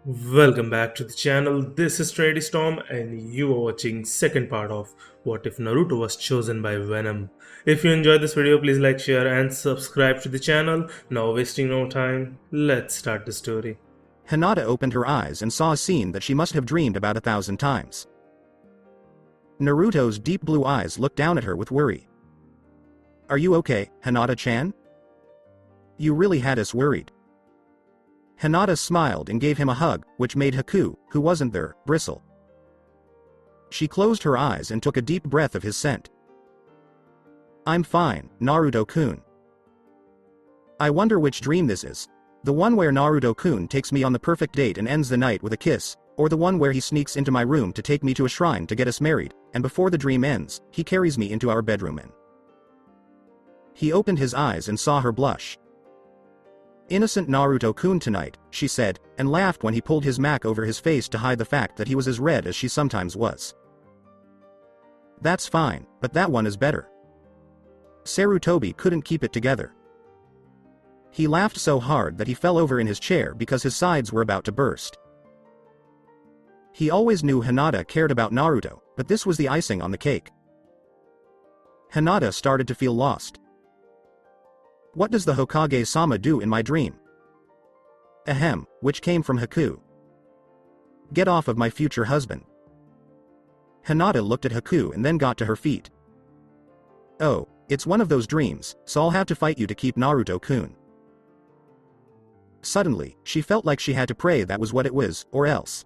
Welcome back to the channel. This is Trady Storm and you are watching second part of What If Naruto Was Chosen by Venom. If you enjoyed this video, please like, share and subscribe to the channel. Now wasting no time, let's start the story. Hinata opened her eyes and saw a scene that she must have dreamed about 1,000 times. Naruto's deep blue eyes looked down at her with worry. "Are you okay, Hinata-chan? You really had us worried." Hinata smiled and gave him a hug, which made Haku, who wasn't there, bristle. She closed her eyes and took a deep breath of his scent. "I'm fine, Naruto-kun. I wonder which dream this is. The one where Naruto-kun takes me on the perfect date and ends the night with a kiss, or the one where he sneaks into my room to take me to a shrine to get us married, and before the dream ends, he carries me into our bedroom and..." He opened his eyes and saw her blush. "Innocent Naruto-kun tonight," she said, and laughed when he pulled his mask over his face to hide the fact that he was as red as she sometimes was. "That's fine, but that one is better." Sarutobi couldn't keep it together. He laughed so hard that he fell over in his chair because his sides were about to burst. He always knew Hinata cared about Naruto, but this was the icing on the cake. Hinata started to feel lost. "What does the Hokage-sama do in my dream?" "Ahem," which came from Haku. "Get off of my future husband." Hinata looked at Haku and then got to her feet. "Oh, it's one of those dreams, so I'll have to fight you to keep Naruto-kun." Suddenly, she felt like she had to pray that was what it was, or else.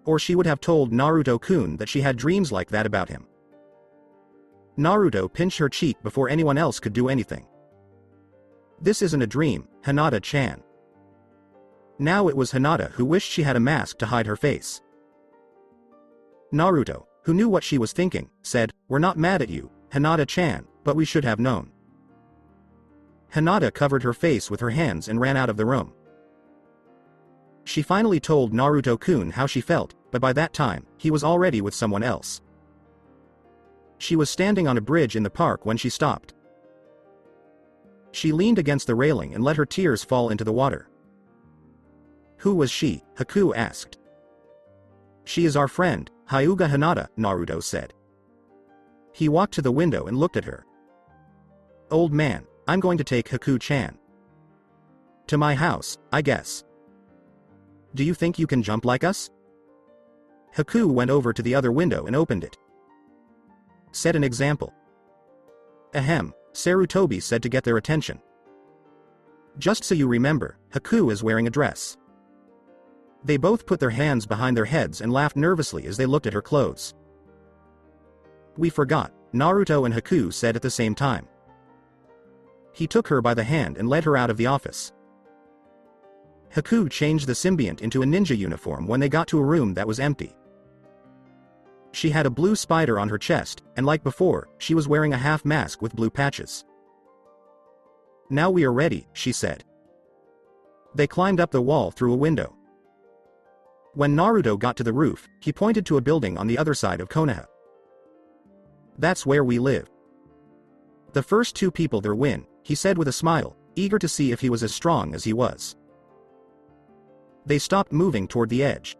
Or she would have told Naruto-kun that she had dreams like that about him. Naruto pinched her cheek before anyone else could do anything. "This isn't a dream, Hinata-chan." Now it was Hinata who wished she had a mask to hide her face. Naruto, who knew what she was thinking, said, "We're not mad at you, Hinata-chan, but we should have known." Hinata covered her face with her hands and ran out of the room. She finally told Naruto-kun how she felt, but by that time, he was already with someone else. She was standing on a bridge in the park when she stopped. She leaned against the railing and let her tears fall into the water. "Who was she?" Haku asked. "She is our friend, Hyuga Hinata," Naruto said. He walked to the window and looked at her. "Old man, I'm going to take Haku-chan to my house, I guess. Do you think you can jump like us?" Haku went over to the other window and opened it. "Set an example." "Ahem," Sarutobi said to get their attention. "Just so you remember, Haku is wearing a dress." They both put their hands behind their heads and laughed nervously as they looked at her clothes. "We forgot," Naruto and Haku said at the same time. He took her by the hand and led her out of the office. Haku changed the symbiont into a ninja uniform when they got to a room that was empty. She had a blue spider on her chest, and like before, she was wearing a half mask with blue patches. "Now we are ready," she said. They climbed up the wall through a window. When Naruto got to the roof, he pointed to a building on the other side of Konoha. "That's where we live. The first two people there win," he said with a smile, eager to see if he was as strong as he was. They stopped moving toward the edge.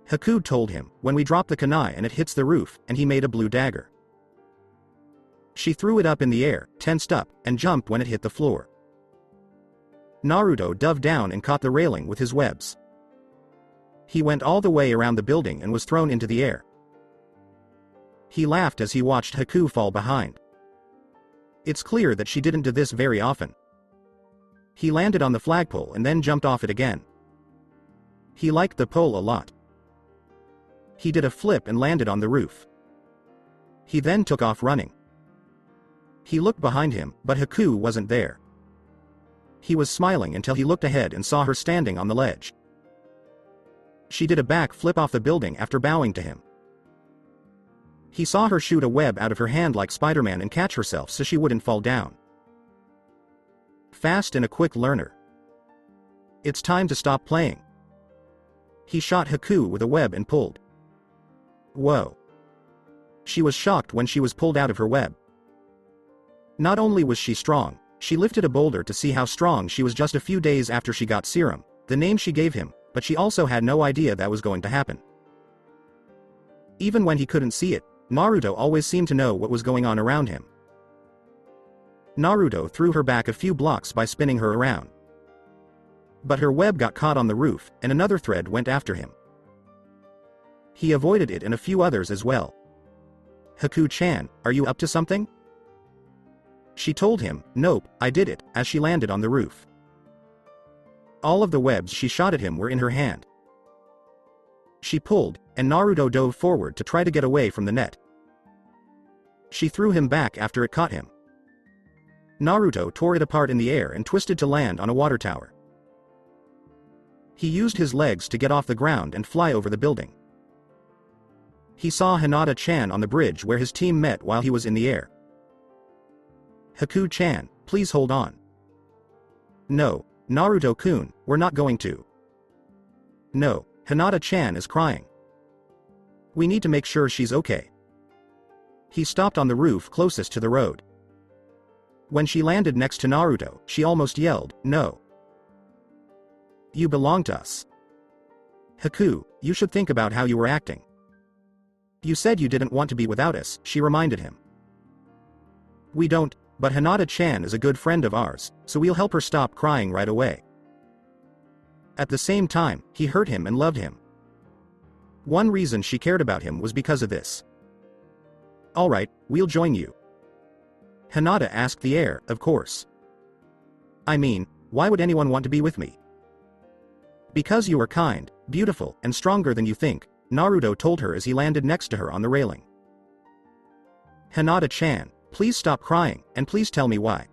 Haku told him, "When we drop the kunai and it hits the roof," and he made a blue dagger. She threw it up in the air, tensed up, and jumped when it hit the floor. Naruto dove down and caught the railing with his webs. He went all the way around the building and was thrown into the air. He laughed as he watched Haku fall behind. It's clear that she didn't do this very often. He landed on the flagpole and then jumped off it again. He liked the pole a lot. He did a flip and landed on the roof. He then took off running. He looked behind him, but Haku wasn't there. He was smiling until he looked ahead and saw her standing on the ledge. She did a back flip off the building after bowing to him. He saw her shoot a web out of her hand like Spider-Man and catch herself so she wouldn't fall down. Fast and a quick learner. "It's time to stop playing." He shot Haku with a web and pulled. Whoa. She was shocked when she was pulled out of her web. Not only was she strong, she lifted a boulder to see how strong she was just a few days after she got serum, the name she gave him, but she also had no idea that was going to happen. Even when he couldn't see it, Naruto always seemed to know what was going on around him. Naruto threw her back a few blocks by spinning her around. But her web got caught on the roof, and another thread went after him. He avoided it and a few others as well. "Haku-chan, are you up to something?" She told him, "Nope, I did it," as she landed on the roof. All of the webs she shot at him were in her hand. She pulled, and Naruto dove forward to try to get away from the net. She threw him back after it caught him. Naruto tore it apart in the air and twisted to land on a water tower. He used his legs to get off the ground and fly over the building. He saw Hinata-chan on the bridge where his team met while he was in the air. "Haku-chan, please hold on." "No, Naruto-kun, we're not going to." "No, Hinata-chan is crying. We need to make sure she's okay." He stopped on the roof closest to the road. When she landed next to Naruto, she almost yelled, "No. You belong to us. Haku, you should think about how you were acting. You said you didn't want to be without us," she reminded him. "We don't, but Hinata-chan is a good friend of ours, so we'll help her stop crying right away." At the same time, he hurt him and loved him. One reason she cared about him was because of this. "Alright, we'll join you." Hinata asked the air, "Of course. I mean, why would anyone want to be with me?" "Because you are kind, beautiful, and stronger than you think," Naruto told her as he landed next to her on the railing. "Hinata-chan, please stop crying, and please tell me why."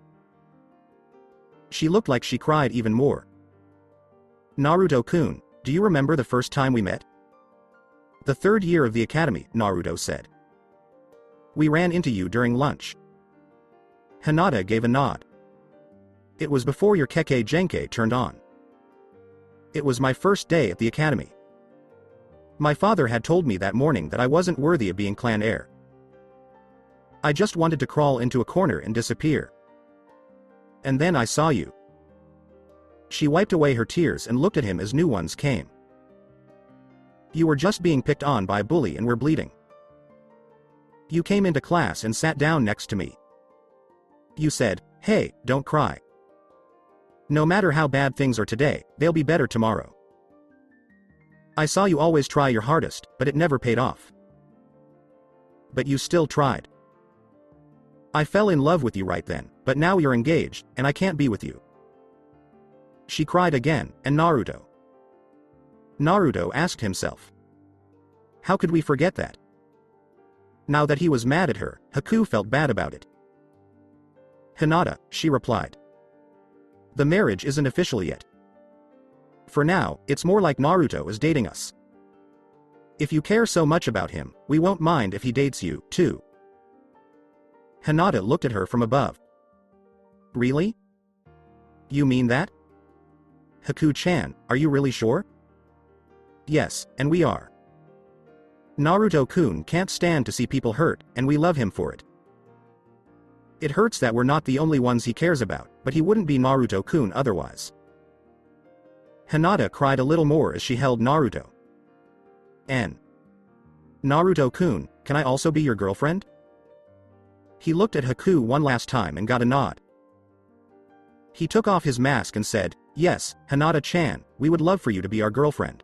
She looked like she cried even more. "Naruto-kun, do you remember the first time we met?" "The third year of the academy," Naruto said. "We ran into you during lunch." Hinata gave a nod. "It was before your Kekkei Genkai turned on. It was my first day at the academy. My father had told me that morning that I wasn't worthy of being clan heir. I just wanted to crawl into a corner and disappear. And then I saw you." She wiped away her tears and looked at him as new ones came. "You were just being picked on by a bully and were bleeding. You came into class and sat down next to me. You said, 'Hey, don't cry. No matter how bad things are today, they'll be better tomorrow.' I saw you always try your hardest, but it never paid off. But you still tried. I fell in love with you right then, but now you're engaged, and I can't be with you." She cried again, and Naruto asked himself, how could we forget that? Now that he was mad at her, Haku felt bad about it. "Hinata," she replied. "The marriage isn't official yet. For now, it's more like Naruto is dating us. If you care so much about him, we won't mind if he dates you, too." Hinata looked at her from above. "Really? You mean that? Haku-chan, are you really sure?" "Yes, and we are. Naruto-kun can't stand to see people hurt, and we love him for it. It hurts that we're not the only ones he cares about, but he wouldn't be Naruto-kun otherwise." Hinata cried a little more as she held Naruto. "And Naruto-kun, can I also be your girlfriend?" He looked at Haku one last time and got a nod. He took off his mask and said, "Yes, Hinata-chan, we would love for you to be our girlfriend."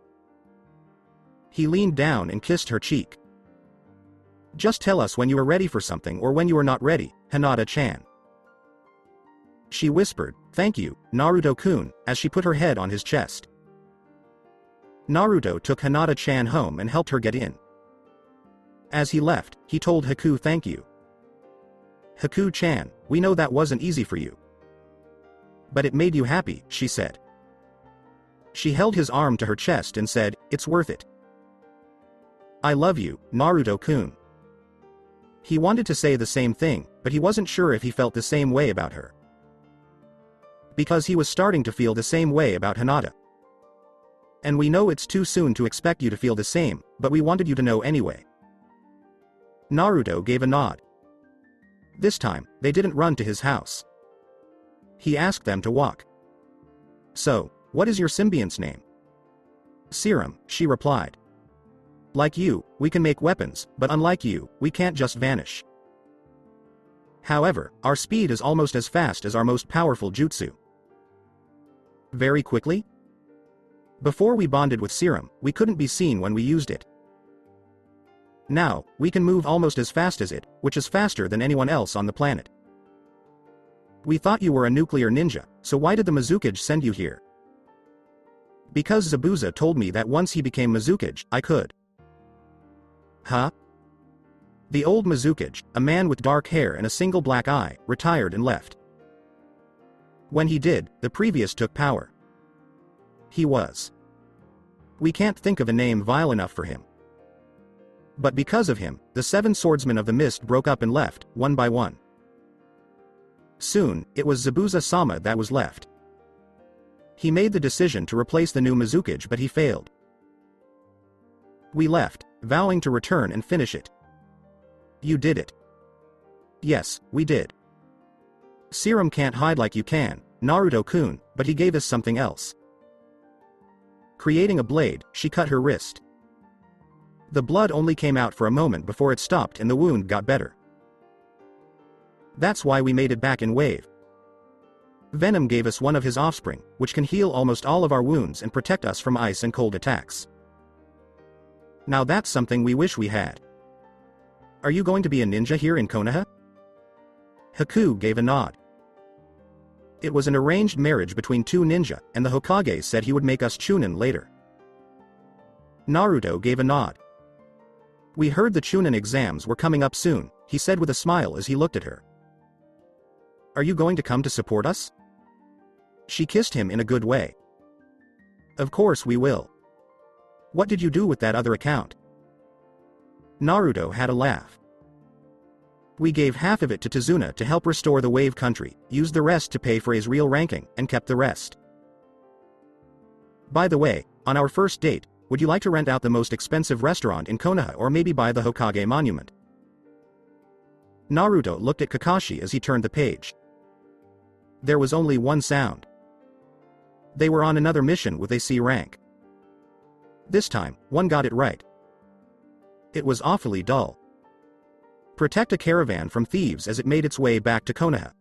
He leaned down and kissed her cheek. "Just tell us when you are ready for something or when you are not ready, Hinata-chan." She whispered, "Thank you, Naruto-kun," as she put her head on his chest. Naruto took Hinata-chan home and helped her get in. As he left, he told Haku thank you. "Haku-chan, we know that wasn't easy for you. But it made you happy," she said. She held his arm to her chest and said, "It's worth it. I love you, Naruto-kun." He wanted to say the same thing, but he wasn't sure if he felt the same way about her. Because he was starting to feel the same way about Hinata. "And we know it's too soon to expect you to feel the same, but we wanted you to know anyway." Naruto gave a nod. This time, they didn't run to his house. He asked them to walk. "So, What is your symbiont's name? Serum, she replied. Like you, we can make weapons, but unlike you, we can't just vanish. However, our speed is almost as fast as our most powerful jutsu. Very quickly? Before we bonded with Serum, we couldn't be seen when we used it. Now, we can move almost as fast as it, which is faster than anyone else on the planet. We thought you were a nuclear ninja, so why did the Mizukage send you here? Because Zabuza told me that once he became Mizukage, I could. Huh? The old Mizukage, a man with dark hair and a single black eye, retired and left. When he did, the previous took power. He was. We can't think of a name vile enough for him. But because of him, the 7 swordsmen of the mist broke up and left, one by one. Soon, it was Zabuza-sama that was left. He made the decision to replace the new Mizukage, but he failed. We left, vowing to return and finish it. You did it. Yes, we did. Serum can't hide like you can, Naruto-kun, but he gave us something else. Creating a blade, she cut her wrist. The blood only came out for a moment before it stopped and the wound got better. That's why we made it back in wave. Venom gave us one of his offspring, which can heal almost all of our wounds and protect us from ice and cold attacks. Now that's something we wish we had. Are you going to be a ninja here in Konoha? Haku gave a nod. It was an arranged marriage between 2 ninja, and the Hokage said he would make us chunin later. Naruto gave a nod. We heard the chunin exams were coming up soon, he said with a smile as he looked at her. Are you going to come to support us? She kissed him in a good way. Of course we will. What did you do with that other account? Naruto had a laugh. We gave half of it to Tazuna to help restore the wave country, used the rest to pay for his real ranking, and kept the rest. By the way, on our first date, would you like to rent out the most expensive restaurant in Konoha or maybe buy the Hokage monument? Naruto looked at Kakashi as he turned the page. There was only one sound. They were on another mission with a C rank. This time, one got it right. It was awfully dull. Protect a caravan from thieves as it made its way back to Konoha.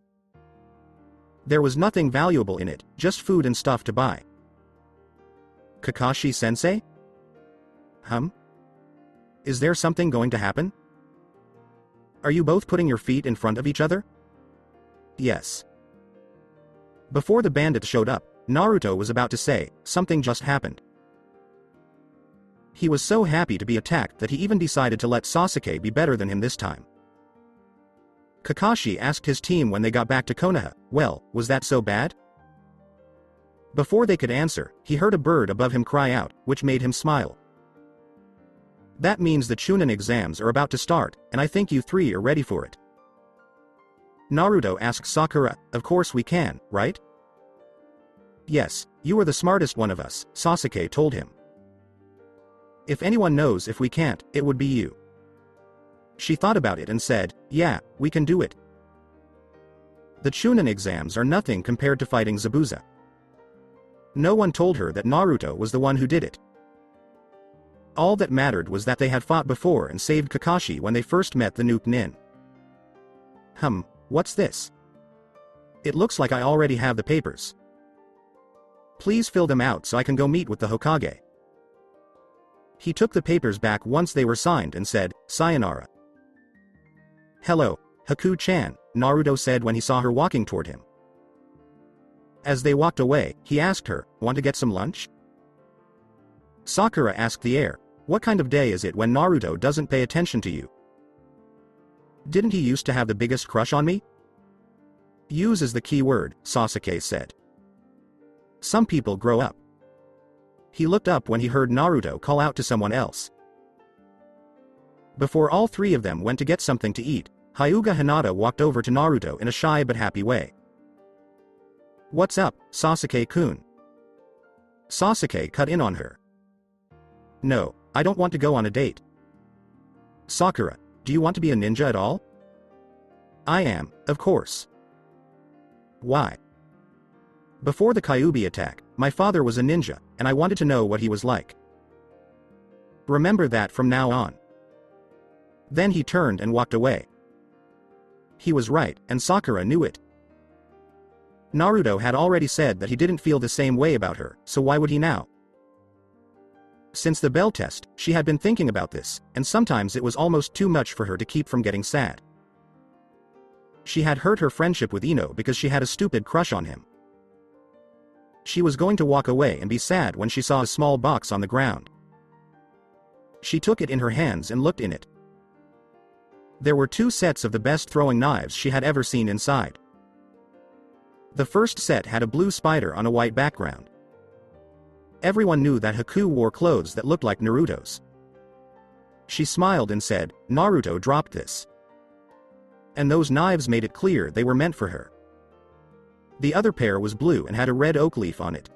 There was nothing valuable in it, just food and stuff to buy. Kakashi-sensei? Is there something going to happen? Are you both putting your feet in front of each other? Yes. Before the bandits showed up, Naruto was about to say, something just happened. He was so happy to be attacked that he even decided to let Sasuke be better than him this time. Kakashi asked his team when they got back to Konoha, well, was that so bad? Before they could answer, he heard a bird above him cry out, which made him smile. That means the chunin exams are about to start, and I think you 3 are ready for it. Naruto asked Sakura, of course we can, right? Yes, you are the smartest one of us, Sasuke told him. If anyone knows if we can't, it would be you. She thought about it and said, yeah, we can do it. The chunin exams are nothing compared to fighting Zabuza. No one told her that Naruto was the one who did it. All that mattered was that they had fought before and saved Kakashi when they first met the Nuke Nin. What's this? It looks like I already have the papers. Please fill them out so I can go meet with the Hokage. He took the papers back once they were signed and said, sayonara. Hello, Haku-chan, Naruto said when he saw her walking toward him. As they walked away, he asked her, want to get some lunch? Sakura asked the heir, what kind of day is it when Naruto doesn't pay attention to you? Didn't he used to have the biggest crush on me? Use is the key word, Sasuke said. Some people grow up. He looked up when he heard Naruto call out to someone else. Before all 3 of them went to get something to eat, Hyuga Hinata walked over to Naruto in a shy but happy way. What's up, Sasuke-kun? Sasuke cut in on her. No, I don't want to go on a date. Sakura, do you want to be a ninja at all? I am, of course. Why? Before the Kyuubi attack, My father was a ninja, and I wanted to know what he was like. Remember that from now on." Then he turned and walked away. He was right, and Sakura knew it. Naruto had already said that he didn't feel the same way about her, so why would he now? Since the bell test, she had been thinking about this, and sometimes it was almost too much for her to keep from getting sad. She had hurt her friendship with Ino because she had a stupid crush on him. She was going to walk away and be sad when she saw a small box on the ground. She took it in her hands and looked in it. There were 2 sets of the best throwing knives she had ever seen inside. The first set had a blue spider on a white background. Everyone knew that Haku wore clothes that looked like Naruto's. She smiled and said, "Naruto dropped this." And those knives made it clear they were meant for her. The other pair was blue and had a red oak leaf on it.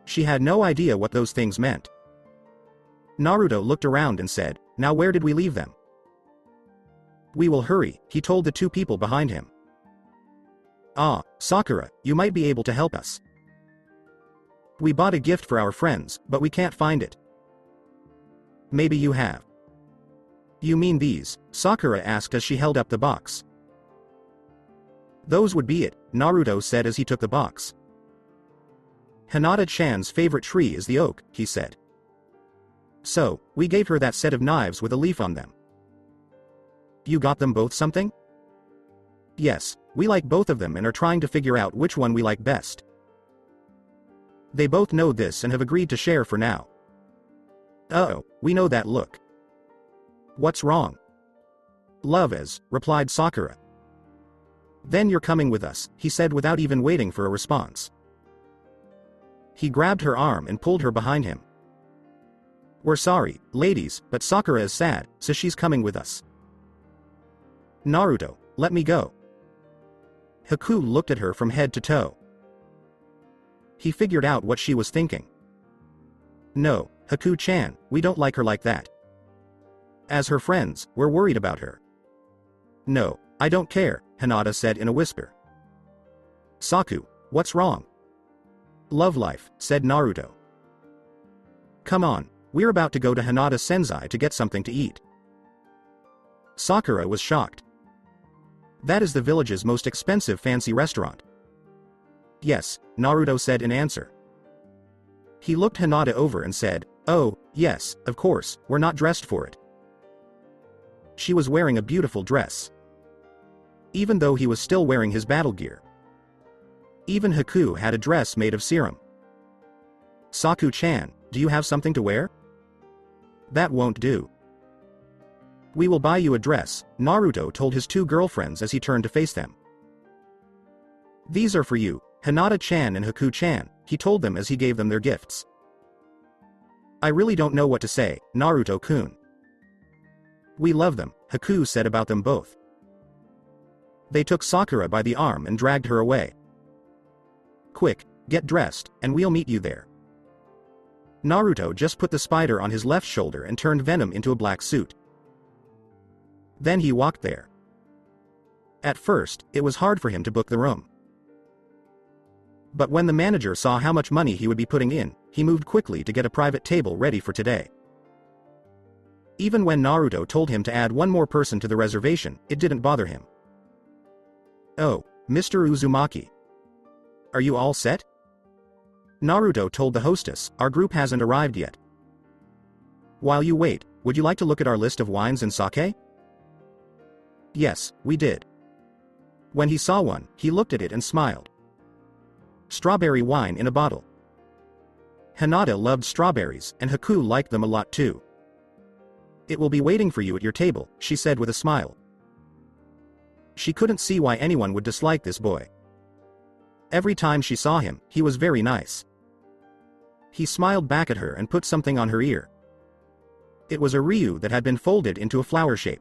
She had no idea what those things meant. Naruto looked around and said, "Now where did we leave them?" "We will hurry," he told the 2 people behind him. "Ah, Sakura, you might be able to help us. We bought a gift for our friends, but we can't find it." "Maybe you have." "You mean these?" Sakura asked as she held up the box. "Those would be it," Naruto said as he took the box. "Hinata-chan's favorite tree is the oak," he said. "So, we gave her that set of knives with a leaf on them." "You got them both something?" "Yes, we like both of them and are trying to figure out which one we like best. They both know this and have agreed to share for now." "Uh-oh, we know that look." "What's wrong?" "Love is," replied Sakura. "Then you're coming with us," he said without even waiting for a response. He grabbed her arm and pulled her behind him. "We're sorry, ladies, but Sakura is sad, so she's coming with us." "Naruto, let me go." Haku looked at her from head to toe. He figured out what she was thinking. "No, Haku-chan, we don't like her like that. As her friends, we're worried about her." "No, I don't care," Hinata said in a whisper. "Saku, what's wrong?" "Love life," said Naruto. "Come on, we're about to go to Hinata Sensei to get something to eat." Sakura was shocked. "That is the village's most expensive fancy restaurant." "Yes," Naruto said in answer. He looked Hinata over and said, "Oh, yes, of course, we're not dressed for it." She was wearing a beautiful dress. Even though he was still wearing his battle gear. Even Haku had a dress made of serum. "Saku-chan, do you have something to wear?" "That won't do." "We will buy you a dress," Naruto told his 2 girlfriends as he turned to face them. "These are for you, Hinata-chan and Haku-chan," he told them as he gave them their gifts. "I really don't know what to say, Naruto-kun." "We love them," Haku said about them both. They took Sakura by the arm and dragged her away. "Quick, get dressed, and we'll meet you there." Naruto just put the spider on his left shoulder and turned Venom into a black suit. Then he walked there. At first, it was hard for him to book the room. But when the manager saw how much money he would be putting in, he moved quickly to get a private table ready for today. Even when Naruto told him to add 1 more person to the reservation, it didn't bother him. "Oh, Mr. Uzumaki. Are you all set?" Naruto told the hostess, "Our group hasn't arrived yet. While you wait, would you like to look at our list of wines and sake?" Yes, we did. When he saw one, he looked at it and smiled. Strawberry wine in a bottle. Hinata loved strawberries, and Haku liked them a lot too. "It will be waiting for you at your table," she said with a smile. She couldn't see why anyone would dislike this boy. Every time she saw him, he was very nice. He smiled back at her and put something on her ear. It was a ryu that had been folded into a flower shape.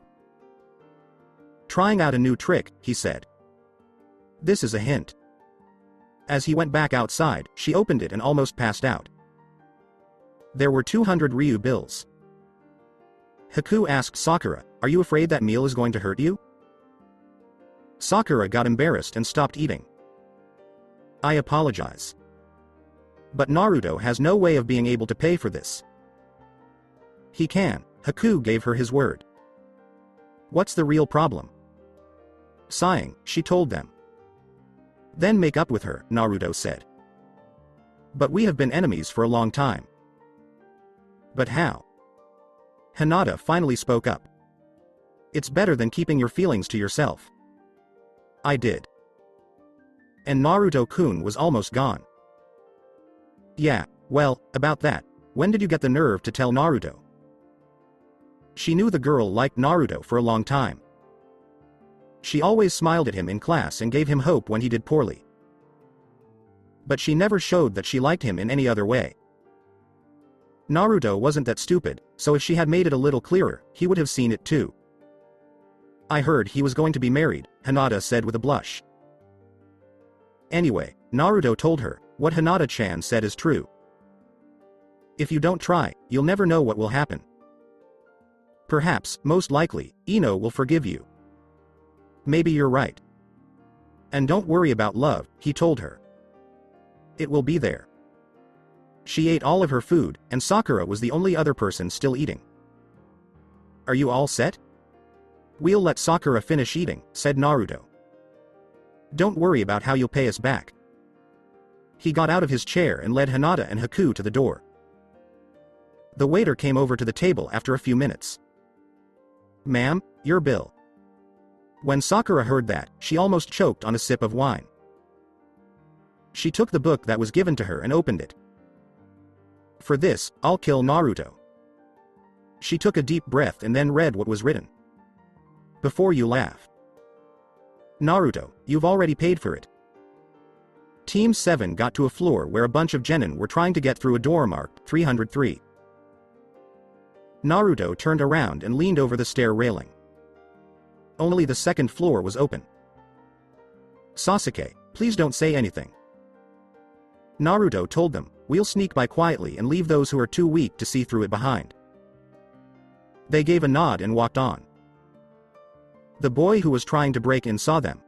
"Trying out a new trick," he said. "This is a hint." As he went back outside, she opened it and almost passed out. There were 200 ryu bills. Haku asked Sakura, "Are you afraid that meal is going to hurt you?" Sakura got embarrassed and stopped eating. "I apologize." But Naruto has no way of being able to pay for this. He can. Haku gave her his word. What's the real problem? Sighing, she told them. Then make up with her, Naruto said. But we have been enemies for a long time. But how? Hinata finally spoke up. It's better than keeping your feelings to yourself. I did. And Naruto-kun was almost gone. Yeah, well, about that, when did you get the nerve to tell Naruto? She knew the girl liked Naruto for a long time. She always smiled at him in class and gave him hope when he did poorly. But she never showed that she liked him in any other way. Naruto wasn't that stupid, so if she had made it a little clearer, he would have seen it too. I heard he was going to be married, Hinata said with a blush. Anyway, Naruto told her, what Hinata-chan said is true. If you don't try, you'll never know what will happen. Perhaps, most likely, Ino will forgive you. Maybe you're right. And don't worry about love, he told her. It will be there. She ate all of her food, and Sakura was the only other person still eating. Are you all set? We'll let Sakura finish eating, said Naruto. Don't worry about how you'll pay us back. He got out of his chair and led Hinata and Haku to the door. The waiter came over to the table after a few minutes. Ma'am, your bill. When Sakura heard that, she almost choked on a sip of wine. She took the book that was given to her and opened it. For this, I'll kill Naruto. She took a deep breath and then read what was written. Before you laugh. Naruto, you've already paid for it. Team 7 got to a floor where a bunch of genin were trying to get through a door marked 303. Naruto turned around and leaned over the stair railing. Only the second floor was open. Sasuke, please don't say anything. Naruto told them, we'll sneak by quietly and leave those who are too weak to see through it behind. They gave a nod and walked on. The boy who was trying to break in saw them.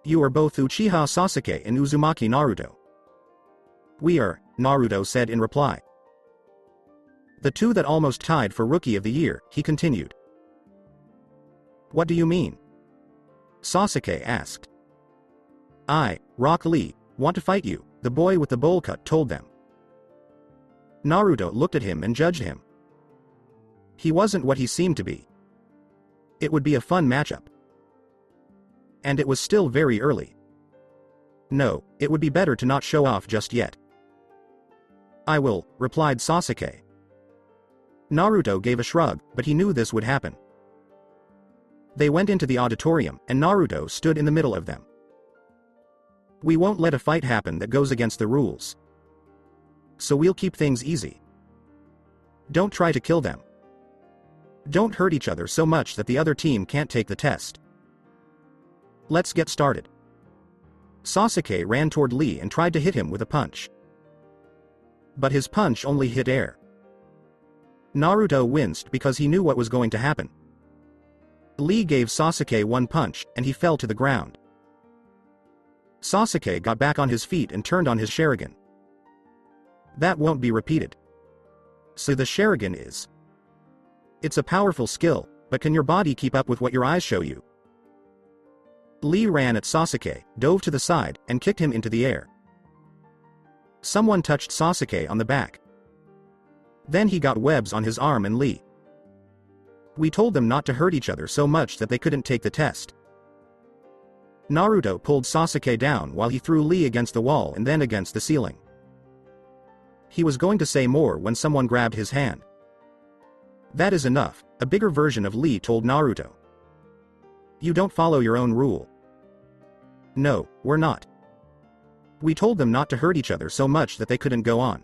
You are both Uchiha Sasuke and Uzumaki Naruto. We are, Naruto said in reply. The two that almost tied for Rookie of the Year, he continued. What do you mean? Sasuke asked. I, Rock Lee, want to fight you, the boy with the bowl cut told them. Naruto looked at him and judged him. He wasn't what he seemed to be. It would be a fun matchup. And it was still very early. No, it would be better to not show off just yet. I will, replied Sasuke. Naruto gave a shrug, but he knew this would happen. They went into the auditorium, and Naruto stood in the middle of them. We won't let a fight happen that goes against the rules. So we'll keep things easy. Don't try to kill them. Don't hurt each other so much that the other team can't take the test. Let's get started. Sasuke ran toward Lee and tried to hit him with a punch. But his punch only hit air. Naruto winced because he knew what was going to happen. Lee gave Sasuke one punch, and he fell to the ground. Sasuke got back on his feet and turned on his Sharingan. That won't be repeated. So the Sharingan is. It's a powerful skill, but can your body keep up with what your eyes show you? Lee ran at Sasuke, dove to the side, and kicked him into the air. Someone touched Sasuke on the back. Then he got webs on his arm and Lee. We told them not to hurt each other so much that they couldn't take the test. Naruto pulled Sasuke down while he threw Lee against the wall and then against the ceiling. He was going to say more when someone grabbed his hand. That is enough, a bigger version of Lee told Naruto. You don't follow your own rule. No, we're not. We told them not to hurt each other so much that they couldn't go on.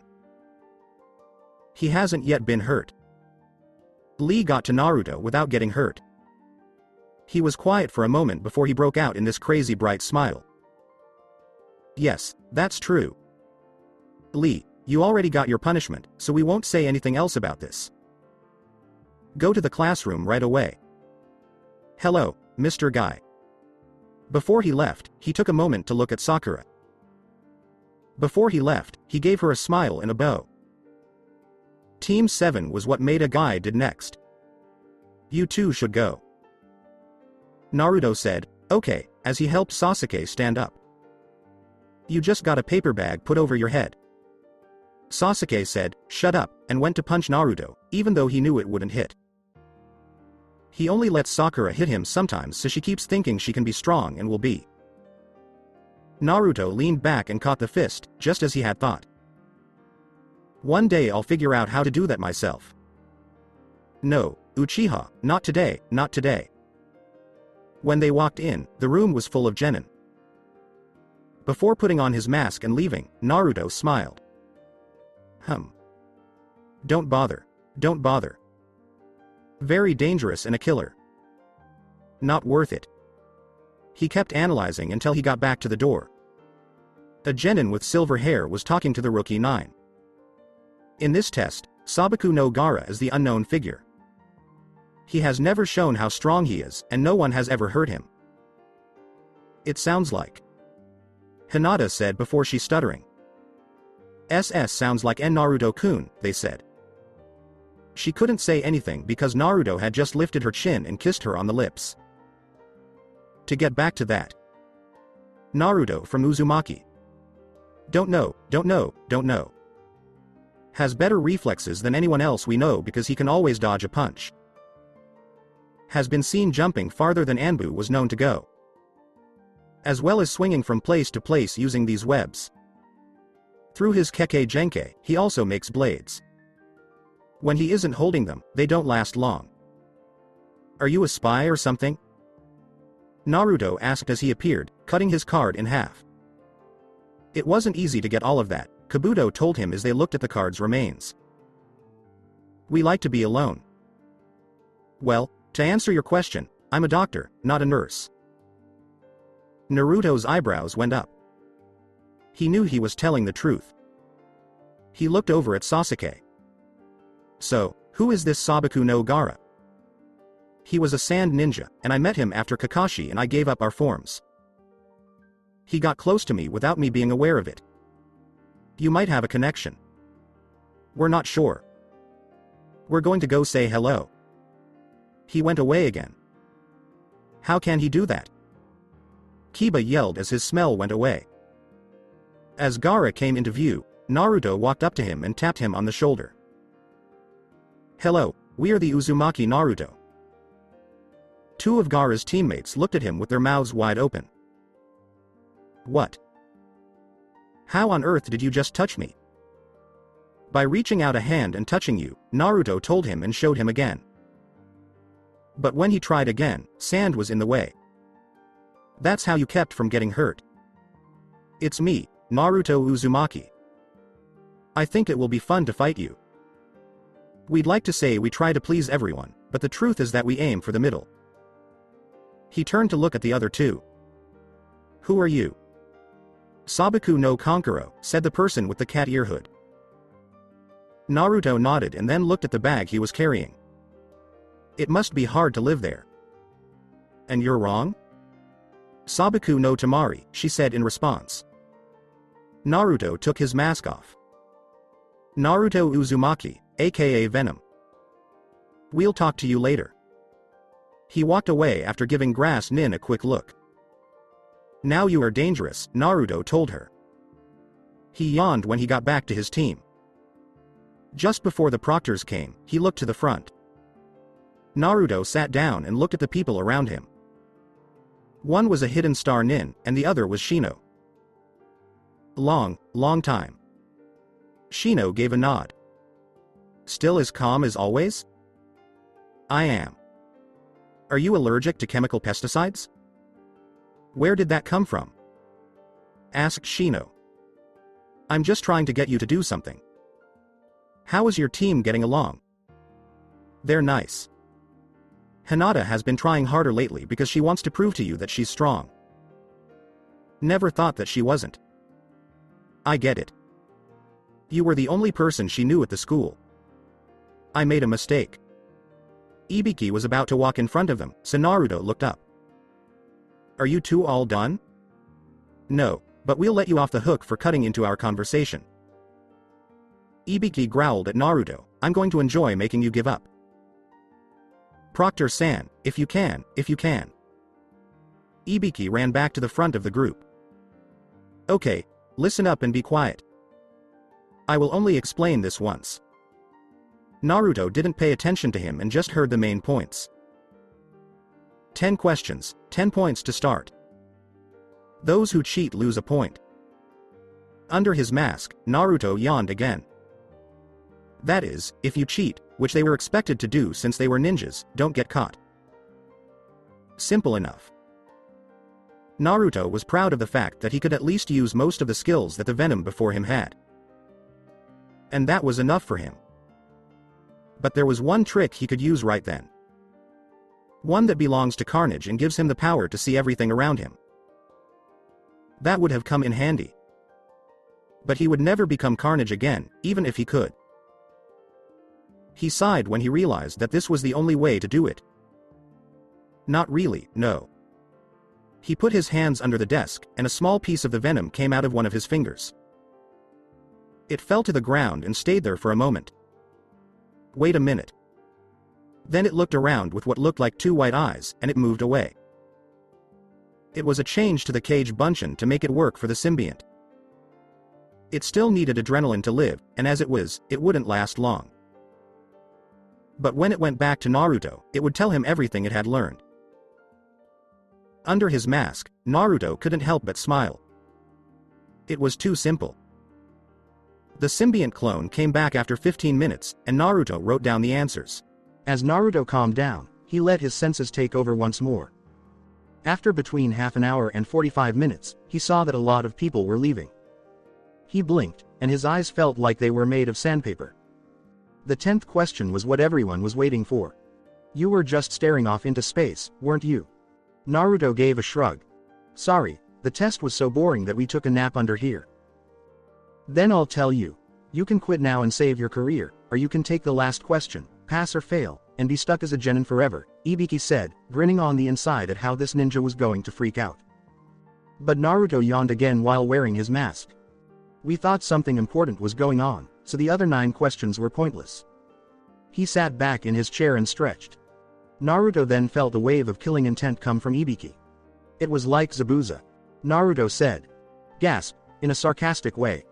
He hasn't yet been hurt. Lee got to Naruto without getting hurt. He was quiet for a moment before he broke out in this crazy bright smile. Yes, that's true. Lee, you already got your punishment, so we won't say anything else about this. Go to the classroom right away. Hello, Mr. Guy. Before he left, he took a moment to look at Sakura. Before he left, he gave her a smile and a bow. Team 7 was what made a guy did next. You two should go. Naruto said, okay, as he helped Sasuke stand up. You just got a paper bag put over your head. Sasuke said, shut up, and went to punch Naruto, even though he knew it wouldn't hit. He only lets Sakura hit him sometimes so she keeps thinking she can be strong and will be. Naruto leaned back and caught the fist, just as he had thought. One day I'll figure out how to do that myself. No, Uchiha, not today, not today. When they walked in, the room was full of genin. Before putting on his mask and leaving, Naruto smiled. Don't bother. Don't bother. Very dangerous and a killer. Not worth it. He kept analyzing until he got back to the door. A genin with silver hair was talking to the rookie 9. In this test, Sabaku no Gaara is the unknown figure. He has never shown how strong he is, and no one has ever hurt him. It sounds like. Hinata said before she stuttering. SS sounds like N Naruto-kun, they said. She couldn't say anything because Naruto had just lifted her chin and kissed her on the lips. To get back to that. Naruto from Uzumaki. Don't know. Has better reflexes than anyone else we know because he can always dodge a punch. Has been seen jumping farther than Anbu was known to go. As well as swinging from place to place using these webs. Through his Kekkei Genkei, he also makes blades. When he isn't holding them, they don't last long. Are you a spy or something? Naruto asked as he appeared, cutting his card in half. It wasn't easy to get all of that, Kabuto told him as they looked at the card's remains. We like to be alone. Well, to answer your question, I'm a doctor, not a nurse. Naruto's eyebrows went up. He knew he was telling the truth. He looked over at Sasuke. So, who is this Sabaku no Gaara? He was a sand ninja, and I met him after Kakashi and I gave up our forms. He got close to me without me being aware of it. You might have a connection. We're not sure. We're going to go say hello. He went away again. How can he do that? Kiba yelled as his smell went away. As Gaara came into view, Naruto walked up to him and tapped him on the shoulder. Hello, we are the Uzumaki Naruto. Two of Gaara's teammates looked at him with their mouths wide open. What? How on earth did you just touch me? By reaching out a hand and touching you, Naruto told him and showed him again. But when he tried again, sand was in the way. That's how you kept from getting hurt. It's me, Naruto Uzumaki. I think it will be fun to fight you. We'd like to say we try to please everyone, but the truth is that we aim for the middle. He turned to look at the other two. Who are you? Sabaku no Kankuro, said the person with the cat ear hood. Naruto nodded and then looked at the bag he was carrying. It must be hard to live there. And you're wrong? Sabaku no Tamari, she said in response. Naruto took his mask off. Naruto Uzumaki, aka Venom. We'll talk to you later. He walked away after giving Grass Nin a quick look. Now you are dangerous, Naruto told her. He yawned when he got back to his team. Just before the proctors came, he looked to the front. Naruto sat down and looked at the people around him. One was a hidden star Nin, and the other was Shino. Long time. Shino gave a nod. Still as calm as always? I am. Are you allergic to chemical pesticides? Where did that come from? Asked Shino. I'm just trying to get you to do something. How is your team getting along? They're nice. Hinata has been trying harder lately because she wants to prove to you that she's strong. Never thought that she wasn't. I get it. You were the only person she knew at the school. I made a mistake. Ibiki was about to walk in front of them, so Naruto looked up. Are you two all done? No, but we'll let you off the hook for cutting into our conversation. Ibiki growled at Naruto, I'm going to enjoy making you give up. Proctor-san, if you can. Ibiki ran back to the front of the group. Okay, listen up and be quiet. I will only explain this once. Naruto didn't pay attention to him and just heard the main points. 10 questions, 10 points to start. Those who cheat lose a point. Under his mask, Naruto yawned again. That is, if you cheat, which they were expected to do since they were ninjas, don't get caught. Simple enough. Naruto was proud of the fact that he could at least use most of the skills that the Venom before him had. And that was enough for him. But there was one trick he could use right then. One that belongs to Carnage and gives him the power to see everything around him. That would have come in handy. But he would never become Carnage again, even if he could. He sighed when he realized that this was the only way to do it. Not really, no. He put his hands under the desk, and a small piece of the Venom came out of one of his fingers. It fell to the ground and stayed there for a moment. Wait a minute. Then it looked around with what looked like 2 white eyes, and it moved away. It was a change to the cage Bunshin to make it work for the symbiont. It still needed adrenaline to live, and as it was, it wouldn't last long. But when it went back to Naruto, it would tell him everything it had learned. Under his mask, Naruto couldn't help but smile. It was too simple. The symbiont clone came back after 15 minutes, and Naruto wrote down the answers. As Naruto calmed down, he let his senses take over once more. After between half an hour and 45 minutes, he saw that a lot of people were leaving. He blinked, and his eyes felt like they were made of sandpaper. The 10th question was what everyone was waiting for. You were just staring off into space, weren't you? Naruto gave a shrug. Sorry, the test was so boring that we took a nap under here. Then I'll tell you. You can quit now and save your career, or you can take the last question, pass or fail, and be stuck as a genin forever, Ibiki said, grinning on the inside at how this ninja was going to freak out. But Naruto yawned again while wearing his mask. We thought something important was going on, so the other 9 questions were pointless. He sat back in his chair and stretched. Naruto then felt a wave of killing intent come from Ibiki. It was like Zabuza. Naruto said. Gasp, in a sarcastic way.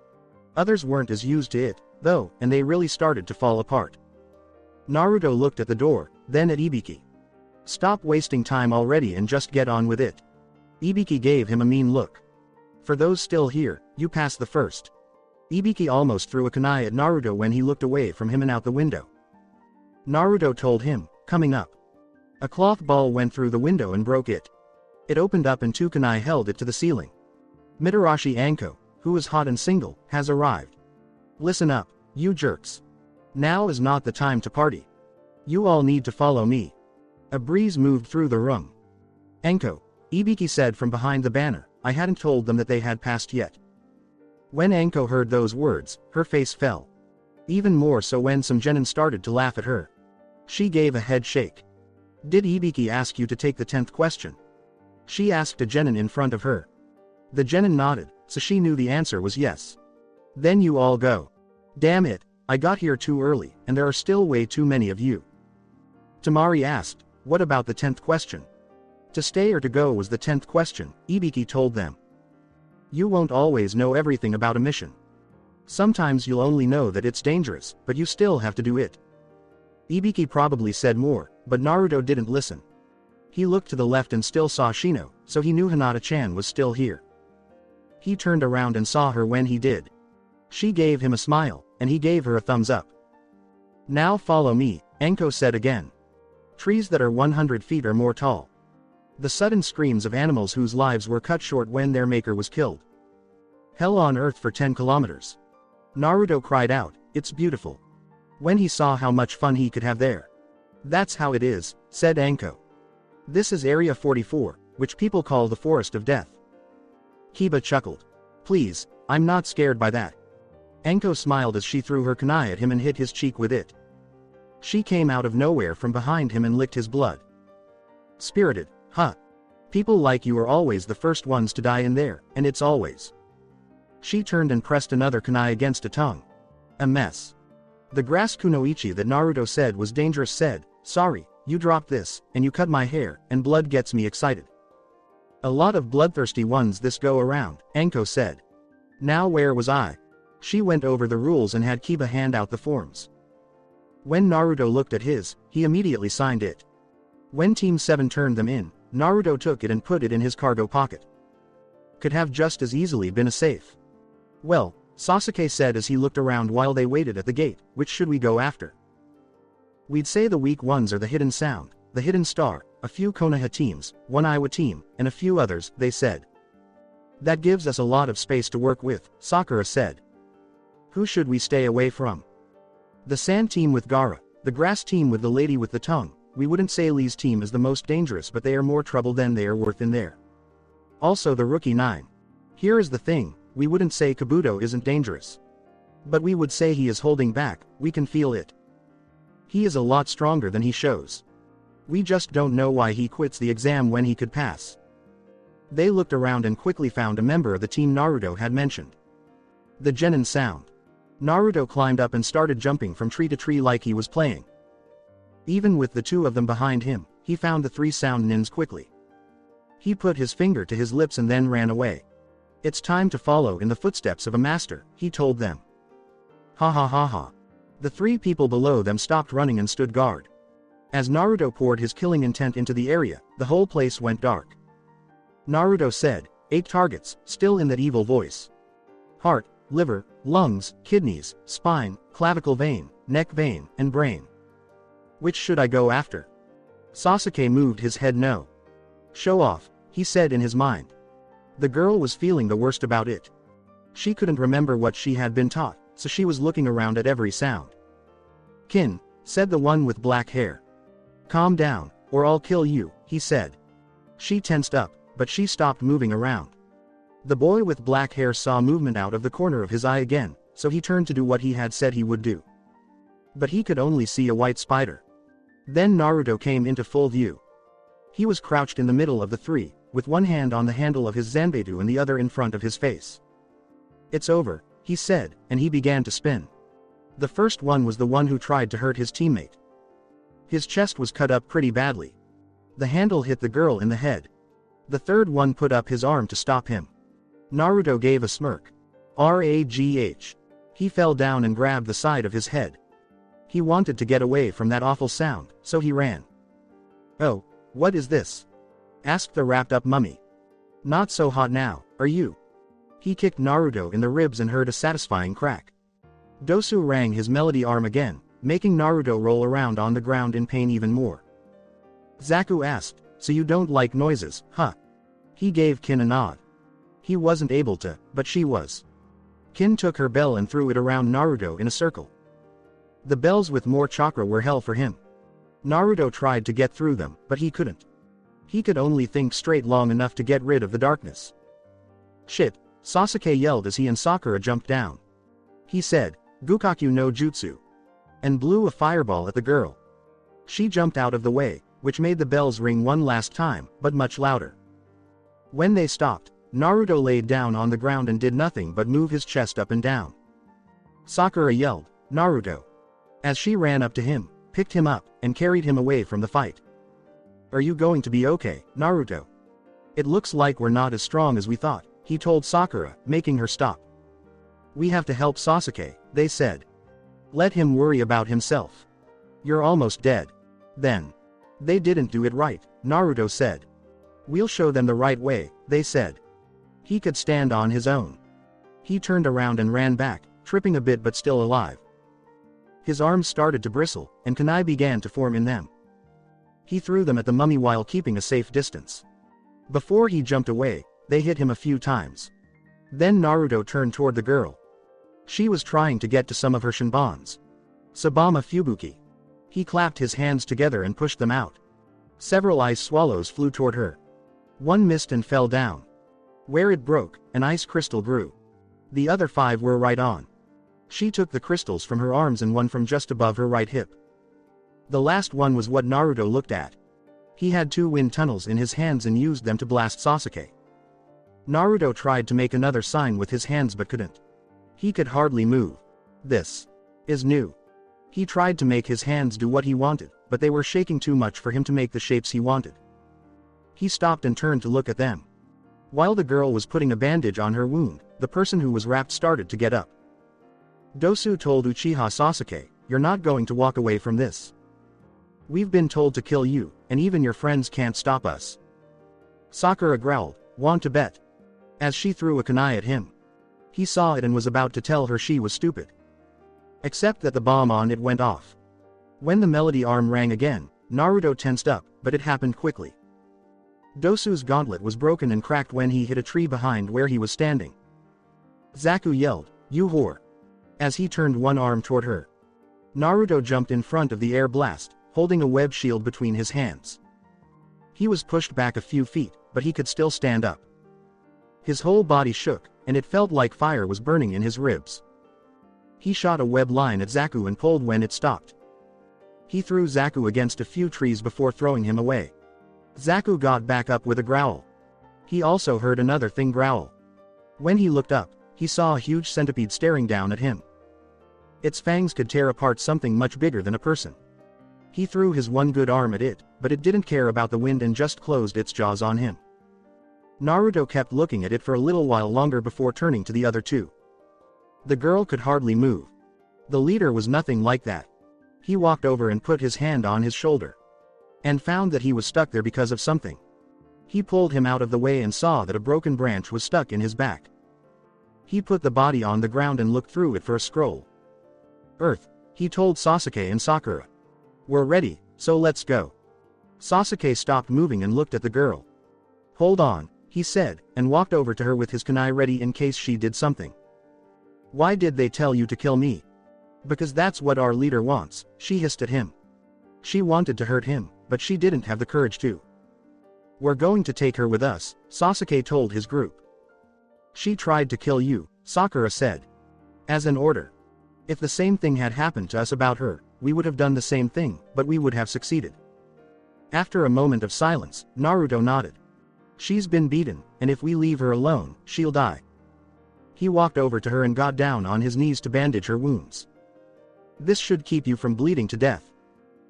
Others weren't as used to it, though, and they really started to fall apart. Naruto looked at the door, then at Ibiki. Stop wasting time already and just get on with it. Ibiki gave him a mean look. For those still here, you pass the first. Ibiki almost threw a kunai at Naruto when he looked away from him and out the window. Naruto told him, coming up. A cloth ball went through the window and broke it. It opened up and 2 kunai held it to the ceiling. Mitarashi Anko, who is hot and single, has arrived. Listen up, you jerks. Now is not the time to party. You all need to follow me. A breeze moved through the room. Anko, Ibiki said from behind the banner, I hadn't told them that they had passed yet. When Anko heard those words, her face fell. Even more so when some genin started to laugh at her. She gave a head shake. Did Ibiki ask you to take the 10th question? She asked a genin in front of her. The genin nodded, so she knew the answer was yes. Then you all go. Damn it, I got here too early, and there are still way too many of you. Tamari asked, what about the 10th question? To stay or to go was the 10th question, Ibiki told them. You won't always know everything about a mission. Sometimes you'll only know that it's dangerous, but you still have to do it. Ibiki probably said more, but Naruto didn't listen. He looked to the left and still saw Shino, so he knew Hinata-chan was still here. He turned around and saw her when he did. She gave him a smile, and he gave her a thumbs up. Now follow me, Anko said again. Trees that are 100 feet or more tall. The sudden screams of animals whose lives were cut short when their maker was killed. Hell on earth for 10 kilometers. Naruto cried out, it's beautiful. When he saw how much fun he could have there. That's how it is, said Anko. This is Area 44, which people call the Forest of Death. Kiba chuckled. Please, I'm not scared by that. Anko smiled as she threw her kunai at him and hit his cheek with it. She came out of nowhere from behind him and licked his blood. Spirited, huh? People like you are always the first ones to die in there, and it's always. She turned and pressed another kunai against a tongue. A mess. The grass kunoichi that Naruto said was dangerous said, "Sorry, you dropped this, and you cut my hair, and blood gets me excited." "A lot of bloodthirsty ones this go around," Anko said. "Now where was I?" She went over the rules and had Kiba hand out the forms. When Naruto looked at his, he immediately signed it. When Team 7 turned them in, Naruto took it and put it in his cargo pocket. Could have just as easily been a safe. "Well," Sasuke said as he looked around while they waited at the gate, "which should we go after?" "We'd say the weak ones are the Hidden Sound, the Hidden Star, a few Konoha teams, one Iowa team, and a few others," they said. "That gives us a lot of space to work with," Sakura said. "Who should we stay away from?" "The Sand team with Gaara, the Grass team with the lady with the tongue. We wouldn't say Lee's team is the most dangerous, but they are more trouble than they are worth in there. Also the Rookie 9. Here is the thing, we wouldn't say Kabuto isn't dangerous. But we would say he is holding back, we can feel it. He is a lot stronger than he shows. We just don't know why he quits the exam when he could pass." They looked around and quickly found a member of the team Naruto had mentioned. The Genin Sound. Naruto climbed up and started jumping from tree to tree like he was playing. Even with the two of them behind him, he found the 3 sound nins quickly. He put his finger to his lips and then ran away. "It's time to follow in the footsteps of a master," he told them. Ha ha ha ha. The 3 people below them stopped running and stood guard. As Naruto poured his killing intent into the area, the whole place went dark. Naruto said, 8 targets, still in that evil voice. Heart, liver, lungs, kidneys, spine, clavicle vein, neck vein, and brain. Which should I go after? Sasuke moved his head no. Show off, he said in his mind. The girl was feeling the worst about it. She couldn't remember what she had been taught, so she was looking around at every sound. "Kin," said the one with black hair. "Calm down, or I'll kill you," he said. She tensed up, but she stopped moving around. The boy with black hair saw movement out of the corner of his eye again, so he turned to do what he had said he would do. But he could only see a white spider. Then Naruto came into full view. He was crouched in the middle of the 3, with one hand on the handle of his Zanbetu and the other in front of his face. "It's over," he said, and he began to spin. The first one was the one who tried to hurt his teammate. His chest was cut up pretty badly. The handle hit the girl in the head. The third one put up his arm to stop him. Naruto gave a smirk. Ragh. He fell down and grabbed the side of his head. He wanted to get away from that awful sound, so he ran. "Oh, what is this?" asked the wrapped-up mummy. "Not so hot now, are you?" He kicked Naruto in the ribs and heard a satisfying crack. Dosu rang his melody arm again, making Naruto roll around on the ground in pain even more. Zaku asked, "So you don't like noises, huh?" He gave Kin a nod. He wasn't able to, but she was. Kin took her bell and threw it around Naruto in a circle. The bells with more chakra were hell for him. Naruto tried to get through them, but he couldn't. He could only think straight long enough to get rid of the darkness. "Shit," Sasuke yelled as he and Sakura jumped down. He said, "Gukaku no Jutsu," and blew a fireball at the girl. She jumped out of the way, which made the bells ring one last time, but much louder. When they stopped, Naruto laid down on the ground and did nothing but move his chest up and down. Sakura yelled, "Naruto!" as she ran up to him, picked him up, and carried him away from the fight. "Are you going to be okay, Naruto? It looks like we're not as strong as we thought," he told Sakura, making her stop. "We have to help Sasuke," they said. "Let him worry about himself. You're almost dead." Then. "They didn't do it right," Naruto said. "We'll show them the right way," they said. He could stand on his own. He turned around and ran back, tripping a bit but still alive. His arms started to bristle, and kunai began to form in them. He threw them at the mummy while keeping a safe distance. Before he jumped away, they hit him a few times. Then Naruto turned toward the girl. She was trying to get to some of her shinbons. Sabama Fubuki. He clapped his hands together and pushed them out. Several ice swallows flew toward her. One missed and fell down. Where it broke, an ice crystal grew. The other 5 were right on. She took the crystals from her arms and one from just above her right hip. The last one was what Naruto looked at. He had 2 wind tunnels in his hands and used them to blast Sasuke. Naruto tried to make another sign with his hands but couldn't. He could hardly move. This is new. He tried to make his hands do what he wanted, but they were shaking too much for him to make the shapes he wanted. He stopped and turned to look at them. While the girl was putting a bandage on her wound, the person who was wrapped started to get up. Dosu told Uchiha Sasuke, "You're not going to walk away from this. We've been told to kill you, and even your friends can't stop us." Sakura growled, "Want to bet?" as she threw a kunai at him. He saw it and was about to tell her she was stupid. Except that the bomb on it went off. When the melody arm rang again, Naruto tensed up, but it happened quickly. Dosu's gauntlet was broken and cracked when he hit a tree behind where he was standing. Zaku yelled, "You whore!" as he turned one arm toward her. Naruto jumped in front of the air blast, holding a web shield between his hands. He was pushed back a few feet, but he could still stand up. His whole body shook, and it felt like fire was burning in his ribs. He shot a web line at Zaku and pulled when it stopped. He threw Zaku against a few trees before throwing him away. Zaku got back up with a growl. He also heard another thing growl. When he looked up, he saw a huge centipede staring down at him. Its fangs could tear apart something much bigger than a person. He threw his one good arm at it, but it didn't care about the wind and just closed its jaws on him. Naruto kept looking at it for a little while longer before turning to the other two. The girl could hardly move. The leader was nothing like that. He walked over and put his hand on his shoulder. And found that he was stuck there because of something. He pulled him out of the way and saw that a broken branch was stuck in his back. He put the body on the ground and looked through it for a scroll. "Earth," he told Sasuke and Sakura. "We're ready, so let's go." Sasuke stopped moving and looked at the girl. "Hold on," he said, and walked over to her with his kunai ready in case she did something. "Why did they tell you to kill me?" "Because that's what our leader wants," she hissed at him. She wanted to hurt him, but she didn't have the courage to. "We're going to take her with us," Sasuke told his group. "She tried to kill you," Sakura said. "As an order. If the same thing had happened to us about her, we would have done the same thing, but we would have succeeded." After a moment of silence, Naruto nodded. "She's been beaten, and if we leave her alone, she'll die." He walked over to her and got down on his knees to bandage her wounds. "This should keep you from bleeding to death.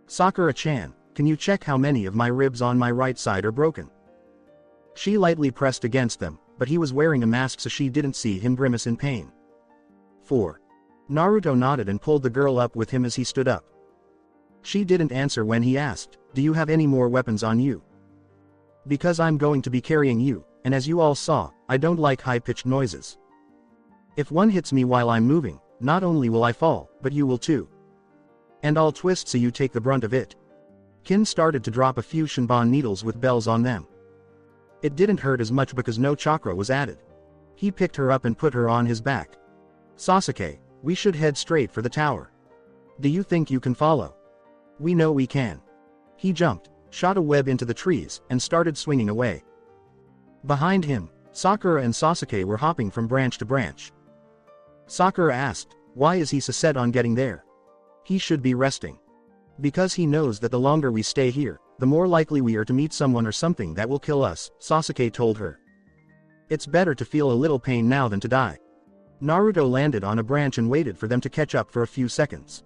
Sakura-chan, can you check how many of my ribs on my right side are broken?" She lightly pressed against them, but he was wearing a mask so she didn't see him grimace in pain. 4. Naruto nodded and pulled the girl up with him as he stood up. She didn't answer when he asked, "Do you have any more weapons on you?" "Because I'm going to be carrying you, and as you all saw, I don't like high-pitched noises. If one hits me while I'm moving, not only will I fall, but you will too. And I'll twist so you take the brunt of it." Kin started to drop a few Shinban needles with bells on them. It didn't hurt as much because no chakra was added. He picked her up and put her on his back. "Sasuke, we should head straight for the tower. Do you think you can follow?" "We know we can." He jumped, shot a web into the trees, and started swinging away. Behind him, Sakura and Sasuke were hopping from branch to branch. Sakura asked, "Why is he so set on getting there? He should be resting." "Because he knows that the longer we stay here, the more likely we are to meet someone or something that will kill us," Sasuke told her. "It's better to feel a little pain now than to die." Naruto landed on a branch and waited for them to catch up for a few seconds.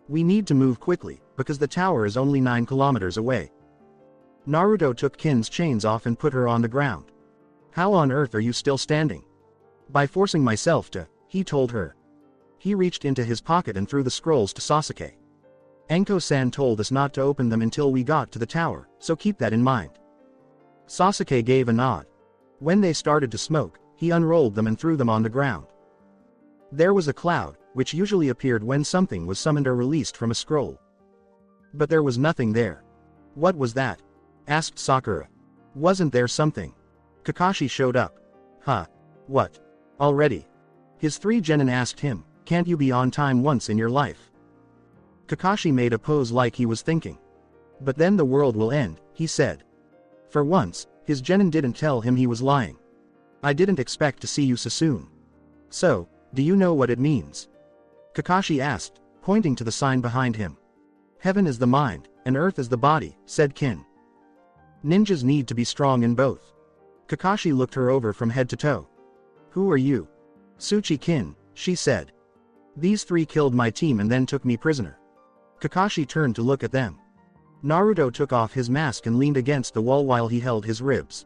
"We need to move quickly, because the tower is only 9 kilometers away." Naruto took Kin's chains off and put her on the ground. "How on earth are you still standing?" "By forcing myself to," he told her. He reached into his pocket and threw the scrolls to Sasuke. "Enko-san told us not to open them until we got to the tower, so keep that in mind." Sasuke gave a nod. When they started to smoke, he unrolled them and threw them on the ground. There was a cloud, which usually appeared when something was summoned or released from a scroll. But there was nothing there. "What was that?" asked Sakura. "Wasn't there something?" Kakashi showed up. "Huh? What? Already?" His 3 genin asked him, "Can't you be on time once in your life?" Kakashi made a pose like he was thinking. "But then the world will end," he said. For once, his genin didn't tell him he was lying. "I didn't expect to see you so soon." "So, do you know what it means?" Kakashi asked, pointing to the sign behind him. "Heaven is the mind, and earth is the body," said Kin. "Ninjas need to be strong in both. Kakashi looked her over from head to toe. Who are you? Tsuchi-kin, she said. These three killed my team and then took me prisoner. Kakashi turned to look at them. Naruto took off his mask and leaned against the wall while he held his ribs.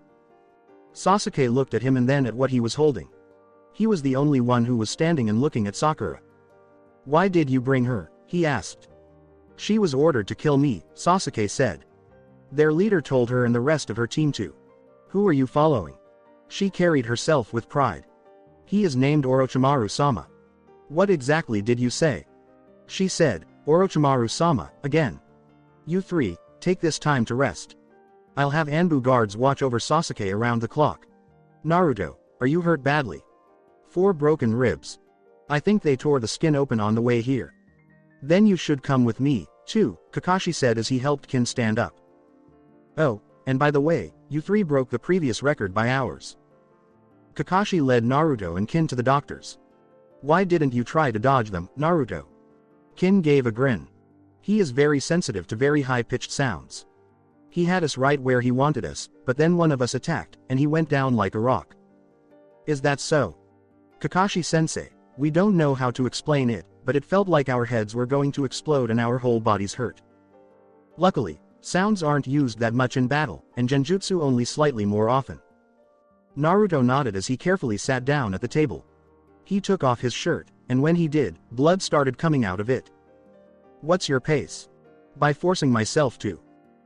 Sasuke looked at him and then at what he was holding. He was the only one who was standing and looking at Sakura. Why did you bring her? He asked. She was ordered to kill me, Sasuke said. Their leader told her and the rest of her team to. Who are you following? She carried herself with pride. He is named Orochimaru-sama. What exactly did you say? She said, Orochimaru-sama, again. You three, take this time to rest. I'll have Anbu guards watch over Sasuke around the clock. Naruto, are you hurt badly? 4 broken ribs. I think they tore the skin open on the way here. Then you should come with me, too, Kakashi said as he helped Kin stand up. Oh, and by the way, you three broke the previous record by hours. Kakashi led Naruto and Kin to the doctors. Why didn't you try to dodge them, Naruto? Kin gave a grin. He is very sensitive to very high-pitched sounds. He had us right where he wanted us, but then one of us attacked, and he went down like a rock. Is that so? Kakashi-sensei, we don't know how to explain it, but it felt like our heads were going to explode and our whole bodies hurt. Luckily, sounds aren't used that much in battle, and genjutsu only slightly more often. Naruto nodded as he carefully sat down at the table. He took off his shirt, and when he did, blood started coming out of it. What's your pace? By forcing myself to.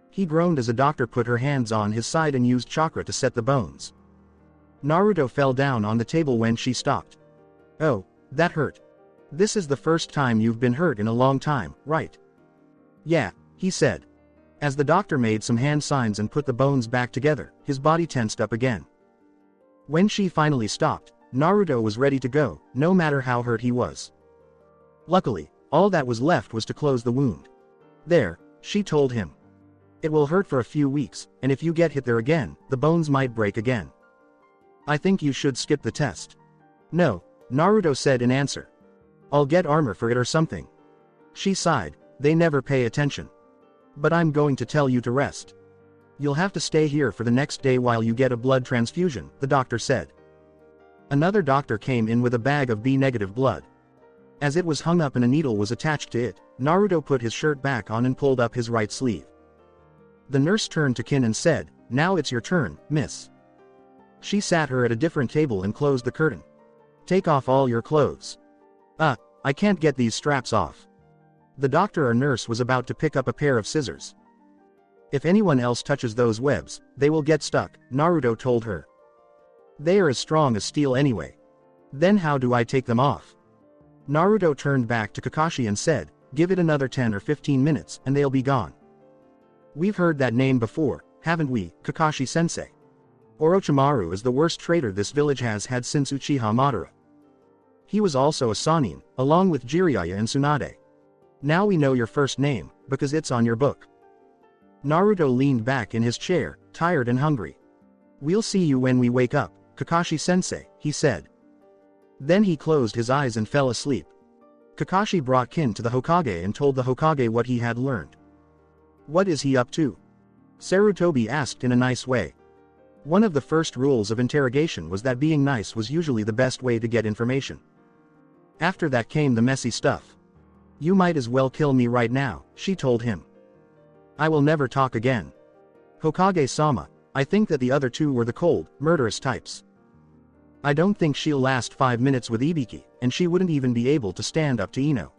He groaned as a doctor put her hands on his side and used chakra to set the bones. Naruto fell down on the table when she stopped. Oh, that hurt. This is the first time you've been hurt in a long time, right? Yeah, he said. As the doctor made some hand signs and put the bones back together, his body tensed up again. When she finally stopped, Naruto was ready to go, no matter how hurt he was. Luckily, all that was left was to close the wound. There, she told him. It will hurt for a few weeks, and if you get hit there again, the bones might break again. I think you should skip the test. No, Naruto said in answer. I'll get armor for it or something. She sighed, they never pay attention. But I'm going to tell you to rest. You'll have to stay here for the next day while you get a blood transfusion, the doctor said. Another doctor came in with a bag of B-negative blood. As it was hung up and a needle was attached to it, Naruto put his shirt back on and pulled up his right sleeve. The nurse turned to Kin and said, Now it's your turn, miss. She sat her at a different table and closed the curtain. Take off all your clothes. I can't get these straps off. The doctor or nurse was about to pick up a pair of scissors. If anyone else touches those webs, they will get stuck, Naruto told her. They are as strong as steel anyway. Then how do I take them off? Naruto turned back to Kakashi and said, Give it another 10 or 15 minutes, and they'll be gone. We've heard that name before, haven't we, Kakashi-sensei? Orochimaru is the worst traitor this village has had since Uchiha Madara. He was also a Sannin, along with Jiraiya and Tsunade. Now we know your first name, because it's on your book. Naruto leaned back in his chair, tired and hungry. We'll see you when we wake up, Kakashi-sensei, he said. Then he closed his eyes and fell asleep. Kakashi brought Kin to the Hokage and told the Hokage what he had learned. What is he up to? Sarutobi asked in a nice way. One of the first rules of interrogation was that being nice was usually the best way to get information. After that came the messy stuff. You might as well kill me right now, she told him. I will never talk again. Hokage-sama, I think that the other two were the cold, murderous types. I don't think she'll last 5 minutes with Ibiki, and she wouldn't even be able to stand up to Ino.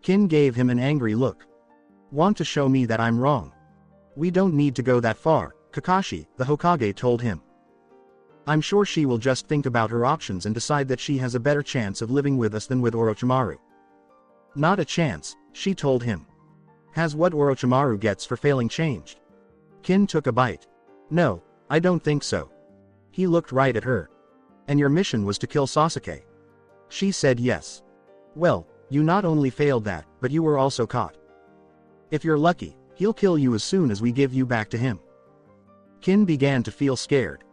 Kin gave him an angry look. Want to show me that I'm wrong? We don't need to go that far, Kakashi, the Hokage told him. I'm sure she will just think about her options and decide that she has a better chance of living with us than with Orochimaru. Not a chance, she told him. Has what Orochimaru gets for failing changed? Kin took a bite. No, I don't think so. He looked right at her. And your mission was to kill Sasuke? She said yes. Well, you not only failed that, but you were also caught. If you're lucky, he'll kill you as soon as we give you back to him. Kin began to feel scared.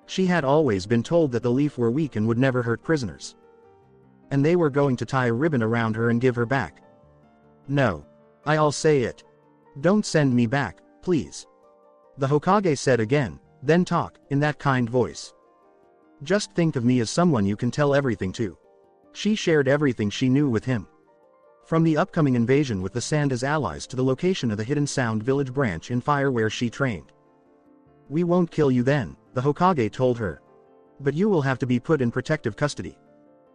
She had always been told that the Leaf were weak and would never hurt prisoners. And they were going to tie a ribbon around her and give her back. No. I'll say it. Don't send me back, please. The Hokage said again, Then talk, in that kind voice. Just think of me as someone you can tell everything to. She shared everything she knew with him. From the upcoming invasion with the Sand as allies to the location of the Hidden Sound village branch in Fire where she trained. We won't kill you then, the Hokage told her. But you will have to be put in protective custody.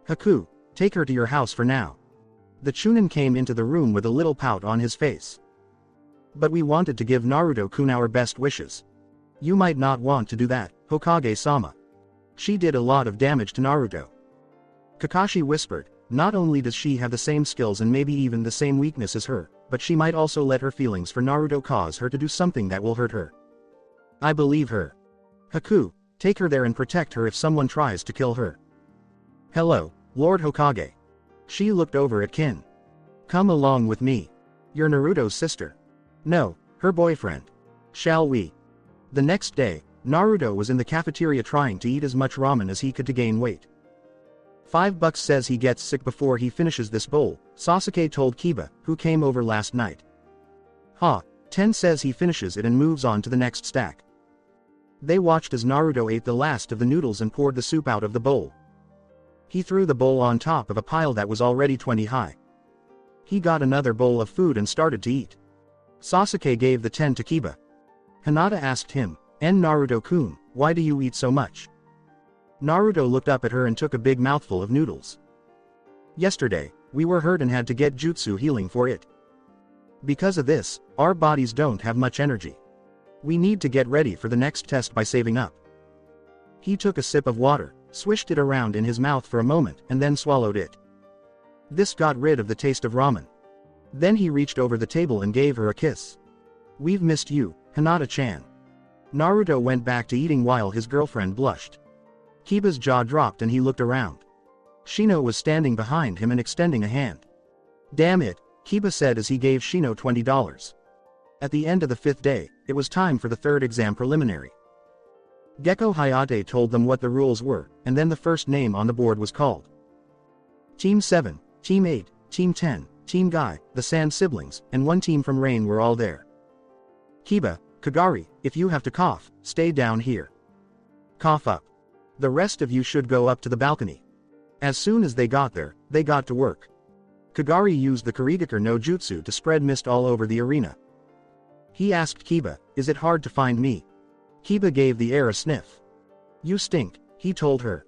Haku, take her to your house for now. The Chunin came into the room with a little pout on his face. But we wanted to give Naruto-kun our best wishes. You might not want to do that, Hokage-sama. She did a lot of damage to Naruto. Kakashi whispered, not only does she have the same skills and maybe even the same weakness as her, but she might also let her feelings for Naruto cause her to do something that will hurt her. I believe her. Haku, take her there and protect her if someone tries to kill her. Hello, Lord Hokage. She looked over at Kin. Come along with me. You're Naruto's sister. No, her boyfriend. Shall we? The next day, Naruto was in the cafeteria trying to eat as much ramen as he could to gain weight. $5 says he gets sick before he finishes this bowl, Sasuke told Kiba, who came over last night. 10 says he finishes it and moves on to the next stack. They watched as Naruto ate the last of the noodles and poured the soup out of the bowl. He threw the bowl on top of a pile that was already 20 high. He got another bowl of food and started to eat. Sasuke gave the 10 to Kiba. Hinata asked him, Naruto-kun, why do you eat so much? Naruto looked up at her and took a big mouthful of noodles. Yesterday, we were hurt and had to get jutsu healing for it. Because of this, our bodies don't have much energy. We need to get ready for the next test by saving up. He took a sip of water, swished it around in his mouth for a moment and then swallowed it. This got rid of the taste of ramen. Then he reached over the table and gave her a kiss. We've missed you, Hinata-chan. Naruto went back to eating while his girlfriend blushed. Kiba's jaw dropped and he looked around. Shino was standing behind him and extending a hand. Damn it, Kiba said as he gave Shino $20. At the end of the 5th day, it was time for the 3rd exam preliminary. Gecko Hayate told them what the rules were, and then the first name on the board was called. Team 7, Team 8, Team 10, Team Guy, the Sand siblings, and one team from Rain were all there. Kiba, Kagari, if you have to cough, stay down here. Cough up. The rest of you should go up to the balcony. As soon as they got there, they got to work. Kagari used the Kurigakure no Jutsu to spread mist all over the arena. He asked Kiba, is it hard to find me? Kiba gave the air a sniff. You stink, he told her.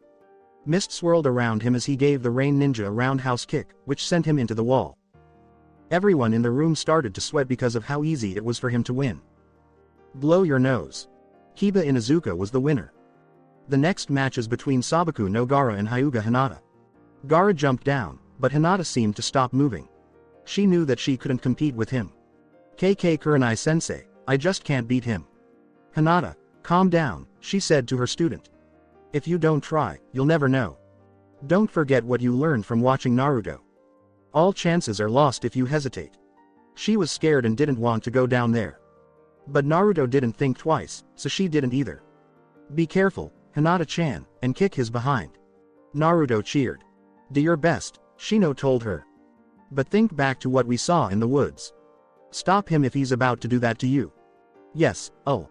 Mist swirled around him as he gave the Rain Ninja a roundhouse kick, which sent him into the wall. Everyone in the room started to sweat because of how easy it was for him to win. Blow your nose. Kiba Inuzuka was the winner. The next match is between Sabaku no Gaara and Hyuga Hinata. Gaara jumped down, but Hinata seemed to stop moving. She knew that she couldn't compete with him. KK Kurenai-sensei, I just can't beat him. Hinata, calm down, she said to her student. If you don't try, you'll never know. Don't forget what you learned from watching Naruto. All chances are lost if you hesitate. She was scared and didn't want to go down there. But Naruto didn't think twice, so she didn't either. Be careful, Hinata-chan, and kick his behind. Naruto cheered. Do your best, Shino told her. But think back to what we saw in the woods. Stop him if he's about to do that to you. Yes, oh.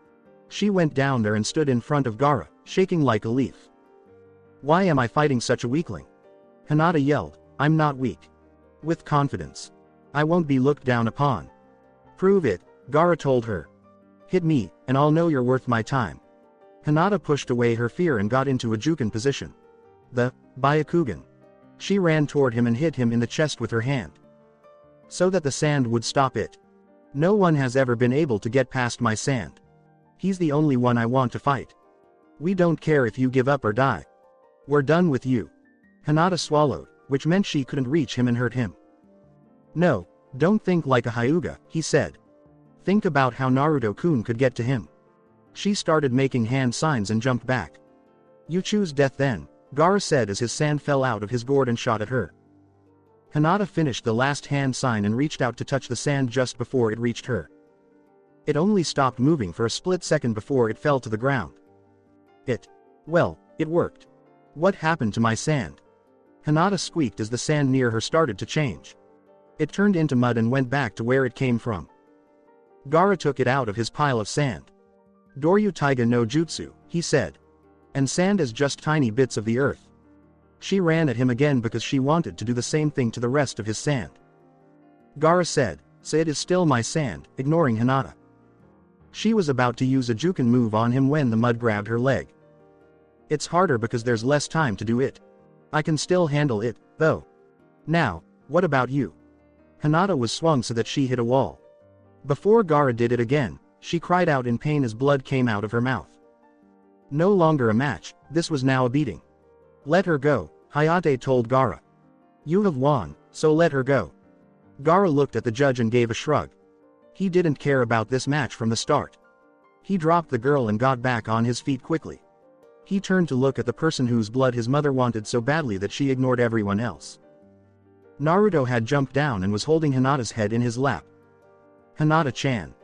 She went down there and stood in front of Gaara, shaking like a leaf. Why am I fighting such a weakling? Hinata yelled, I'm not weak. With confidence. I won't be looked down upon. Prove it, Gaara told her. Hit me, and I'll know you're worth my time. Hinata pushed away her fear and got into a Juken position. The Byakugan. She ran toward him and hit him in the chest with her hand. So that the sand would stop it. No one has ever been able to get past my sand. He's the only one I want to fight. We don't care if you give up or die. We're done with you. Hinata swallowed, which meant she couldn't reach him and hurt him. No, don't think like a Hyuga, he said. Think about how Naruto-kun could get to him. She started making hand signs and jumped back. You choose death then, Gaara said as his sand fell out of his gourd and shot at her. Hinata finished the last hand sign and reached out to touch the sand just before it reached her. It only stopped moving for a split second before it fell to the ground. Well, it worked. What happened to my sand? Hinata squeaked as the sand near her started to change. It turned into mud and went back to where it came from. Gaara took it out of his pile of sand. Doryu Taiga no Jutsu, he said. And sand is just tiny bits of the earth. She ran at him again because she wanted to do the same thing to the rest of his sand. Gaara said, "Say it is still my sand," ignoring Hinata. She was about to use a Juken move on him when the mud grabbed her leg. It's harder because there's less time to do it. I can still handle it, though. Now, what about you? Hinata was swung so that she hit a wall. Before Gaara did it again, she cried out in pain as blood came out of her mouth. No longer a match, this was now a beating. Let her go, Hayate told Gaara. You have won, so let her go. Gaara looked at the judge and gave a shrug. He didn't care about this match from the start. He dropped the girl and got back on his feet quickly. He turned to look at the person whose blood his mother wanted so badly that she ignored everyone else. Naruto had jumped down and was holding Hinata's head in his lap. Hinata-chan.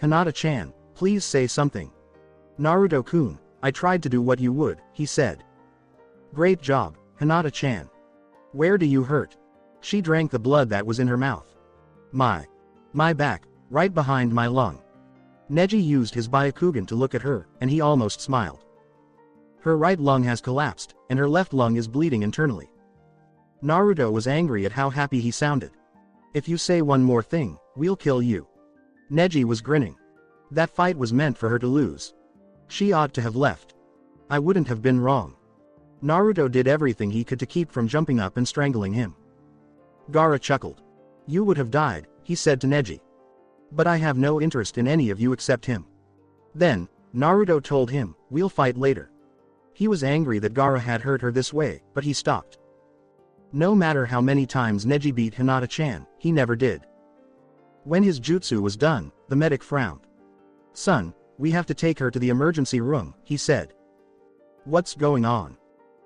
Hinata-chan, please say something. Naruto-kun, I tried to do what you would, he said. Great job, Hinata-chan. Where do you hurt? She drank the blood that was in her mouth. My back, right behind my lung. Neji used his Byakugan to look at her, and he almost smiled. Her right lung has collapsed, and her left lung is bleeding internally. Naruto was angry at how happy he sounded. If you say one more thing, we'll kill you. Neji was grinning. That fight was meant for her to lose. She ought to have left. I wouldn't have been wrong. Naruto did everything he could to keep from jumping up and strangling him. Gaara chuckled. You would have died, he said to Neji. But I have no interest in any of you except him. Then, Naruto told him, we'll fight later. He was angry that Gaara had hurt her this way, but he stopped. No matter how many times Neji beat Hinata-chan, he never did. When his jutsu was done, the medic frowned. Son, we have to take her to the emergency room, he said. What's going on?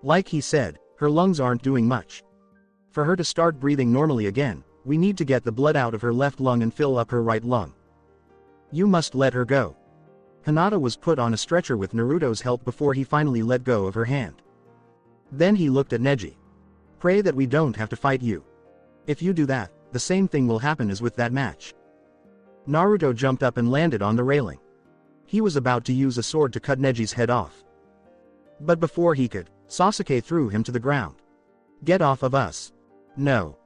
Like he said, her lungs aren't doing much. For her to start breathing normally again, we need to get the blood out of her left lung and fill up her right lung. You must let her go. Hinata was put on a stretcher with Naruto's help before he finally let go of her hand. Then he looked at Neji. Pray that we don't have to fight you. If you do that, the same thing will happen as with that match. Naruto jumped up and landed on the railing. He was about to use a sword to cut Neji's head off. But before he could, Sasuke threw him to the ground. Get off of us. No.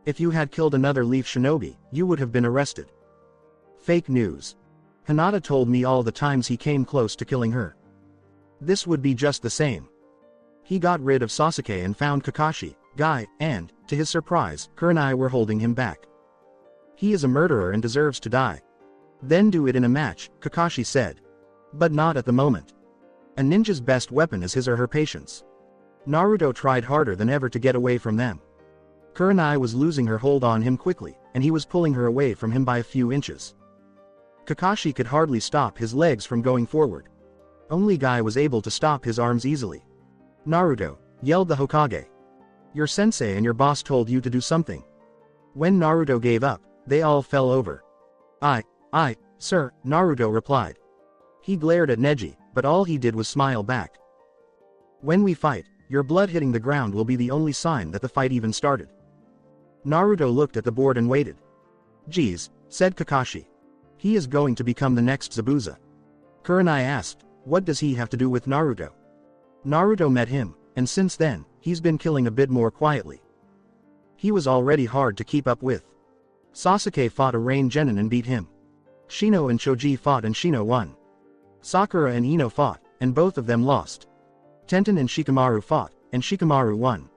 If you had killed another Leaf Shinobi, you would have been arrested. Fake news. Hinata told me all the times he came close to killing her. This would be just the same. He got rid of Sasuke and found Kakashi, Guy, and, to his surprise, Kurenai were holding him back. He is a murderer and deserves to die. Then do it in a match, Kakashi said. But not at the moment. A ninja's best weapon is his or her patience. Naruto tried harder than ever to get away from them. Kurenai was losing her hold on him quickly, and he was pulling her away from him by a few inches. Kakashi could hardly stop his legs from going forward. Only Guy was able to stop his arms easily. Naruto, yelled the Hokage. Your sensei and your boss told you to do something. When Naruto gave up, they all fell over. Sir, Naruto replied. He glared at Neji, but all he did was smile back. When we fight, your blood hitting the ground will be the only sign that the fight even started. Naruto looked at the board and waited. Geez, said Kakashi. He is going to become the next Zabuza. Kurenai asked, what does he have to do with Naruto? Naruto met him, and since then, he's been killing a bit more quietly. He was already hard to keep up with. Sasuke fought a Rain Genin and beat him. Shino and Choji fought and Shino won. Sakura and Ino fought, and both of them lost. Tenten and Shikamaru fought, and Shikamaru won.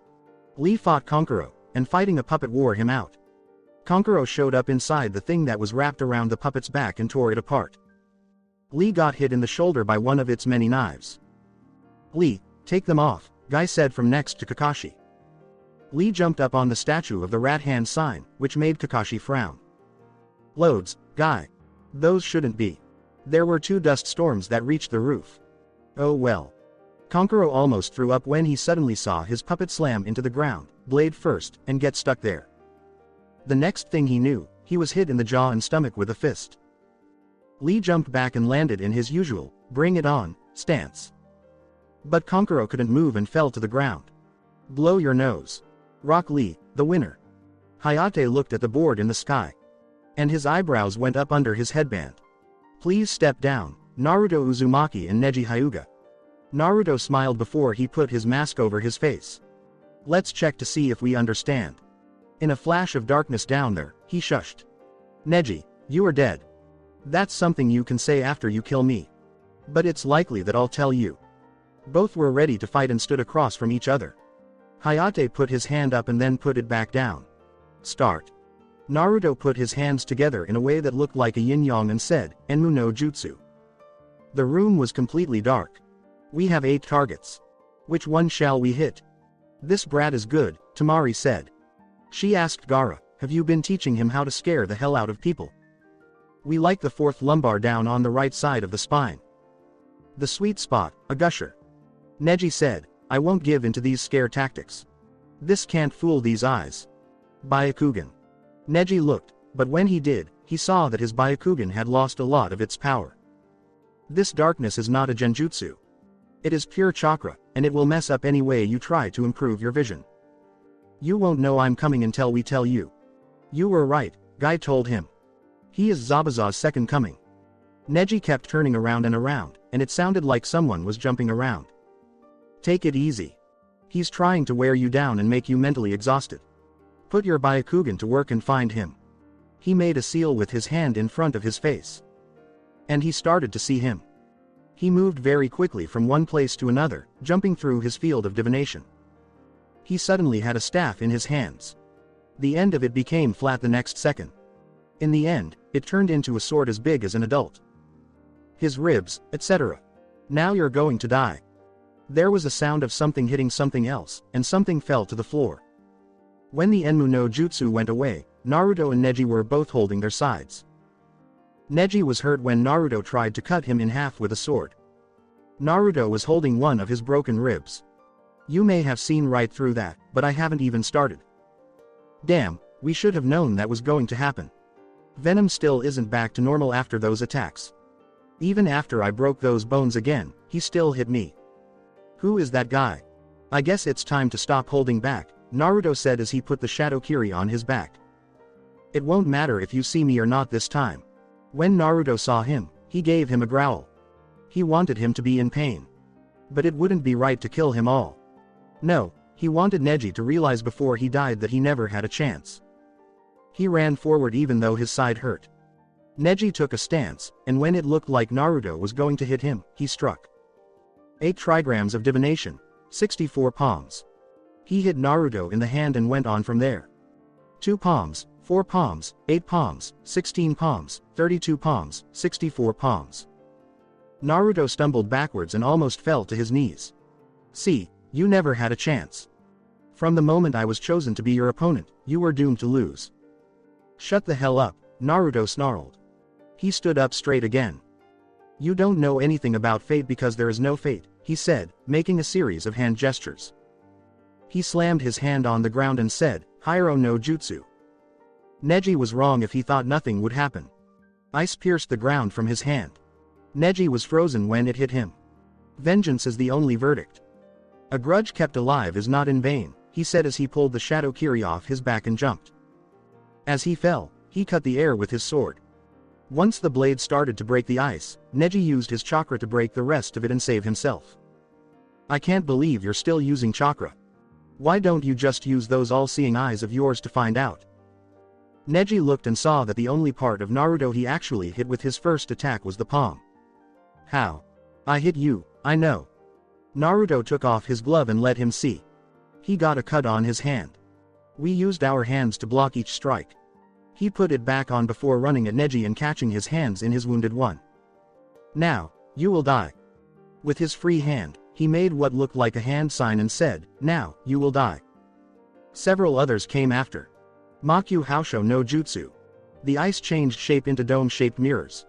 Lee fought Kankuro, and fighting a puppet wore him out. Kankuro showed up inside the thing that was wrapped around the puppet's back and tore it apart. Lee got hit in the shoulder by one of its many knives. Lee, take them off, Guy said from next to Kakashi. Lee jumped up on the statue of the rat hand sign, which made Kakashi frown. Loads, Guy. Those shouldn't be. There were 2 dust storms that reached the roof. Oh well. Kankuro almost threw up when he suddenly saw his puppet slam into the ground, blade first, and get stuck there. The next thing he knew, he was hit in the jaw and stomach with a fist. Lee jumped back and landed in his usual, bring it on, stance. But Kankuro couldn't move and fell to the ground. Blow your nose. Rock Lee, the winner. Hayate looked at the board in the sky. And his eyebrows went up under his headband. Please step down, Naruto Uzumaki and Neji Hyuga. Naruto smiled before he put his mask over his face. Let's check to see if we understand. In a flash of darkness down there, he shushed. Neji, you are dead. That's something you can say after you kill me. But it's likely that I'll tell you. Both were ready to fight and stood across from each other. Hayate put his hand up and then put it back down. Start. Naruto put his hands together in a way that looked like a yin-yang and said, Enmu no Jutsu. The room was completely dark. We have 8 targets. Which one shall we hit? This brat is good, Tamari said. She asked Gaara, have you been teaching him how to scare the hell out of people? We like the 4th lumbar down on the right side of the spine. The sweet spot, a gusher. Neji said, I won't give into these scare tactics. This can't fool these eyes. Byakugan. Neji looked, but when he did, he saw that his Byakugan had lost a lot of its power. This darkness is not a genjutsu. It is pure chakra, and it will mess up any way you try to improve your vision. You won't know I'm coming until we tell you. You were right, Guy told him. He is Zabuza's second coming. Neji kept turning around and around, and it sounded like someone was jumping around. Take it easy. He's trying to wear you down and make you mentally exhausted. Put your Byakugan to work and find him. He made a seal with his hand in front of his face. And he started to see him. He moved very quickly from one place to another, jumping through his field of divination. He suddenly had a staff in his hands. The end of it became flat the next second. In the end, it turned into a sword as big as an adult. His ribs, etc. Now you're going to die. There was a sound of something hitting something else, and something fell to the floor. When the Enmu no Jutsu went away, Naruto and Neji were both holding their sides. Neji was hurt when Naruto tried to cut him in half with a sword. Naruto was holding one of his broken ribs. You may have seen right through that, but I haven't even started. Damn, we should have known that was going to happen. Venom still isn't back to normal after those attacks. Even after I broke those bones again, he still hit me. Who is that guy? I guess it's time to stop holding back, Naruto said as he put the Shadow Kiri on his back. It won't matter if you see me or not this time. When Naruto saw him, he gave him a growl. He wanted him to be in pain. But it wouldn't be right to kill him all. No, he wanted Neji to realize before he died that he never had a chance. He ran forward even though his side hurt. Neji took a stance, and when it looked like Naruto was going to hit him, he struck. 8 trigrams of divination, 64 palms. He hit Naruto in the hand and went on from there. 2 palms, 4 palms, 8 palms, 16 palms, 32 palms, 64 palms. Naruto stumbled backwards and almost fell to his knees. See, you never had a chance. From the moment I was chosen to be your opponent, you were doomed to lose. Shut the hell up, Naruto snarled. He stood up straight again. You don't know anything about fate because there is no fate, he said, making a series of hand gestures. He slammed his hand on the ground and said, Hyro no Jutsu. Neji was wrong if he thought nothing would happen. Ice pierced the ground from his hand. Neji was frozen when it hit him. Vengeance is the only verdict. A grudge kept alive is not in vain, he said as he pulled the Shadow Kiri off his back and jumped. As he fell, he cut the air with his sword. Once the blade started to break the ice, Neji used his chakra to break the rest of it and save himself. I can't believe you're still using chakra. Why don't you just use those all-seeing eyes of yours to find out? Neji looked and saw that the only part of Naruto he actually hit with his first attack was the palm. How? I hit you, I know. Naruto took off his glove and let him see. He got a cut on his hand. We used our hands to block each strike. He put it back on before running at Neji and catching his hands in his wounded one. Now, you will die. With his free hand, he made what looked like a hand sign and said, now, you will die. Several others came after. Makyu Hausho no Jutsu. The ice changed shape into dome-shaped mirrors.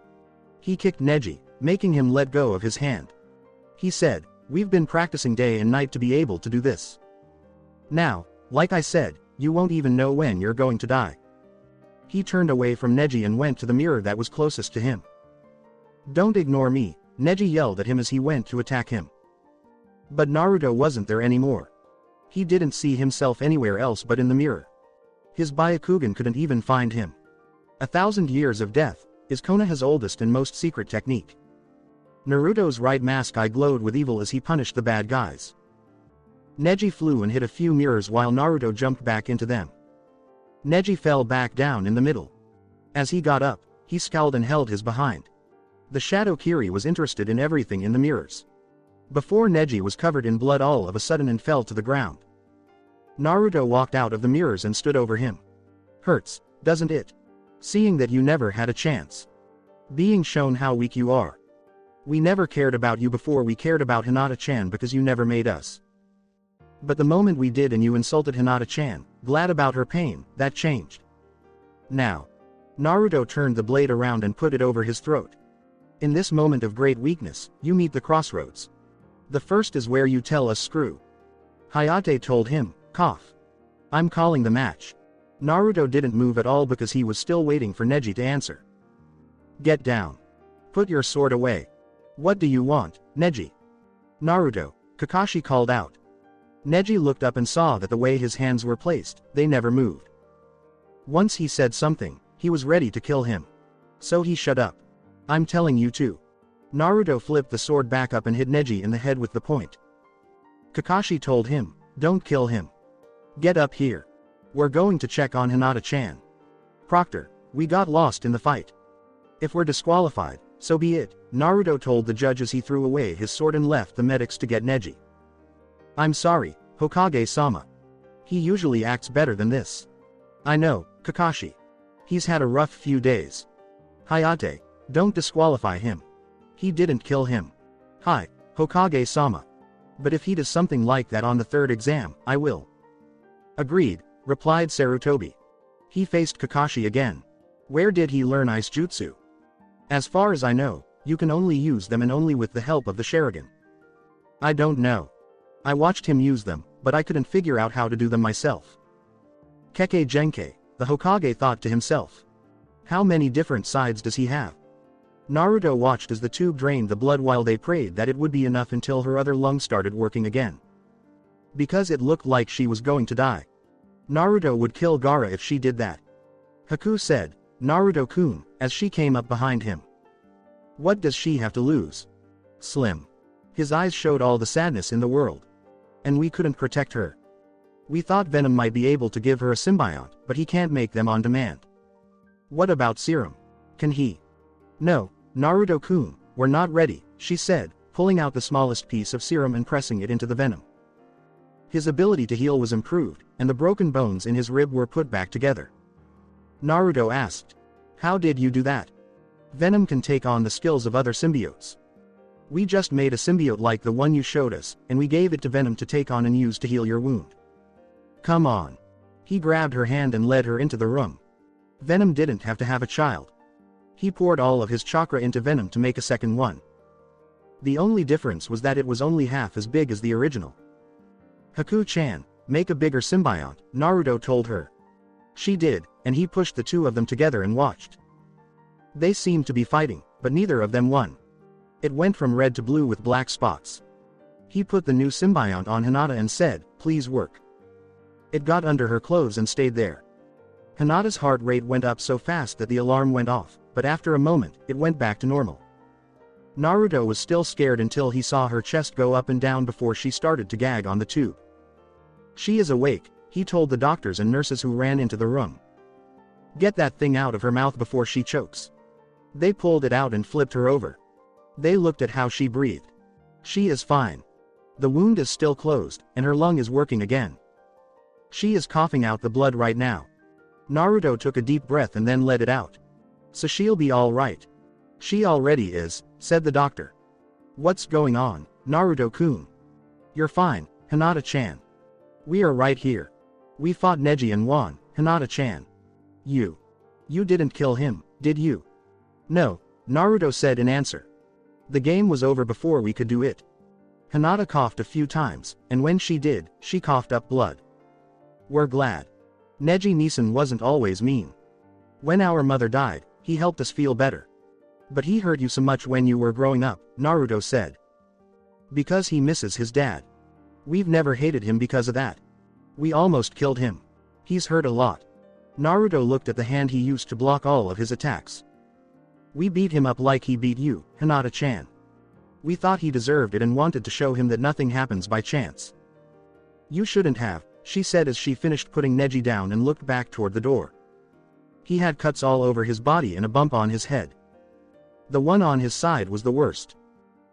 He kicked Neji, making him let go of his hand. He said, we've been practicing day and night to be able to do this. Now, like I said, you won't even know when you're going to die. He turned away from Neji and went to the mirror that was closest to him. Don't ignore me, Neji yelled at him as he went to attack him. But Naruto wasn't there anymore. He didn't see himself anywhere else but in the mirror. His Byakugan couldn't even find him. 1,000 years of death is Konoha's oldest and most secret technique. Naruto's right mask eye glowed with evil as he punished the bad guys. Neji flew and hit a few mirrors while Naruto jumped back into them. Neji fell back down in the middle. As he got up, he scowled and held his behind. The Shadow Kiri was interested in everything in the mirrors. Before Neji was covered in blood all of a sudden and fell to the ground. Naruto walked out of the mirrors and stood over him. Hurts, doesn't it? Seeing that you never had a chance. Being shown how weak you are. We never cared about you before we cared about Hinata-chan because you never made us. But the moment we did and you insulted Hinata-chan, glad about her pain, that changed. Now. Naruto turned the blade around and put it over his throat. In this moment of great weakness, you meet the crossroads. The first is where you tell us screw. Hayate told him, cough. I'm calling the match. Naruto didn't move at all because he was still waiting for Neji to answer. Get down. Put your sword away. What do you want, Neji? Naruto, Kakashi called out. Neji looked up and saw that the way his hands were placed, they never moved. Once he said something, he was ready to kill him. So he shut up. I'm telling you to. Naruto flipped the sword back up and hit Neji in the head with the point. Kakashi told him, don't kill him. Get up here. We're going to check on Hinata-chan. Proctor, we got lost in the fight. If we're disqualified, so be it, Naruto told the judge as he threw away his sword and left the medics to get Neji. I'm sorry, Hokage-sama. He usually acts better than this. I know, Kakashi. He's had a rough few days. Hayate, don't disqualify him. He didn't kill him. Hi, Hokage-sama. But if he does something like that on the third exam, I will. Agreed, replied Sarutobi. He faced Kakashi again. Where did he learn ice jutsu? As far as I know, you can only use them and only with the help of the Sharingan. I don't know. I watched him use them, but I couldn't figure out how to do them myself. Kekkei Genkai, the Hokage thought to himself. How many different sides does he have? Naruto watched as the tube drained the blood while they prayed that it would be enough until her other lung started working again. Because it looked like she was going to die. Naruto would kill Gaara if she did that. Haku said, Naruto-kun, as she came up behind him. What does she have to lose? Slim. His eyes showed all the sadness in the world. And we couldn't protect her. We thought Venom might be able to give her a symbiont, but he can't make them on demand. What about serum? Can he? No, Naruto-kun, we're not ready, she said, pulling out the smallest piece of serum and pressing it into the Venom. His ability to heal was improved, and the broken bones in his rib were put back together. Naruto asked. How did you do that? Venom can take on the skills of other symbiotes. We just made a symbiote like the one you showed us, and we gave it to Venom to take on and use to heal your wound. Come on. He grabbed her hand and led her into the room. Venom didn't have to have a child. He poured all of his chakra into Venom to make a second one. The only difference was that it was only half as big as the original. Haku-chan, make a bigger symbiont, Naruto told her. She did, and he pushed the two of them together and watched. They seemed to be fighting, but neither of them won. It went from red to blue with black spots. He put the new symbiont on Hinata and said, please work. It got under her clothes and stayed there. Hinata's heart rate went up so fast that the alarm went off, but after a moment, it went back to normal. Naruto was still scared until he saw her chest go up and down before she started to gag on the tube. She is awake, he told the doctors and nurses who ran into the room. Get that thing out of her mouth before she chokes. They pulled it out and flipped her over. They looked at how she breathed. She is fine. The wound is still closed, and her lung is working again. She is coughing out the blood right now. Naruto took a deep breath and then let it out. So she'll be all right. She already is, said the doctor. What's going on, Naruto-kun? You're fine, Hinata-chan. We are right here. We fought Neji and won, Hinata-chan. You didn't kill him, did you? No, Naruto said in answer. The game was over before we could do it. Hinata coughed a few times, and when she did, she coughed up blood. We're glad. Neji-Nisan wasn't always mean. When our mother died, he helped us feel better. But he hurt you so much when you were growing up, Naruto said. Because he misses his dad. We've never hated him because of that. We almost killed him. He's hurt a lot. Naruto looked at the hand he used to block all of his attacks. We beat him up like he beat you, Hinata-chan. We thought he deserved it and wanted to show him that nothing happens by chance. You shouldn't have, she said as she finished putting Neji down and looked back toward the door. He had cuts all over his body and a bump on his head. The one on his side was the worst.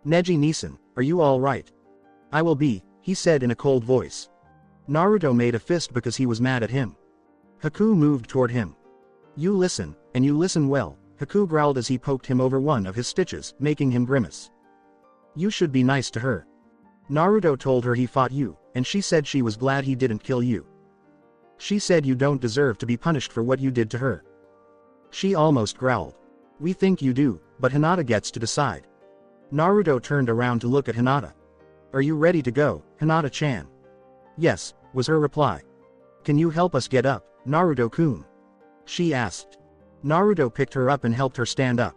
Neji-san, are you all right? I will be, he said in a cold voice. Naruto made a fist because he was mad at him. Haku moved toward him. You listen, and you listen well, Haku growled as he poked him over one of his stitches, making him grimace. You should be nice to her. Naruto told her he fought you, and she said she was glad he didn't kill you. She said you don't deserve to be punished for what you did to her. She almost growled. We think you do, but Hinata gets to decide. Naruto turned around to look at Hinata. Are you ready to go, Hinata-chan? Yes, was her reply. Can you help us get up, Naruto-kun? She asked. Naruto picked her up and helped her stand up.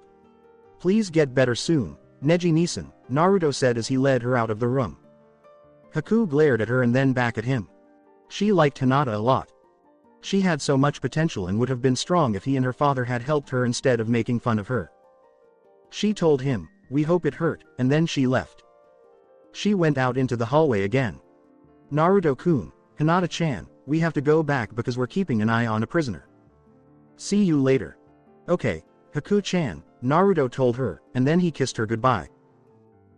Please get better soon, Neji-san, Naruto said as he led her out of the room. Haku glared at her and then back at him. She liked Hinata a lot. She had so much potential and would have been strong if he and her father had helped her instead of making fun of her. She told him, we hope it hurt, and then she left. She went out into the hallway again. Naruto-kun, Hinata-chan, we have to go back because we're keeping an eye on a prisoner. See you later. Okay, Haku-chan, Naruto told her, and then he kissed her goodbye.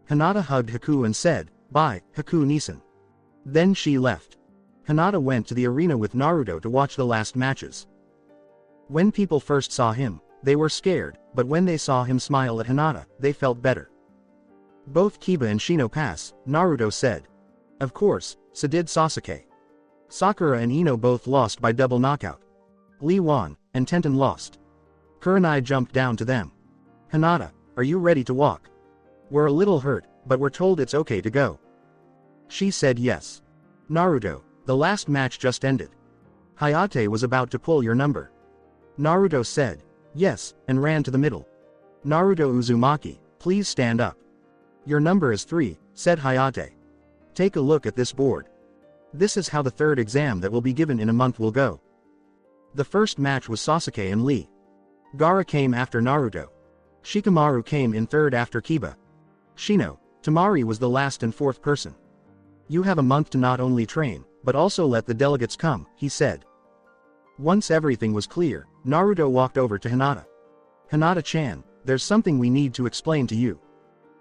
Hinata hugged Haku and said, bye, Haku-san. Then she left. Hinata went to the arena with Naruto to watch the last matches. When people first saw him, they were scared, but when they saw him smile at Hinata, they felt better. Both Kiba and Shino pass, Naruto said. Of course, so did Sasuke. Sakura and Ino both lost by double knockout. Lee won, and Tenten lost. Kurenai jumped down to them. Hinata, are you ready to walk? We're a little hurt, but we're told it's okay to go. She said yes. Naruto, the last match just ended. Hayate was about to pull your number. Naruto said, yes, and ran to the middle. Naruto Uzumaki, please stand up. Your number is 3, said Hayate. Take a look at this board. This is how the third exam that will be given in a month will go. The first match was Sasuke and Lee. Gaara came after Naruto. Shikamaru came in third after Kiba. Shino, Tamari was the last and fourth person. You have a month to not only train, but also let the delegates come, he said. Once everything was clear, Naruto walked over to Hinata. Hinata-chan, there's something we need to explain to you.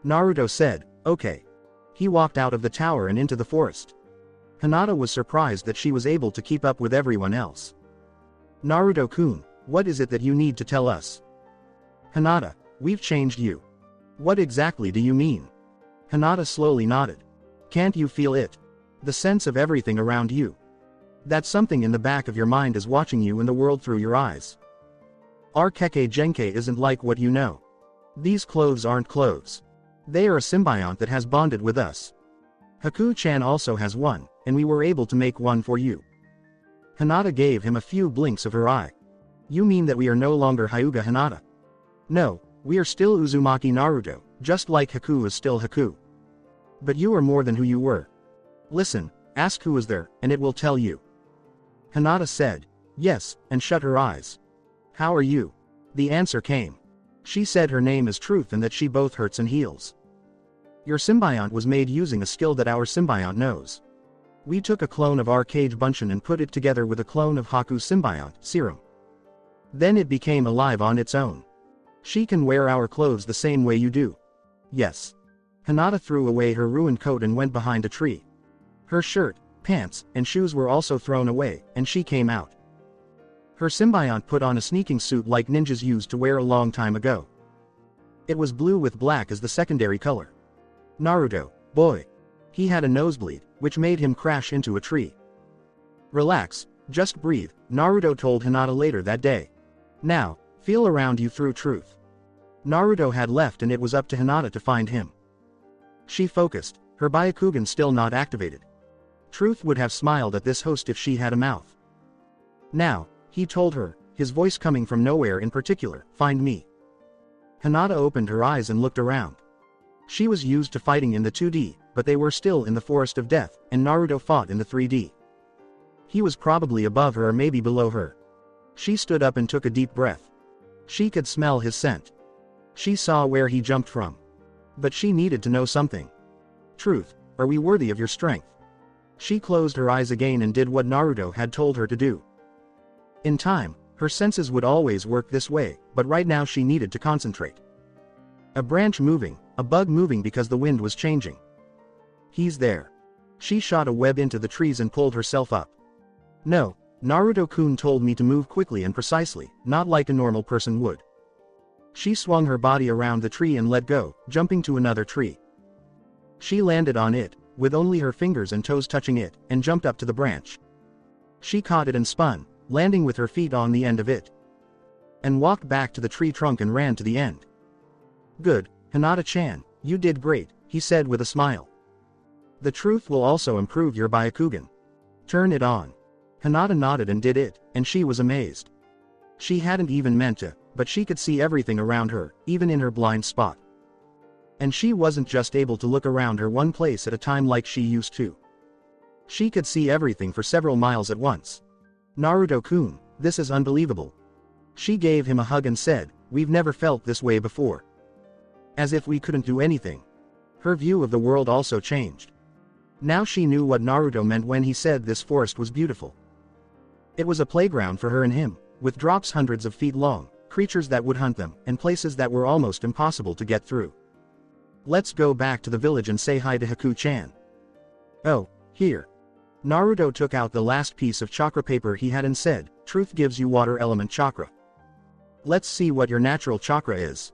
Naruto said, okay. He walked out of the tower and into the forest. Hinata was surprised that she was able to keep up with everyone else. Naruto-kun, what is it that you need to tell us? Hinata, we've changed you. What exactly do you mean? Hinata slowly nodded. Can't you feel it? The sense of everything around you. That something in the back of your mind is watching you and the world through your eyes. Our Keke Genkai isn't like what you know. These clothes aren't clothes. They are a symbiont that has bonded with us. Haku-chan also has one, and we were able to make one for you. Hinata gave him a few blinks of her eye. You mean that we are no longer Hyuga Hinata? No, we are still Uzumaki Naruto, just like Haku is still Haku. But you are more than who you were. Listen, ask who is there, and it will tell you. Hinata said, yes, and shut her eyes. How are you? The answer came. She said her name is Truth and that she both hurts and heals. Your symbiont was made using a skill that our symbiont knows. We took a clone of our Kage Bunshin and put it together with a clone of Haku's symbiont, Serum. Then it became alive on its own. She can wear our clothes the same way you do. Yes. Hinata threw away her ruined coat and went behind a tree. Her shirt, pants, and shoes were also thrown away, and she came out. Her symbiont put on a sneaking suit like ninjas used to wear a long time ago. It was blue with black as the secondary color. Naruto, boy. He had a nosebleed, which made him crash into a tree. Relax, just breathe, Naruto told Hinata later that day. Now, feel around you through Truth. Naruto had left and it was up to Hinata to find him. She focused, her Byakugan still not activated. Truth would have smiled at this host if she had a mouth. Now, he told her, his voice coming from nowhere in particular, find me. Hinata opened her eyes and looked around. She was used to fighting in the 2D, but they were still in the Forest of Death, and Naruto fought in the 3D. He was probably above her or maybe below her. She stood up and took a deep breath. She could smell his scent. She saw where he jumped from. But she needed to know something. Truth, are we worthy of your strength? She closed her eyes again and did what Naruto had told her to do. In time, her senses would always work this way, but right now she needed to concentrate. A branch moving, a bug moving because the wind was changing. He's there. She shot a web into the trees and pulled herself up. No, Naruto-kun told me to move quickly and precisely, not like a normal person would. She swung her body around the tree and let go, jumping to another tree. She landed on it, with only her fingers and toes touching it, and jumped up to the branch. She caught it and spun, landing with her feet on the end of it. And walked back to the tree trunk and ran to the end. Good, Hinata-chan, you did great, he said with a smile. The truth will also improve your Byakugan. Turn it on. Hinata nodded and did it, and she was amazed. She hadn't even meant to, but she could see everything around her, even in her blind spot. And she wasn't just able to look around her one place at a time like she used to. She could see everything for several miles at once. Naruto-kun, this is unbelievable. She gave him a hug and said, we've never felt this way before. As if we couldn't do anything. Her view of the world also changed. Now she knew what Naruto meant when he said this forest was beautiful. It was a playground for her and him, with drops hundreds of feet long, creatures that would hunt them, and places that were almost impossible to get through. Let's go back to the village and say hi to Haku-chan. Oh, here. Naruto took out the last piece of chakra paper he had and said, truth gives you water element chakra. Let's see what your natural chakra is.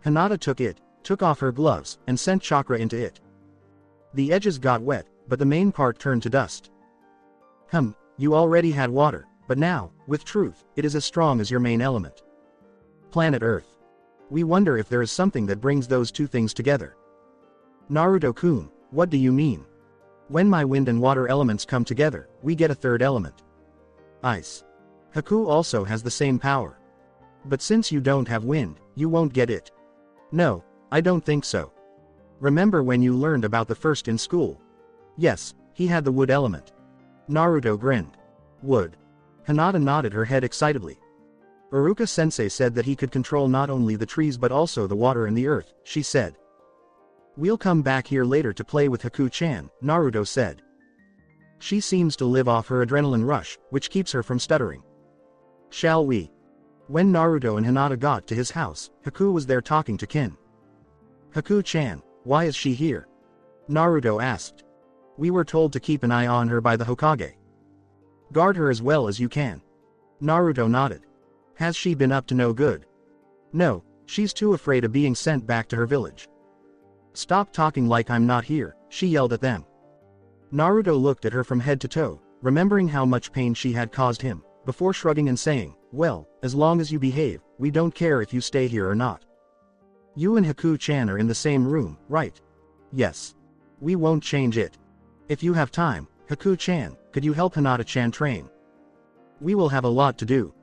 Hinata took it, took off her gloves, and sent chakra into it. The edges got wet, but the main part turned to dust. You already had water, but now, with truth, it is as strong as your main element. Planet Earth. We wonder if there is something that brings those two things together. Naruto-kun, what do you mean? When my wind and water elements come together, we get a third element. Ice. Haku also has the same power. But since you don't have wind, you won't get it. No, I don't think so. Remember when you learned about the first in school? Yes, he had the wood element. Naruto grinned. Wood. Hinata nodded her head excitedly. Iruka-sensei said that he could control not only the trees but also the water and the earth, she said. We'll come back here later to play with Haku-chan, Naruto said. She seems to live off her adrenaline rush, which keeps her from stuttering. Shall we? When Naruto and Hinata got to his house, Haku was there talking to Kin. Haku-chan, why is she here? Naruto asked. We were told to keep an eye on her by the Hokage. Guard her as well as you can. Naruto nodded. Has she been up to no good? No, she's too afraid of being sent back to her village. Stop talking like I'm not here, she yelled at them. Naruto looked at her from head to toe, remembering how much pain she had caused him, before shrugging and saying, well, as long as you behave, we don't care if you stay here or not. You and Haku-chan are in the same room, right? Yes. We won't change it. If you have time, Haku-chan, could you help Hinata-chan train? We will have a lot to do.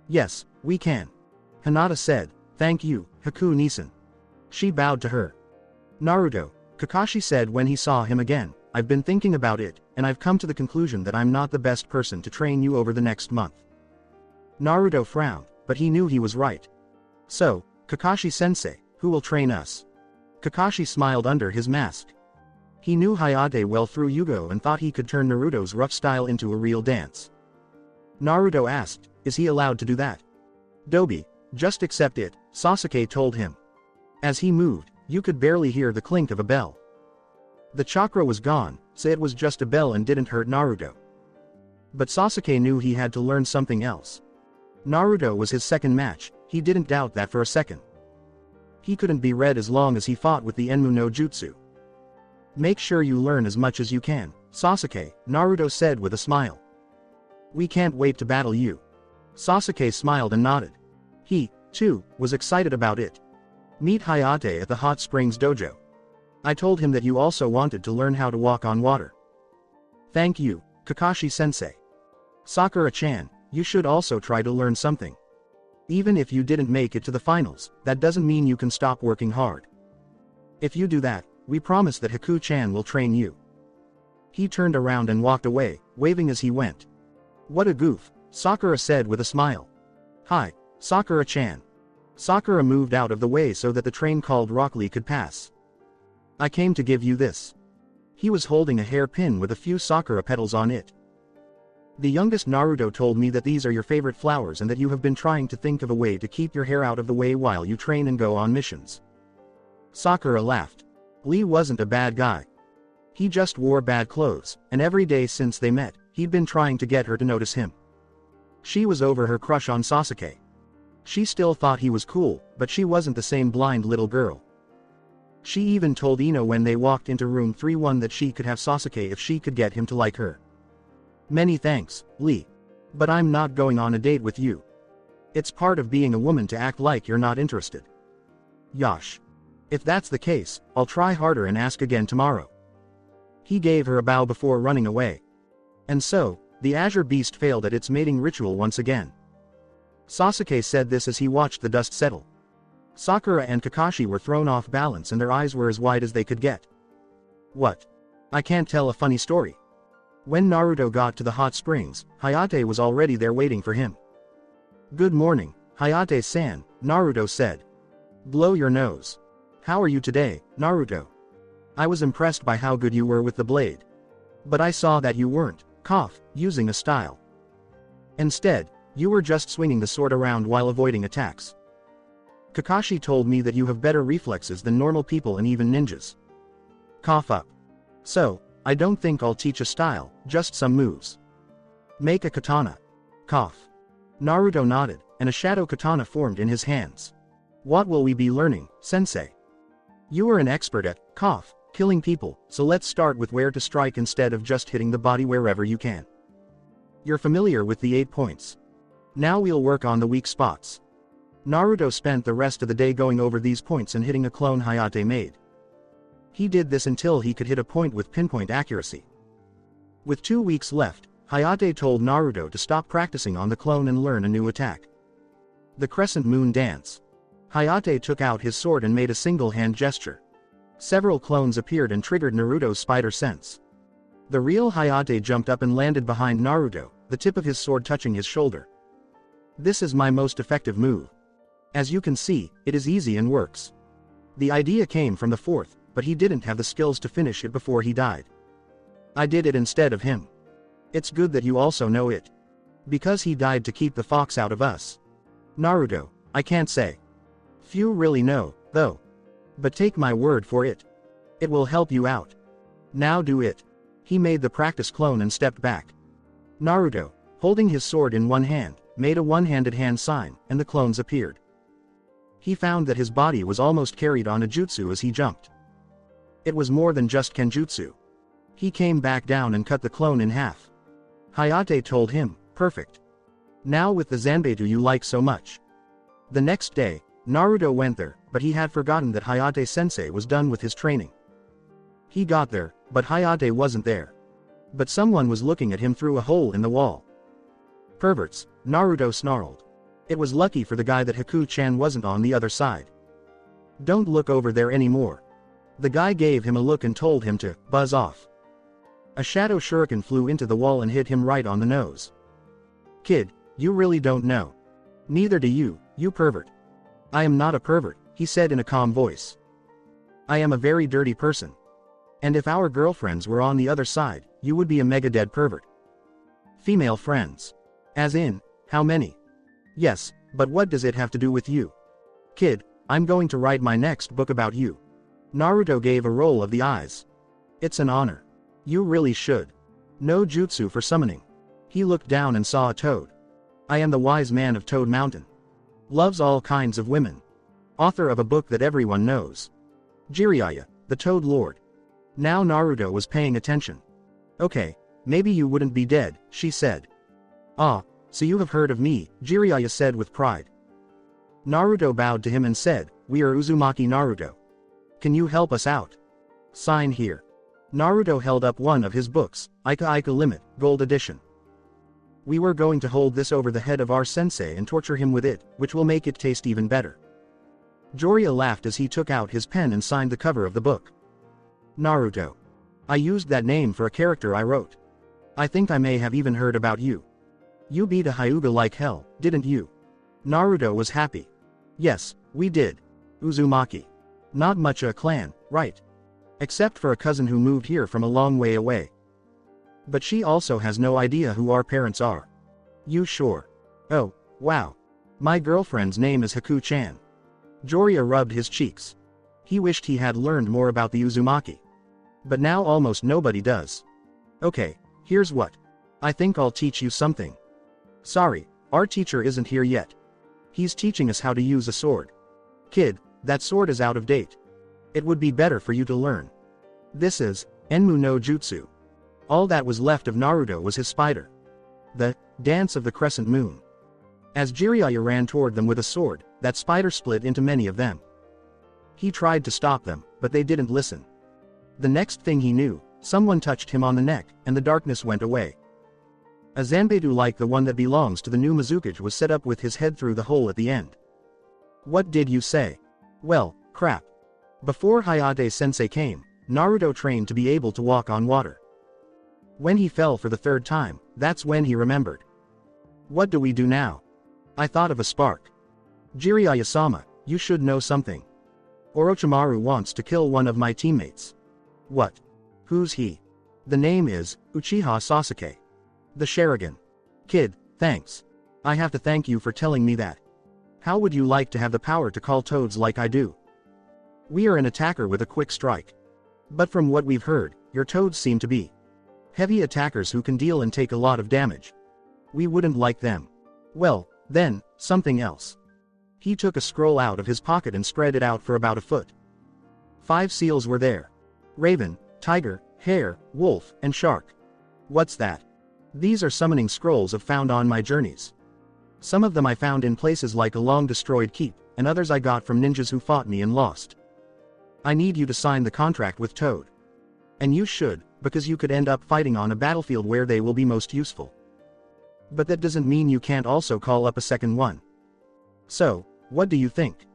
Yes, we can. Hinata said, thank you, Haku-nisan. She bowed to her. Naruto, Kakashi said when he saw him again, I've been thinking about it, and I've come to the conclusion that I'm not the best person to train you over the next month. Naruto frowned, but he knew he was right. So, Kakashi-sensei, who will train us? Kakashi smiled under his mask. He knew Hayate well through Yugo and thought he could turn Naruto's rough style into a real dance. Naruto asked, is he allowed to do that? Dobi, just accept it, Sasuke told him. As he moved, you could barely hear the clink of a bell. The chakra was gone, so it was just a bell and didn't hurt Naruto. But Sasuke knew he had to learn something else. Naruto was his second match, he didn't doubt that for a second. He couldn't be read as long as he fought with the Enmu no Jutsu. Make sure you learn as much as you can, Sasuke, Naruto said with a smile. We can't wait to battle you. Sasuke smiled and nodded. He, too, was excited about it. Meet Hayate at the Hot Springs Dojo. I told him that you also wanted to learn how to walk on water. Thank you, Kakashi-sensei. Sakura-chan, you should also try to learn something. Even if you didn't make it to the finals, that doesn't mean you can stop working hard. If you do that, we promise that Haku-chan will train you. He turned around and walked away, waving as he went. What a goof, Sakura said with a smile. Hi, Sakura-chan. Sakura moved out of the way so that the train called Rock Lee could pass. I came to give you this. He was holding a hairpin with a few sakura petals on it. The youngest Naruto told me that these are your favorite flowers and that you have been trying to think of a way to keep your hair out of the way while you train and go on missions. Sakura laughed. Lee wasn't a bad guy. He just wore bad clothes, and every day since they met, he'd been trying to get her to notice him. She was over her crush on Sasuke. She still thought he was cool, but she wasn't the same blind little girl. She even told Ino when they walked into room 3-1 that she could have Sasuke if she could get him to like her. Many thanks, Lee. But I'm not going on a date with you. It's part of being a woman to act like you're not interested. Yosh. If that's the case, I'll try harder and ask again tomorrow. He gave her a bow before running away. And so, the Azure Beast failed at its mating ritual once again. Sasuke said this as he watched the dust settle. Sakura and Kakashi were thrown off balance and their eyes were as wide as they could get. What? I can't tell a funny story. When Naruto got to the hot springs, Hayate was already there waiting for him. Good morning, Hayate-san, Naruto said. Blow your nose. How are you today, Naruto? I was impressed by how good you were with the blade. But I saw that you weren't, using a style. Instead, you were just swinging the sword around while avoiding attacks. Kakashi told me that you have better reflexes than normal people and even ninjas. Cough up. So, I don't think I'll teach a style, just some moves. Make a katana. Cough. Naruto nodded, and a shadow katana formed in his hands. What will we be learning, sensei? You are an expert at, killing people, so let's start with where to strike instead of just hitting the body wherever you can. You're familiar with the 8 points. Now we'll work on the weak spots. Naruto spent the rest of the day going over these points and hitting a clone Hayate made. He did this until he could hit a point with pinpoint accuracy. With 2 weeks left, Hayate told Naruto to stop practicing on the clone and learn a new attack. The Crescent Moon Dance. Hayate took out his sword and made a single hand gesture. Several clones appeared and triggered Naruto's spider sense. The real Hayate jumped up and landed behind Naruto, the tip of his sword touching his shoulder. This is my most effective move. As you can see, it is easy and works. The idea came from the fourth, but he didn't have the skills to finish it before he died. I did it instead of him. It's good that you also know it. Because he died to keep the fox out of us. Naruto, I can't say. Few really know, though. But take my word for it. It will help you out. Now do it. He made the practice clone and stepped back. Naruto, holding his sword in one hand, made a one-handed hand sign, and the clones appeared. He found that his body was almost carried on a jutsu as he jumped. It was more than just kenjutsu. He came back down and cut the clone in half. Hayate told him, perfect. Now with the Zanbeitu you like so much. The next day, Naruto went there, but he had forgotten that Hayate-sensei was done with his training. He got there, but Hayate wasn't there. But someone was looking at him through a hole in the wall. Perverts, Naruto snarled. It was lucky for the guy that Haku-chan wasn't on the other side. Don't look over there anymore. The guy gave him a look and told him to buzz off. A shadow shuriken flew into the wall and hit him right on the nose. Kid, you really don't know. Neither do you, you pervert. I am not a pervert, he said in a calm voice. I am a very dirty person. And if our girlfriends were on the other side, you would be a mega dead pervert. Female friends. As in, how many? Yes, but what does it have to do with you? Kid, I'm going to write my next book about you. Naruto gave a roll of the eyes. It's an honor. You really should. No jutsu for summoning. He looked down and saw a toad. I am the wise man of Toad Mountain. Loves all kinds of women. Author of a book that everyone knows. Jiraiya, the Toad Lord. Now Naruto was paying attention. Okay, maybe you wouldn't be dead, she said. Ah, so you have heard of me, Jiraiya said with pride. Naruto bowed to him and said, we are Uzumaki Naruto. Can you help us out? Sign here. Naruto held up one of his books, Ika Ika Limit, Gold Edition. We were going to hold this over the head of our sensei and torture him with it, which will make it taste even better. Jiraiya laughed as he took out his pen and signed the cover of the book. Naruto. I used that name for a character I wrote. I think I may have even heard about you. You beat a Hyuga like hell, didn't you? Naruto was happy. Yes, we did. Uzumaki. Not much a clan, right? Except for a cousin who moved here from a long way away. But she also has no idea who our parents are. You sure? Oh, wow. My girlfriend's name is Haku-chan. Jiraiya rubbed his cheeks. He wished he had learned more about the Uzumaki. But now almost nobody does. Okay, here's what. I think I'll teach you something. Sorry, our teacher isn't here yet. He's teaching us how to use a sword. Kid, that sword is out of date. It would be better for you to learn. This is Enmu no Jutsu. All that was left of Naruto was his spider. The dance of the crescent moon. As Jiraiya ran toward them with a sword, that spider split into many of them. He tried to stop them, but they didn't listen. The next thing he knew, someone touched him on the neck, and the darkness went away. A Zanbedu like the one that belongs to the new Mizukage was set up with his head through the hole at the end. What did you say? Well, crap. Before Hayate sensei came, Naruto trained to be able to walk on water. When he fell for the third time, that's when he remembered. What do we do now? I thought of a spark. Jiraiya-sama, you should know something. Orochimaru wants to kill one of my teammates. What? Who's he? The name is Uchiha Sasuke. The Sharingan. Kid, thanks. I have to thank you for telling me that. How would you like to have the power to call toads like I do? We are an attacker with a quick strike. But from what we've heard, your toads seem to be heavy attackers who can deal and take a lot of damage. We wouldn't like them. Well, then, something else. He took a scroll out of his pocket and spread it out for about a foot. 5 seals were there. Raven, tiger, hare, wolf, and shark. What's that? These are summoning scrolls I've found on my journeys. Some of them I found in places like a long-destroyed keep, and others I got from ninjas who fought me and lost. I need you to sign the contract with Toad. And you should, because you could end up fighting on a battlefield where they will be most useful. But that doesn't mean you can't also call up a second one. So, what do you think?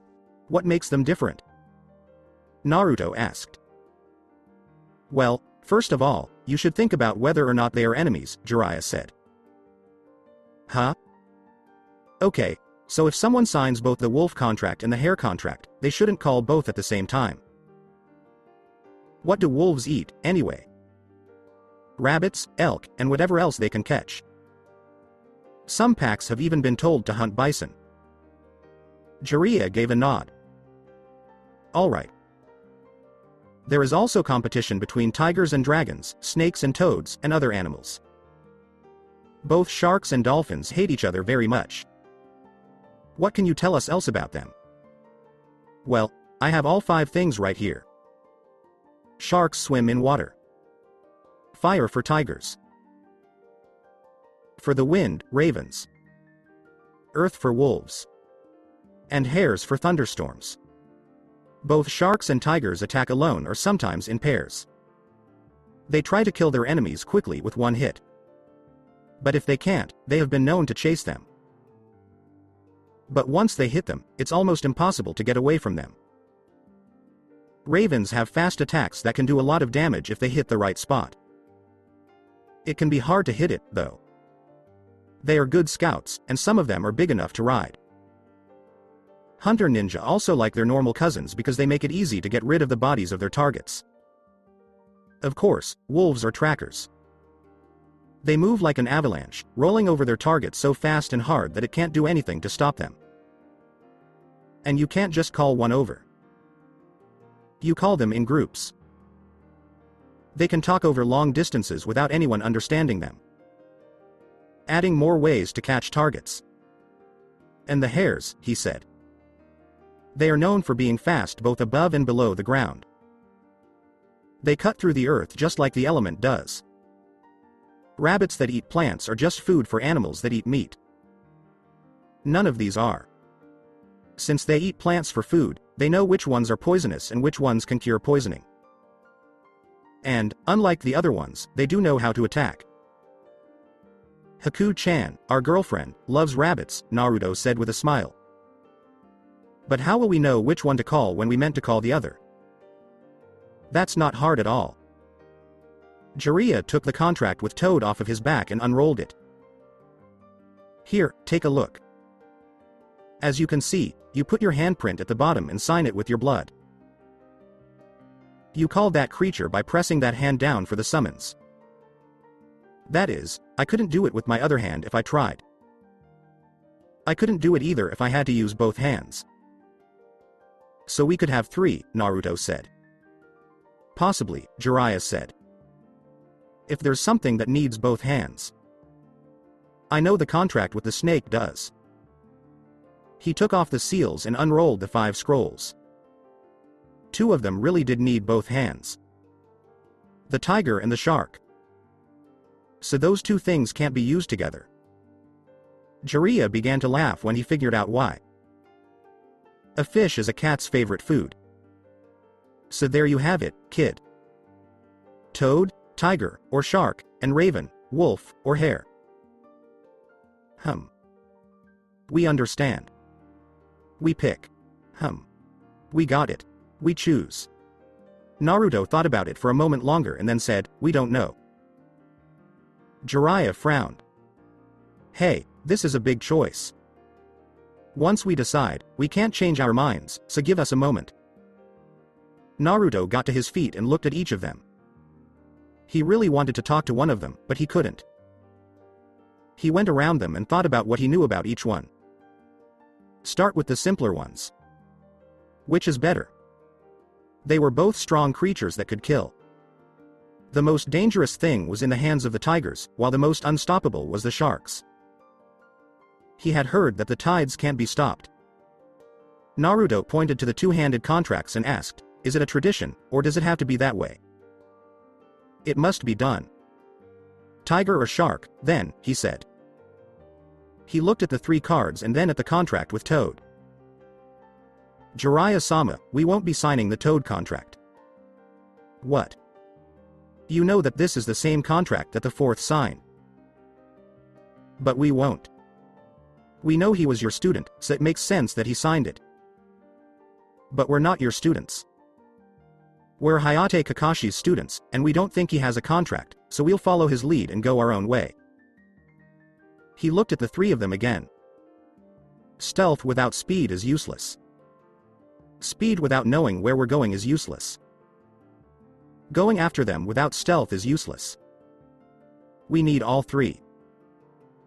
What makes them different? Naruto asked. Well, first of all, you should think about whether or not they are enemies, Jiraiya said. Huh? Okay, so if someone signs both the wolf contract and the hare contract, they shouldn't call both at the same time. What do wolves eat, anyway? Rabbits, elk, and whatever else they can catch. Some packs have even been told to hunt bison. Jiraiya gave a nod. Alright. There is also competition between tigers and dragons, snakes and toads, and other animals. Both sharks and dolphins hate each other very much. What can you tell us else about them? Well, I have all 5 things right here. Sharks swim in water. Fire for tigers. For the wind, ravens. Earth for wolves. And hares for thunderstorms. Both sharks and tigers attack alone or sometimes in pairs. They try to kill their enemies quickly with one hit. But if they can't, they have been known to chase them. But once they hit them, it's almost impossible to get away from them. Ravens have fast attacks that can do a lot of damage if they hit the right spot. It can be hard to hit it, though. They are good scouts, and some of them are big enough to ride. Hunter ninja also like their normal cousins because they make it easy to get rid of the bodies of their targets. Of course, wolves are trackers. They move like an avalanche, rolling over their target so fast and hard that it can't do anything to stop them. And you can't just call one over. You call them in groups. They can talk over long distances without anyone understanding them. Adding more ways to catch targets. And the hares, he said. They are known for being fast both above and below the ground. They cut through the earth just like the element does. Rabbits that eat plants are just food for animals that eat meat. None of these are. Since they eat plants for food, they know which ones are poisonous and which ones can cure poisoning. And, unlike the other ones, they do know how to attack. Haku-chan, our girlfriend, loves rabbits, Naruto said with a smile. But how will we know which one to call when we meant to call the other? That's not hard at all. Jiraiya took the contract with Toad off of his back and unrolled it. Here, take a look. As you can see, you put your handprint at the bottom and sign it with your blood. You called that creature by pressing that hand down for the summons. That is, I couldn't do it with my other hand if I tried. I couldn't do it either if I had to use both hands. So we could have 3, Naruto said. Possibly, Jiraiya said. If there's something that needs both hands. I know the contract with the snake does. He took off the seals and unrolled the 5 scrolls. 2 of them really did need both hands. The tiger and the shark. So those 2 things can't be used together. Jiraiya began to laugh when he figured out why. A fish is a cat's favorite food. So there you have it, kid. Toad, tiger, or shark, and raven, wolf, or hare. We understand. We pick. We got it. We choose. Naruto thought about it for a moment longer and then said, we don't know. Jiraiya frowned. Hey, this is a big choice. Once we decide, we can't change our minds, so give us a moment. Naruto got to his feet and looked at each of them. He really wanted to talk to one of them, but he couldn't. He went around them and thought about what he knew about each one. Start with the simpler ones. Which is better? They were both strong creatures that could kill. The most dangerous thing was in the hands of the tigers, while the most unstoppable was the sharks. He had heard that the tides can't be stopped. Naruto pointed to the 2-handed contracts and asked, is it a tradition, or does it have to be that way? It must be done. Tiger or shark, then, he said. He looked at the 3 cards and then at the contract with Toad. Jiraiya-sama, we won't be signing the Toad contract. What? You know that this is the same contract that the 4th signed. But we won't. We know he was your student, so it makes sense that he signed it. But we're not your students. We're Hayate Kakashi's students, and we don't think he has a contract, so we'll follow his lead and go our own way. He looked at the 3 of them again. Stealth without speed is useless. Speed without knowing where we're going is useless. Going after them without stealth is useless. We need all 3.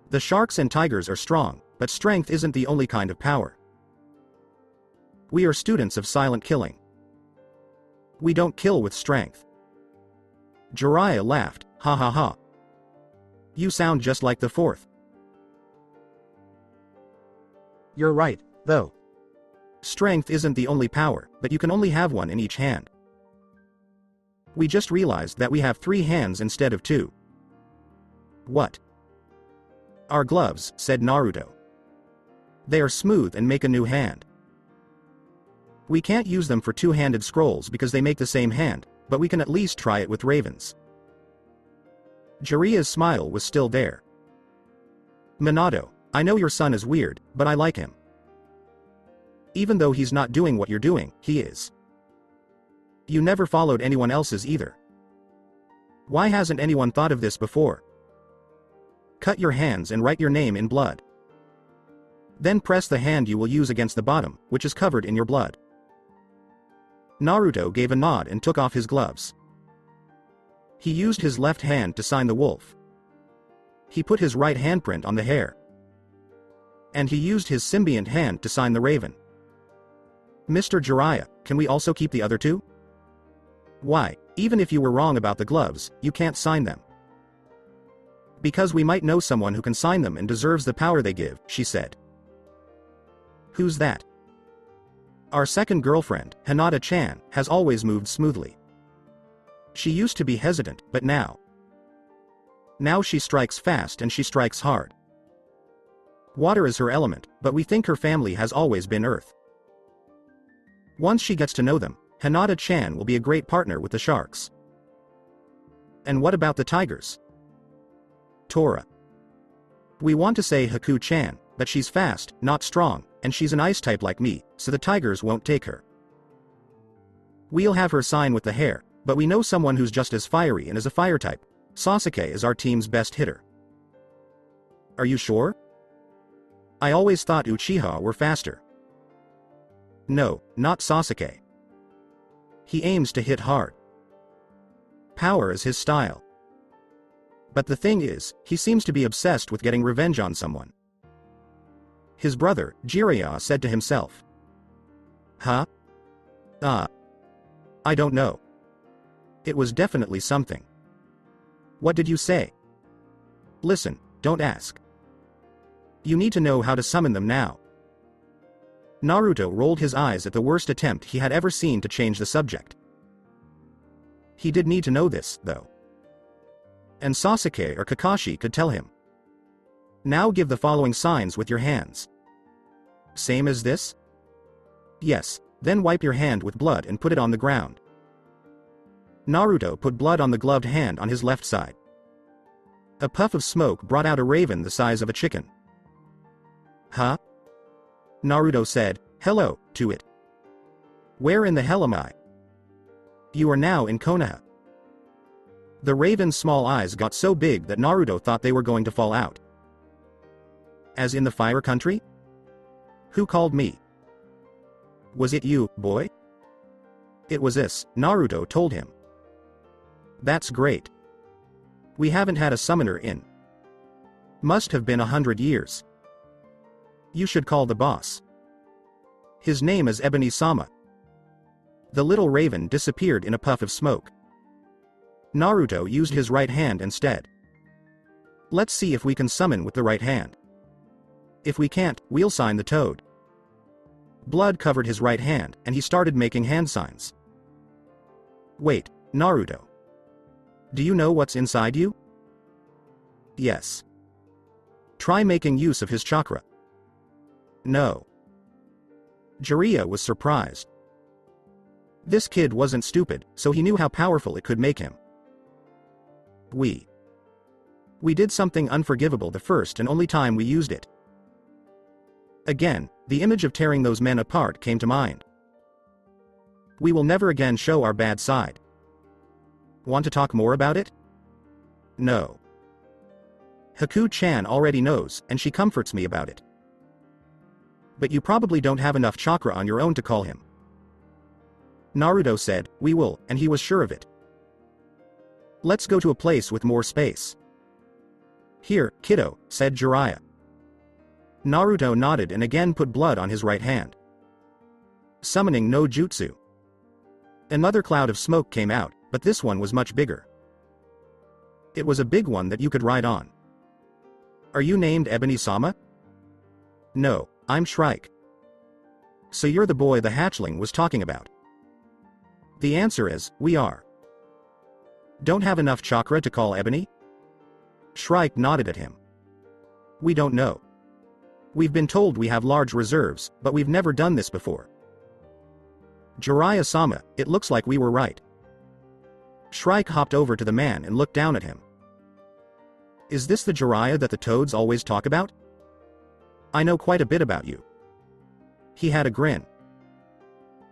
The sharks and tigers are strong, but strength isn't the only kind of power. We are students of silent killing. We don't kill with strength. Jiraiya laughed, ha ha ha. You sound just like the 4th. You're right, though. Strength isn't the only power, but you can only have one in each hand. We just realized that we have 3 hands instead of 2. What? Our gloves, said Naruto. They are smooth and make a new hand. We can't use them for 2-handed scrolls because they make the same hand, but we can at least try it with ravens. Jiraiya's smile was still there. Minato, I know your son is weird, but I like him. Even though he's not doing what you're doing, he is. You never followed anyone else's either. Why hasn't anyone thought of this before? Cut your hands and write your name in blood. Then press the hand you will use against the bottom, which is covered in your blood. Naruto gave a nod and took off his gloves. He used his left hand to sign the wolf. He put his right handprint on the hare. And he used his symbiont hand to sign the raven. Mr. Jiraiya, can we also keep the other 2? Why, even if you were wrong about the gloves, you can't sign them. Because we might know someone who can sign them and deserves the power they give, she said. Who's that? Our second girlfriend, Hinata-chan, has always moved smoothly. She used to be hesitant, but now she strikes fast and she strikes hard. Water is her element, but we think her family has always been earth. Once she gets to know them, Hinata-chan will be a great partner with the sharks. And what about the tigers? Tora. We want to say Haku-chan, but she's fast, not strong, and she's an ice type like me, so the tigers won't take her. We'll have her sign with the hare, but we know someone who's just as fiery and is a fire type. Sasuke is our team's best hitter. Are you sure? I always thought Uchiha were faster. No, not Sasuke. He aims to hit hard. Power is his style. But the thing is, he seems to be obsessed with getting revenge on someone. His brother, Jiraiya, said to himself. Huh? I don't know. It was definitely something. What did you say? Listen, don't ask. You need to know how to summon them now. Naruto rolled his eyes at the worst attempt he had ever seen to change the subject. He did need to know this, though. And Sasuke or Kakashi could tell him. Now give the following signs with your hands. Same as this? Yes, then wipe your hand with blood and put it on the ground. Naruto put blood on the gloved hand on his left side. A puff of smoke brought out a raven the size of a chicken. Huh? Naruto said, hello, to it. Where in the hell am I? You are now in Konoha. The raven's small eyes got so big that Naruto thought they were going to fall out. As in the fire country? Who called me? Was it you, boy? It was this, Naruto told him. That's great. We haven't had a summoner in. Must have been 100 years. You should call the boss. His name is Ebony-sama. The little raven disappeared in a puff of smoke. Naruto used his right hand instead. Let's see if we can summon with the right hand. If we can't, we'll sign the toad. Blood covered his right hand, and he started making hand signs. Wait, Naruto. Do you know what's inside you? Yes. Try making use of his chakra. No. Jiraiya was surprised. This kid wasn't stupid, so he knew how powerful it could make him. We did something unforgivable the first and only time we used it. Again, the image of tearing those men apart came to mind. We will never again show our bad side. Want to talk more about it? No. Haku-chan already knows, and she comforts me about it. But you probably don't have enough chakra on your own to call him. Naruto said, we will, and he was sure of it. Let's go to a place with more space. Here, kiddo, said Jiraiya. Naruto nodded and again put blood on his right hand. Summoning no jutsu. Another cloud of smoke came out, but this one was much bigger. It was a big one that you could ride on. Are you named Ebony-sama? No, I'm Shrike. So you're the boy the hatchling was talking about. The answer is, we are. Don't have enough chakra to call Ebony? Shrike nodded at him. We don't know. We've been told we have large reserves, but we've never done this before. Jiraiya-sama, it looks like we were right. Shrike hopped over to the man and looked down at him. Is this the Jiraiya that the toads always talk about? I know quite a bit about you. He had a grin.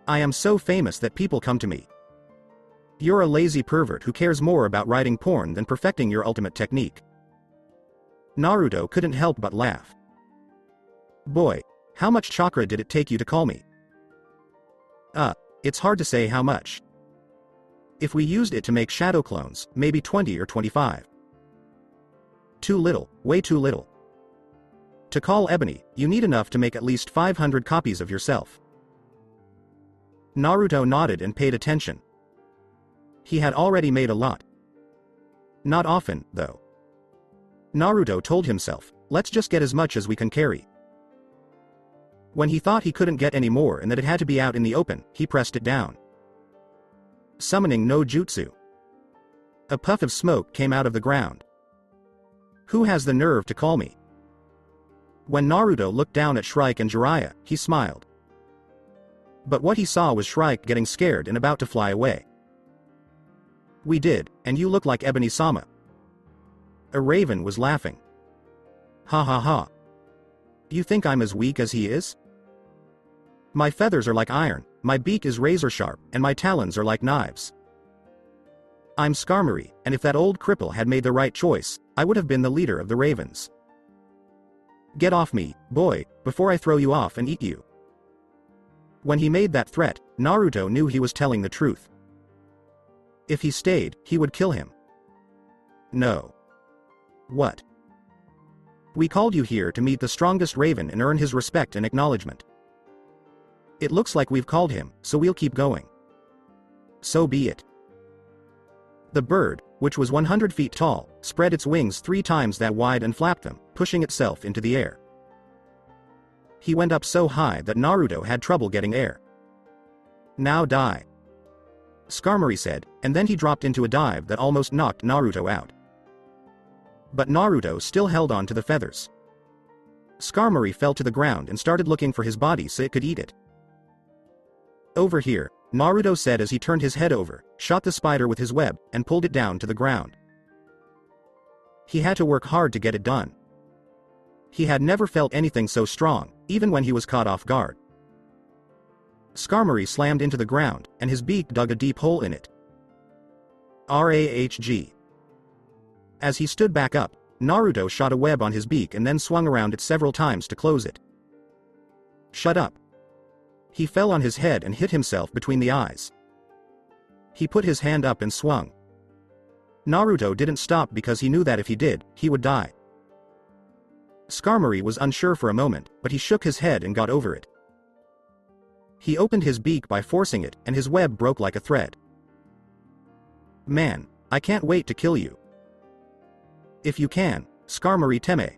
I am so famous that people come to me. You're a lazy pervert who cares more about writing porn than perfecting your ultimate technique. Naruto couldn't help but laugh. Boy, how much chakra did it take you to call me? It's hard to say how much. If we used it to make shadow clones, maybe 20 or 25. Too little, way too little. To call Ebony, you need enough to make at least 500 copies of yourself. Naruto nodded and paid attention. He had already made a lot. Not often, though. Naruto told himself, let's just get as much as we can carry. When he thought he couldn't get any more and that it had to be out in the open, he pressed it down. Summoning no jutsu. A puff of smoke came out of the ground. Who has the nerve to call me? When Naruto looked down at Shrike and Jiraiya, he smiled. But what he saw was Shrike getting scared and about to fly away. We did, and you look like Ebony-sama. A raven was laughing. Ha ha ha. You think I'm as weak as he is? My feathers are like iron, my beak is razor sharp, and my talons are like knives. I'm Skarmory, and if that old cripple had made the right choice, I would have been the leader of the ravens. Get off me, boy, before I throw you off and eat you. When he made that threat, Naruto knew he was telling the truth. If he stayed, he would kill him. No. What? We called you here to meet the strongest Raven and earn his respect and acknowledgement. It looks like we've called him, so we'll keep going. So be it. The bird, which was 100 feet tall, spread its wings 3 times that wide and flapped them, pushing itself into the air. He went up so high that Naruto had trouble getting air. Now die. Skarmory said, and then he dropped into a dive that almost knocked Naruto out. But Naruto still held on to the feathers. Skarmory fell to the ground and started looking for his body so it could eat it. Over here, Naruto said as he turned his head over, shot the spider with his web, and pulled it down to the ground. He had to work hard to get it done. He had never felt anything so strong, even when he was caught off guard. Skarmory slammed into the ground, and his beak dug a deep hole in it. Rahg. As he stood back up, Naruto shot a web on his beak and then swung around it several times to close it. Shut up. He fell on his head and hit himself between the eyes. He put his hand up and swung. Naruto didn't stop because he knew that if he did, he would die. Skarmory was unsure for a moment, but he shook his head and got over it. He opened his beak by forcing it, and his web broke like a thread. Man, I can't wait to kill you. If you can, Skarmory teme.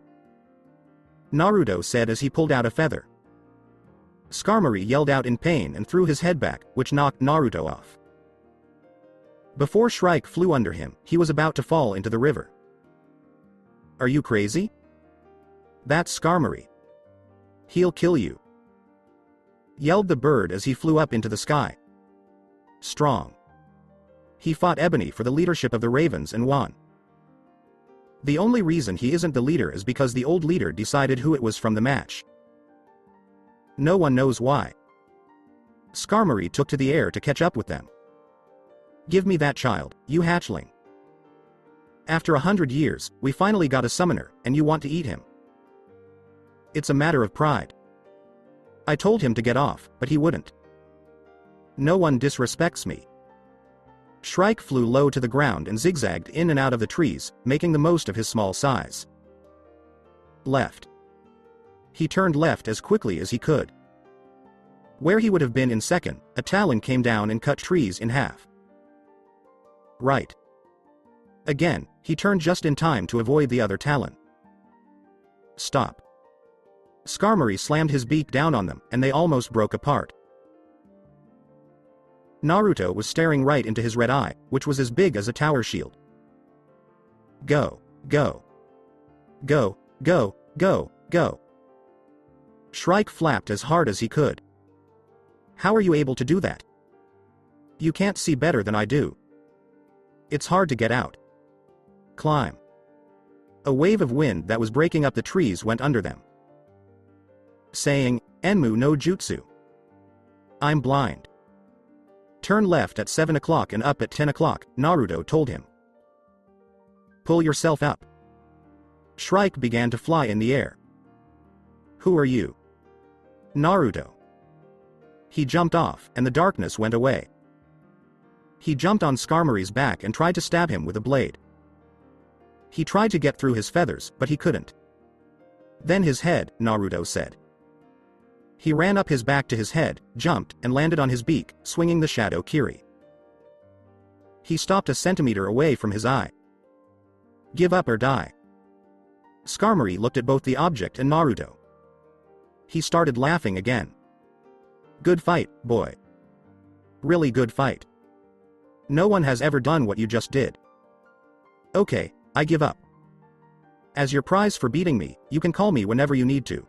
Naruto said as he pulled out a feather. Skarmory yelled out in pain and threw his head back, which knocked Naruto off. Before Shrike flew under him, he was about to fall into the river. Are you crazy? That's Skarmory. He'll kill you. Yelled the bird as he flew up into the sky. Strong. He fought Ebony for the leadership of the Ravens and won. The only reason he isn't the leader is because the old leader decided who it was from the match. No one knows why. Skarmory took to the air to catch up with them. Give me that child, you hatchling. After 100 years, we finally got a summoner, and you want to eat him. It's a matter of pride. I told him to get off, but he wouldn't. No one disrespects me. Shrike flew low to the ground and zigzagged in and out of the trees, making the most of his small size. Left. He turned left as quickly as he could. Where he would have been in second, a talon came down and cut trees in half. Right. Again, he turned just in time to avoid the other talon. Stop. Skarmory slammed his beak down on them, and they almost broke apart. Naruto was staring right into his red eye, which was as big as a tower shield. Go, go. Go, go, go, go. Shrike flapped as hard as he could. How are you able to do that? You can't see better than I do. It's hard to get out. Climb. A wave of wind that was breaking up the trees went under them. Saying, Enmu no Jutsu. I'm blind. Turn left at 7 o'clock and up at 10 o'clock, Naruto told him. Pull yourself up. Shrike began to fly in the air. Who are you? Naruto. He jumped off, and the darkness went away. He jumped on Skarmory's back and tried to stab him with a blade. He tried to get through his feathers, but he couldn't. Then his head, Naruto said. He ran up his back to his head, jumped, and landed on his beak, swinging the Shadow Kiri. He stopped a centimeter away from his eye. Give up or die. Skarmory looked at both the object and Naruto. He started laughing again. Good fight, boy. Really good fight. No one has ever done what you just did. Okay, I give up. As your prize for beating me, you can call me whenever you need to.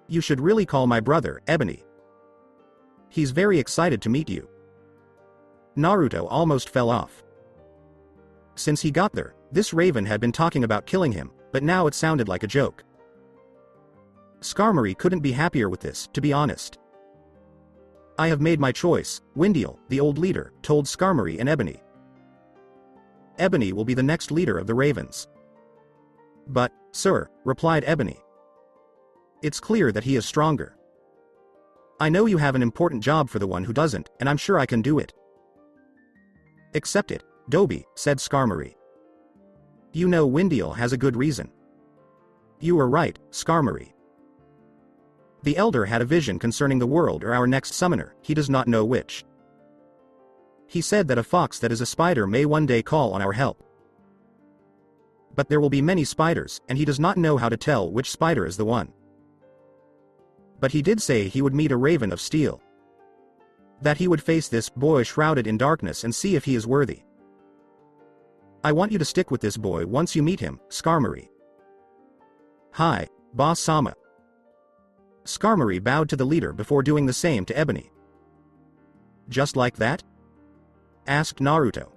You should really call my brother, Ebony. He's very excited to meet you. Naruto almost fell off. Since he got there, this raven had been talking about killing him, but now it sounded like a joke. Skarmory couldn't be happier with this, to be honest. I have made my choice, Windiel, the old leader, told Skarmory and Ebony. Ebony will be the next leader of the Ravens. But, sir, replied Ebony. It's clear that he is stronger. I know you have an important job for the one who doesn't, and I'm sure I can do it. Accept it, Dobi, said Skarmory. You know Windiel has a good reason. You were right, Skarmory. The Elder had a vision concerning the world or our next summoner, he does not know which. He said that a fox that is a spider may one day call on our help. But there will be many spiders, and he does not know how to tell which spider is the one. But he did say he would meet a raven of steel. That he would face this boy shrouded in darkness and see if he is worthy. I want you to stick with this boy once you meet him, Skarmory. Hi, Boss Sama. Skarmory bowed to the leader before doing the same to Ebony. Just like that? Asked Naruto.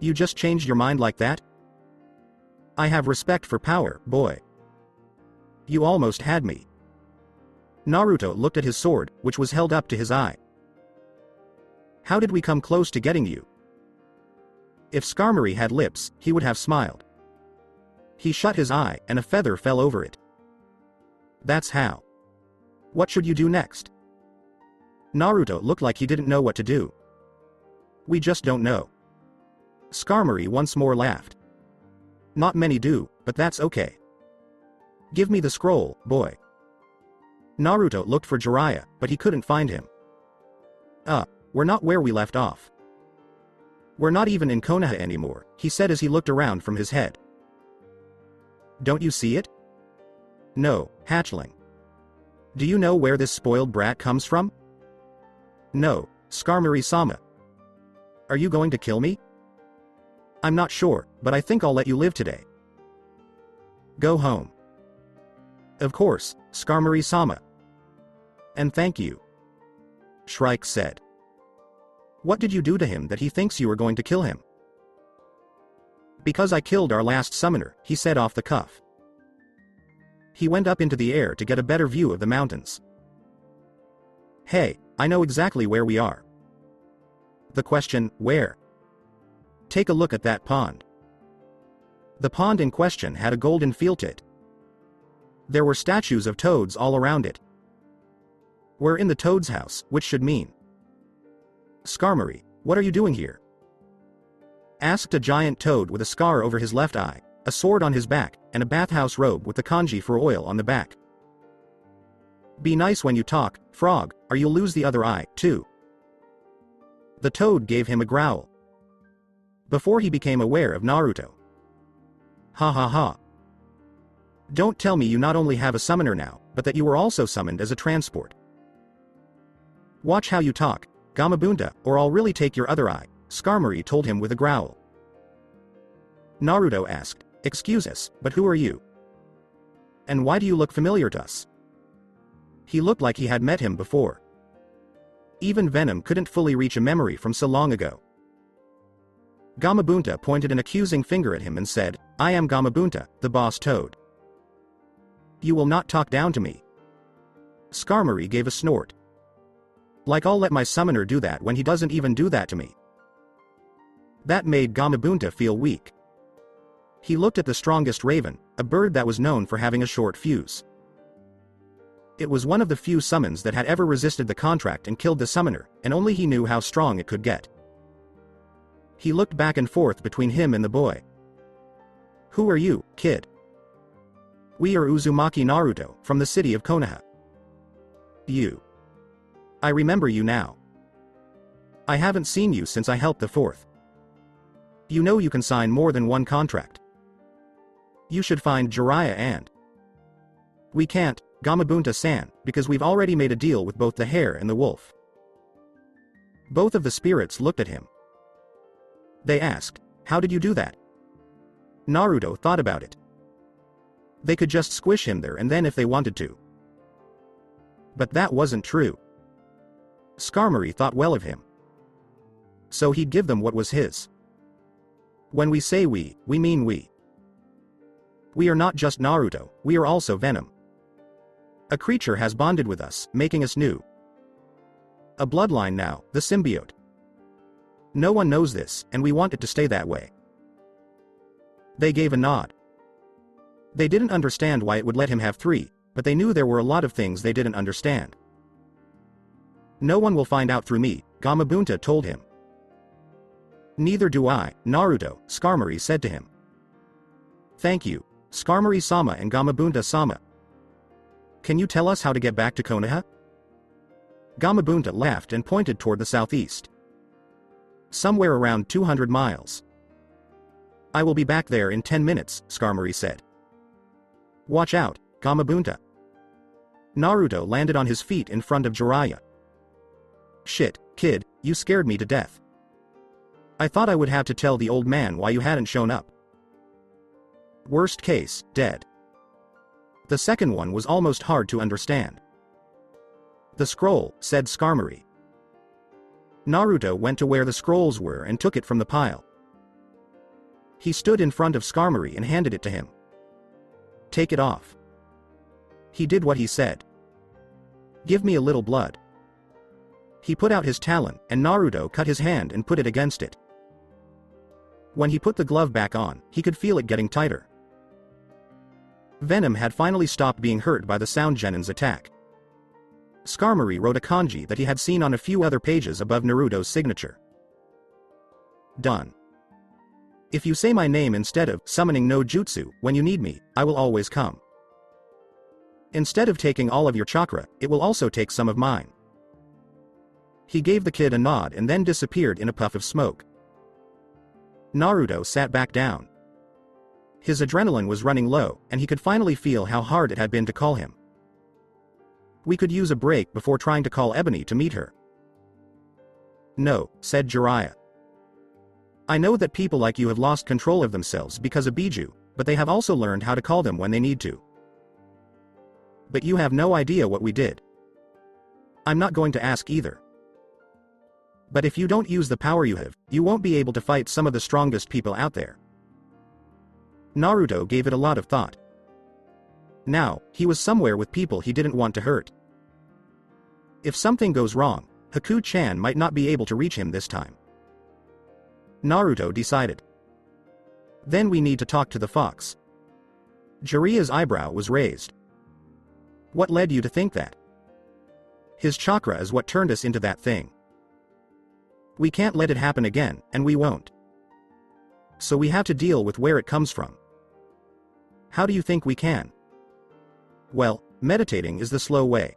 You just changed your mind like that? I have respect for power, boy. You almost had me. Naruto looked at his sword, which was held up to his eye. How did we come close to getting you? If Skarmory had lips, he would have smiled. He shut his eye, and a feather fell over it. That's how. What should you do next? Naruto looked like he didn't know what to do. We just don't know. Skarmory once more laughed. Not many do, but that's okay. Give me the scroll, boy. Naruto looked for Jiraiya, but he couldn't find him. We're not where we left off. We're not even in Konoha anymore, he said as he looked around from his head. Don't you see it? No, hatchling. Do you know where this spoiled brat comes from? No, Skarmory-sama. Are you going to kill me? I'm not sure, but I think I'll let you live today. Go home. Of course, Skarmory-sama. And thank you. Shrike said. What did you do to him that he thinks you are going to kill him? Because I killed our last summoner, he said off the cuff. He went up into the air to get a better view of the mountains. Hey, I know exactly where we are. The question, where? Take a look at that pond. The pond in question had a golden feel to it. There were statues of toads all around it. We're in the toad's house, which should mean. Skarmory, what are you doing here? Asked a giant toad with a scar over his left eye, a sword on his back, and a bathhouse robe with the kanji for oil on the back. Be nice when you talk, frog, or you'll lose the other eye, too. The toad gave him a growl. Before he became aware of Naruto. Ha ha ha. Don't tell me you not only have a summoner now, but that you were also summoned as a transport. Watch how you talk, Gamabunta, or I'll really take your other eye, Skarmory told him with a growl. Naruto asked, excuse us, but who are you? And why do you look familiar to us? He looked like he had met him before. Even Venom couldn't fully reach a memory from so long ago. Gamabunta pointed an accusing finger at him and said, I am Gamabunta, the boss toad. You will not talk down to me. Skarmory gave a snort. Like I'll let my summoner do that when he doesn't even do that to me. That made Gamabunta feel weak. He looked at the strongest raven, a bird that was known for having a short fuse. It was one of the few summons that had ever resisted the contract and killed the summoner, and only he knew how strong it could get. He looked back and forth between him and the boy. Who are you, kid? We are Uzumaki Naruto, from the city of Konoha. You. I remember you now. I haven't seen you since I helped the fourth. You know you can sign more than one contract. You should find Jiraiya and... We can't, Gamabunta-san, because we've already made a deal with both the hare and the wolf. Both of the spirits looked at him. They asked, how did you do that? Naruto thought about it. They could just squish him there and then if they wanted to. But that wasn't true. Skarmory thought well of him. So he'd give them what was his. When we say we mean we. We are not just Naruto, we are also Venom. A creature has bonded with us, making us new. A bloodline now, the symbiote. No one knows this, and we want it to stay that way. They gave a nod. They didn't understand why it would let him have three, but they knew there were a lot of things they didn't understand. No one will find out through me, Gamabunta told him. Neither do I, Naruto, Skarmory said to him. Thank you, Skarmory-sama and Gamabunta-sama. Can you tell us how to get back to Konoha? Gamabunta laughed and pointed toward the southeast. Somewhere around 200 miles. I will be back there in 10 minutes, Skarmory said. Watch out, Gamabunta. Naruto landed on his feet in front of Jiraiya. Shit, kid, you scared me to death. I thought I would have to tell the old man why you hadn't shown up. Worst case, dead. The second one was almost hard to understand. The scroll, said Skarmory. Naruto went to where the scrolls were and took it from the pile. He stood in front of Skarmory and handed it to him. Take it off. He did what he said. Give me a little blood. He put out his talon, and Naruto cut his hand and put it against it. When he put the glove back on, he could feel it getting tighter. Venom had finally stopped being hurt by the Sound Genin's attack. Skarmory wrote a kanji that he had seen on a few other pages above Naruto's signature. Done. If you say my name instead of summoning no jutsu when you need me, I will always come. Instead of taking all of your chakra, it will also take some of mine. He gave the kid a nod and then disappeared in a puff of smoke. Naruto sat back down. His adrenaline was running low, and he could finally feel how hard it had been to call him. We could use a break before trying to call Ebony to meet her. No, said Jiraiya. I know that people like you have lost control of themselves because of Biju, but they have also learned how to call them when they need to. But you have no idea what we did. I'm not going to ask either. But if you don't use the power you have, you won't be able to fight some of the strongest people out there. Naruto gave it a lot of thought. Now, he was somewhere with people he didn't want to hurt. If something goes wrong, Haku-chan might not be able to reach him this time. Naruto decided. Then we need to talk to the fox. Jiraiya's eyebrow was raised. What led you to think that? His chakra is what turned us into that thing. We can't let it happen again, and we won't. So we have to deal with where it comes from. How do you think we can? Well, meditating is the slow way.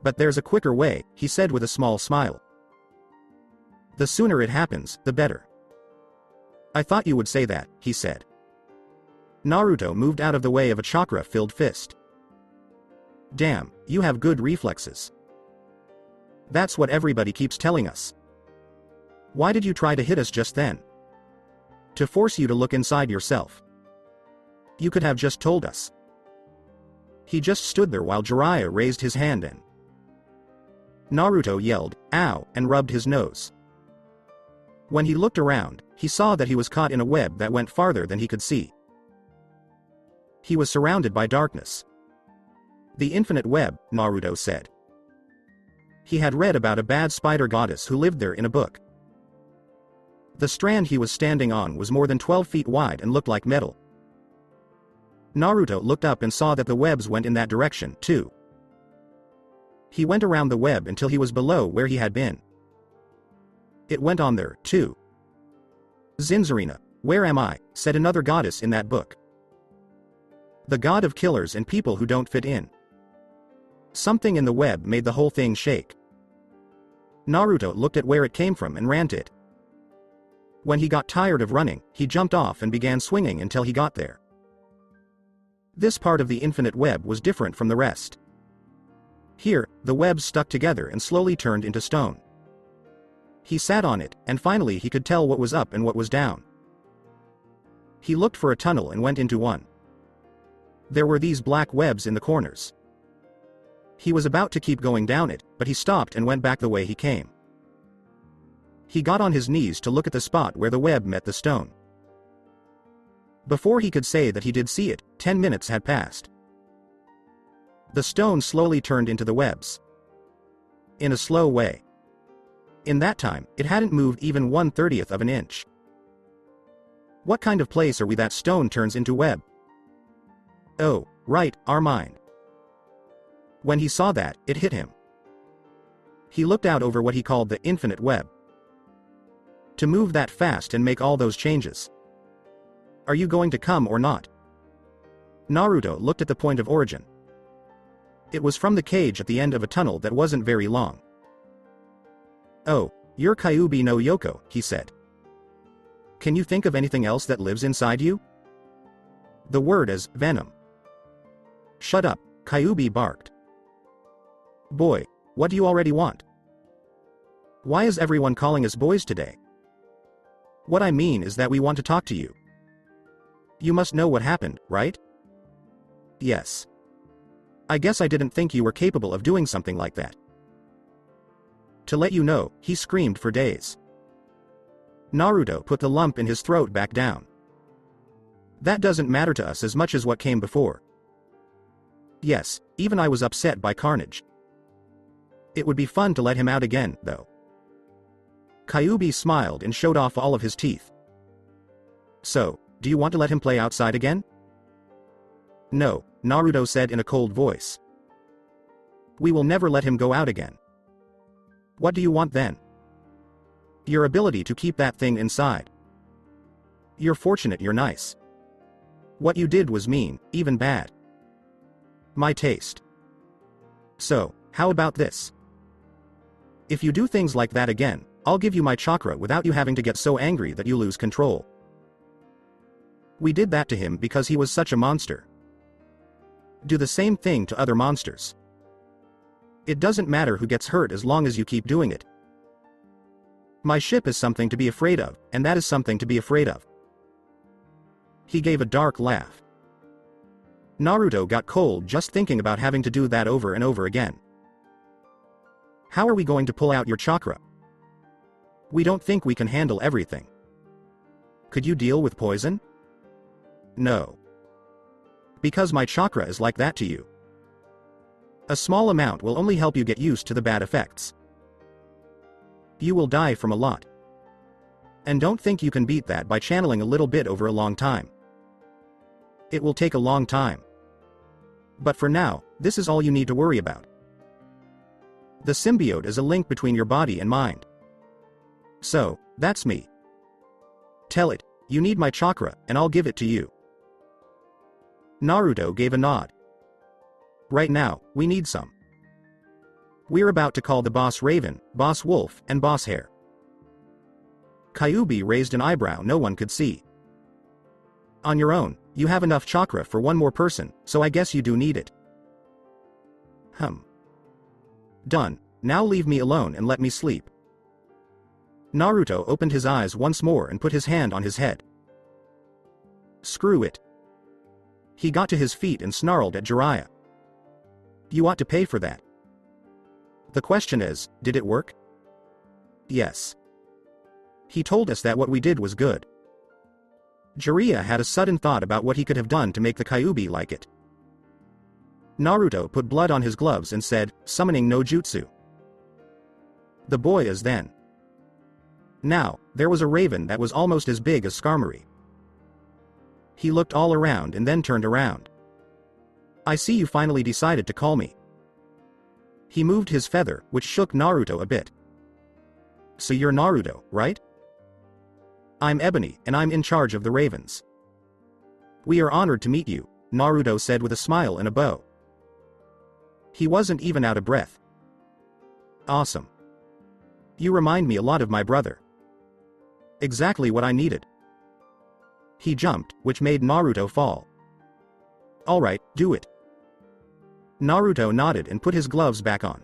But there's a quicker way, he said with a small smile. The sooner it happens, the better. I thought you would say that, he said. Naruto moved out of the way of a chakra-filled fist. Damn, you have good reflexes. That's what everybody keeps telling us. Why did you try to hit us just then? To force you to look inside yourself. You could have just told us. He just stood there while Jiraiya raised his hand and Naruto yelled, "Ow," and rubbed his nose. When he looked around, he saw that he was caught in a web that went farther than he could see. He was surrounded by darkness. The infinite web, Naruto said. He had read about a bad spider goddess who lived there in a book. The strand he was standing on was more than 12 feet wide and looked like metal. Naruto looked up and saw that the webs went in that direction, too. He went around the web until he was below where he had been. It went on there, too. Zinzarina, where am I? Said another goddess in that book. The god of killers and people who don't fit in. Something in the web made the whole thing shake. Naruto looked at where it came from and ran to it. When he got tired of running, he jumped off and began swinging until he got there. This part of the infinite web was different from the rest. Here, the webs stuck together and slowly turned into stone. He sat on it, and finally he could tell what was up and what was down. He looked for a tunnel and went into one. There were these black webs in the corners. He was about to keep going down it, but he stopped and went back the way he came. He got on his knees to look at the spot where the web met the stone. Before he could say that he did see it, 10 minutes had passed. The stone slowly turned into the webs. In a slow way. In that time, it hadn't moved even 1/30th of an inch. What kind of place are we that stone turns into web? Oh, right, our mind. When he saw that, it hit him. He looked out over what he called the infinite web. To move that fast and make all those changes. Are you going to come or not? Naruto looked at the point of origin. It was from the cage at the end of a tunnel that wasn't very long. Oh, you're Kyuubi no Yoko, he said. Can you think of anything else that lives inside you? The word is Venom. Shut up, Kyuubi barked. Boy, what do you already want? Why is everyone calling us boys today? What I mean is that we want to talk to you. You must know what happened, right? Yes. I guess I didn't think you were capable of doing something like that. To let you know, he screamed for days. Naruto put the lump in his throat back down. That doesn't matter to us as much as what came before. Yes, even I was upset by Carnage. It would be fun to let him out again, though. Kyuubi smiled and showed off all of his teeth. So, do you want to let him play outside again? No, Naruto said in a cold voice. We will never let him go out again. What do you want then? Your ability to keep that thing inside. You're fortunate you're nice. What you did was mean, even bad. My taste. So, how about this? If you do things like that again, I'll give you my chakra without you having to get so angry that you lose control. We did that to him because he was such a monster. Do the same thing to other monsters. It doesn't matter who gets hurt as long as you keep doing it. My ship is something to be afraid of, and that is something to be afraid of. He gave a dark laugh. Naruto got cold just thinking about having to do that over and over again. How are we going to pull out your chakra? We don't think we can handle everything. Could you deal with poison? No. Because my chakra is like that to you. A small amount will only help you get used to the bad effects. You will die from a lot. And don't think you can beat that by channeling a little bit over a long time. It will take a long time. But for now, this is all you need to worry about. The symbiote is a link between your body and mind. So, that's me. Tell it, you need my chakra, and I'll give it to you. Naruto gave a nod. Right now, we need some. We're about to call the boss Raven, Boss Wolf, and Boss Hare. Kyuubi raised an eyebrow no one could see. On your own, you have enough chakra for one more person, so I guess you do need it. Done, now leave me alone and let me sleep. Naruto opened his eyes once more and put his hand on his head. Screw it. He got to his feet and snarled at Jiraiya. You ought to pay for that. The question is, did it work? Yes. He told us that what we did was good. Jiraiya had a sudden thought about what he could have done to make the Kyuubi like it. Naruto put blood on his gloves and said, summoning no jutsu. The boy is then. Now, there was a raven that was almost as big as Skarmory. He looked all around and then turned around. I see you finally decided to call me. He moved his feather, which shook Naruto a bit. So you're Naruto, right? I'm Ebony, and I'm in charge of the ravens. We are honored to meet you, Naruto said with a smile and a bow. He wasn't even out of breath. Awesome. You remind me a lot of my brother. Exactly what I needed. He jumped, which made Naruto fall. Alright, do it. Naruto nodded and put his gloves back on.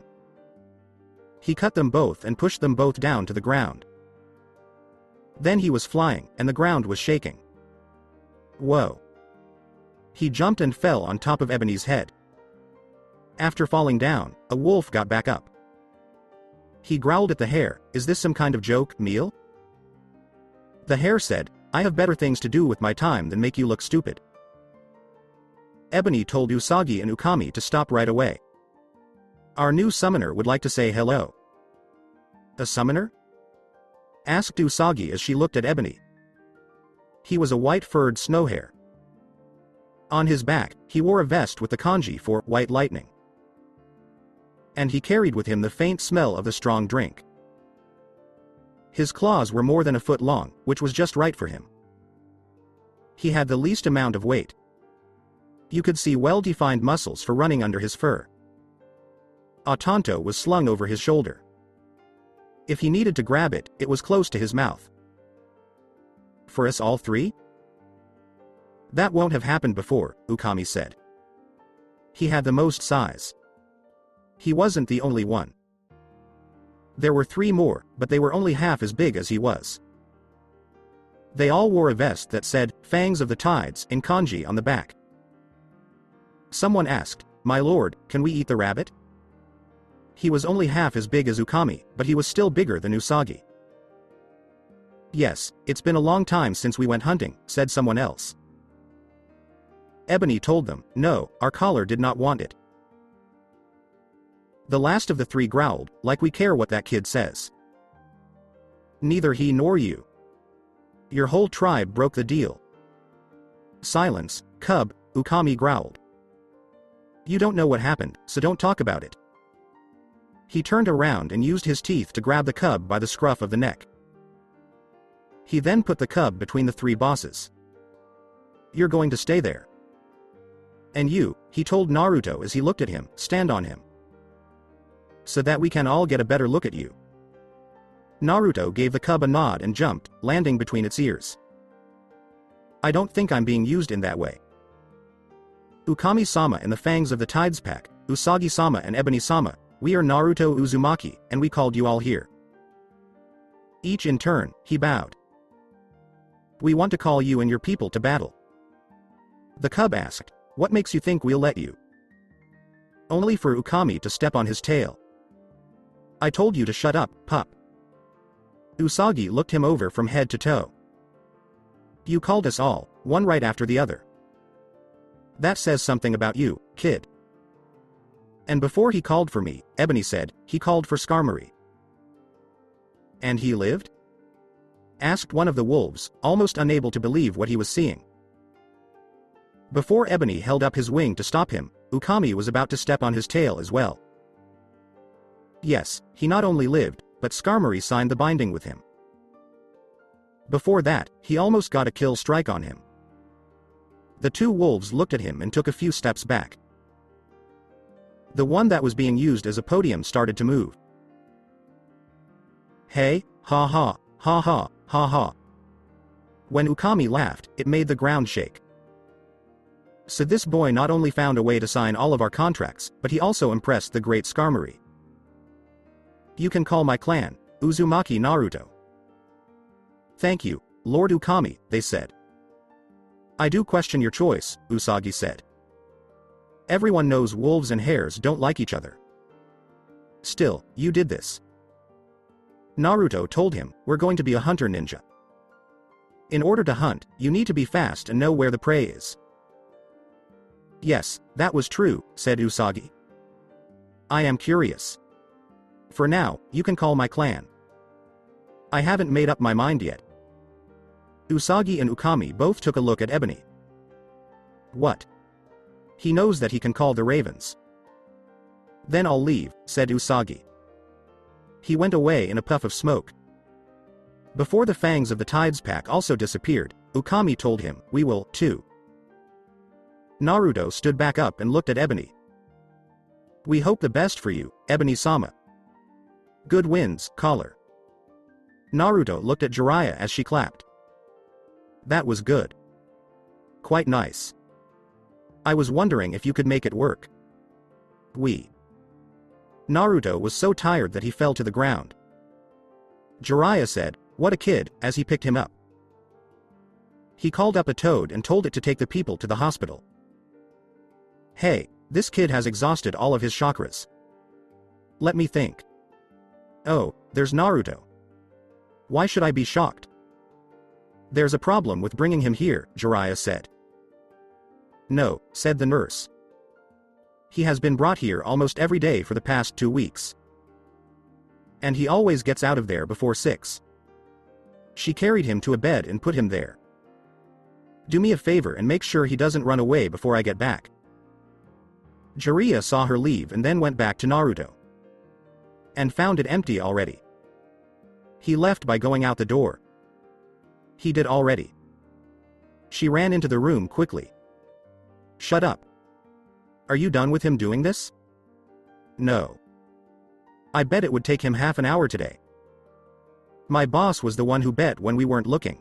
He cut them both and pushed them both down to the ground. Then he was flying, and the ground was shaking. Whoa. He jumped and fell on top of Ebony's head. After falling down, a wolf got back up. He growled at the hare, is this some kind of joke, meal? The hare said, I have better things to do with my time than make you look stupid. Ebony told Usagi and Ukami to stop right away. Our new summoner would like to say hello. A summoner? Asked Usagi as she looked at Ebony. He was a white-furred snow hare. On his back, he wore a vest with the kanji for white lightning. And he carried with him the faint smell of the strong drink. His claws were more than a foot long, which was just right for him. He had the least amount of weight. You could see well-defined muscles for running under his fur. A tanto was slung over his shoulder. If he needed to grab it, it was close to his mouth. For us all three? That won't have happened before, Ukami said. He had the most size. He wasn't the only one. There were 3 more, but they were only half as big as he was. They all wore a vest that said, Fangs of the Tides, in kanji on the back. Someone asked, My lord, can we eat the rabbit? He was only half as big as Ukami, but he was still bigger than Usagi. Yes, it's been a long time since we went hunting, said someone else. Ebony told them, no, our caller did not want it. The last of the 3 growled, like we care what that kid says. Neither he nor you. Your whole tribe broke the deal. Silence, cub, Ukami growled. You don't know what happened, so don't talk about it. He turned around and used his teeth to grab the cub by the scruff of the neck. He then put the cub between the 3 bosses. You're going to stay there. And you, he told Naruto as he looked at him, stand on him. So that we can all get a better look at you. Naruto gave the cub a nod and jumped, landing between its ears. I don't think I'm being used in that way. Ukami-sama and the Fangs of the Tides Pack, Usagi-sama and Ebony-sama, we are Naruto Uzumaki, and we called you all here. Each in turn, he bowed. We want to call you and your people to battle. The cub asked, what makes you think we'll let you? Only for Ukami to step on his tail. I told you to shut up, pup. Usagi looked him over from head to toe. You called us all, one right after the other. That says something about you, kid. And before he called for me, Ebony said, he called for Skarmory. And he lived? Asked one of the wolves, almost unable to believe what he was seeing. Before Ebony held up his wing to stop him, Ukami was about to step on his tail as well. Yes, he not only lived, but Skarmory signed the binding with him. Before that, he almost got a kill strike on him. The 2 wolves looked at him and took a few steps back. The one that was being used as a podium started to move. Hey, ha ha, ha ha, ha ha. When Ukami laughed, it made the ground shake. So this boy not only found a way to sign all of our contracts, but he also impressed the great Skarmory. You can call my clan, Uzumaki Naruto. Thank you, Lord Ukami, they said. I do question your choice, Usagi said. Everyone knows wolves and hares don't like each other. Still, you did this. Naruto told him, we're going to be a hunter ninja. In order to hunt, you need to be fast and know where the prey is. Yes, that was true, said Usagi. I am curious. For now, you can call my clan. I haven't made up my mind yet. Usagi and Ukami both took a look at Ebony. What? He knows that he can call the ravens. Then I'll leave, said Usagi. He went away in a puff of smoke. Before the Fangs of the Tides Pack also disappeared, Ukami told him, we will, too. Naruto stood back up and looked at Ebony. We hope the best for you, Ebony-sama. Good winds, caller. Naruto looked at Jiraiya as she clapped. That was good. Quite nice. I was wondering if you could make it work. Naruto was so tired that he fell to the ground. Jiraiya said, what a kid, as he picked him up. He called up a toad and told it to take the people to the hospital. Hey, this kid has exhausted all of his chakras. Let me think. Oh, there's Naruto. Why should I be shocked? There's a problem with bringing him here, Jiraiya said. No, said the nurse. He has been brought here almost every day for the past 2 weeks. And he always gets out of there before 6. She carried him to a bed and put him there. Do me a favor and make sure he doesn't run away before I get back. Jiraiya saw her leave and then went back to Naruto. and found it empty already. He left by going out the door. He did already. She ran into the room quickly. Shut up. Are you done with him doing this? No. I bet it would take him half an hour today. My boss was the one who bet when we weren't looking.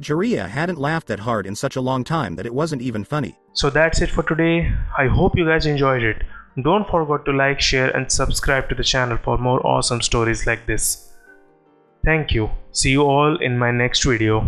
Jiraiya hadn't laughed that hard in such a long time that it wasn't even funny. So that's it for today. I hope you guys enjoyed it. Don't forget to like, share and subscribe to the channel for more awesome stories like this. Thank you. See you all in my next video.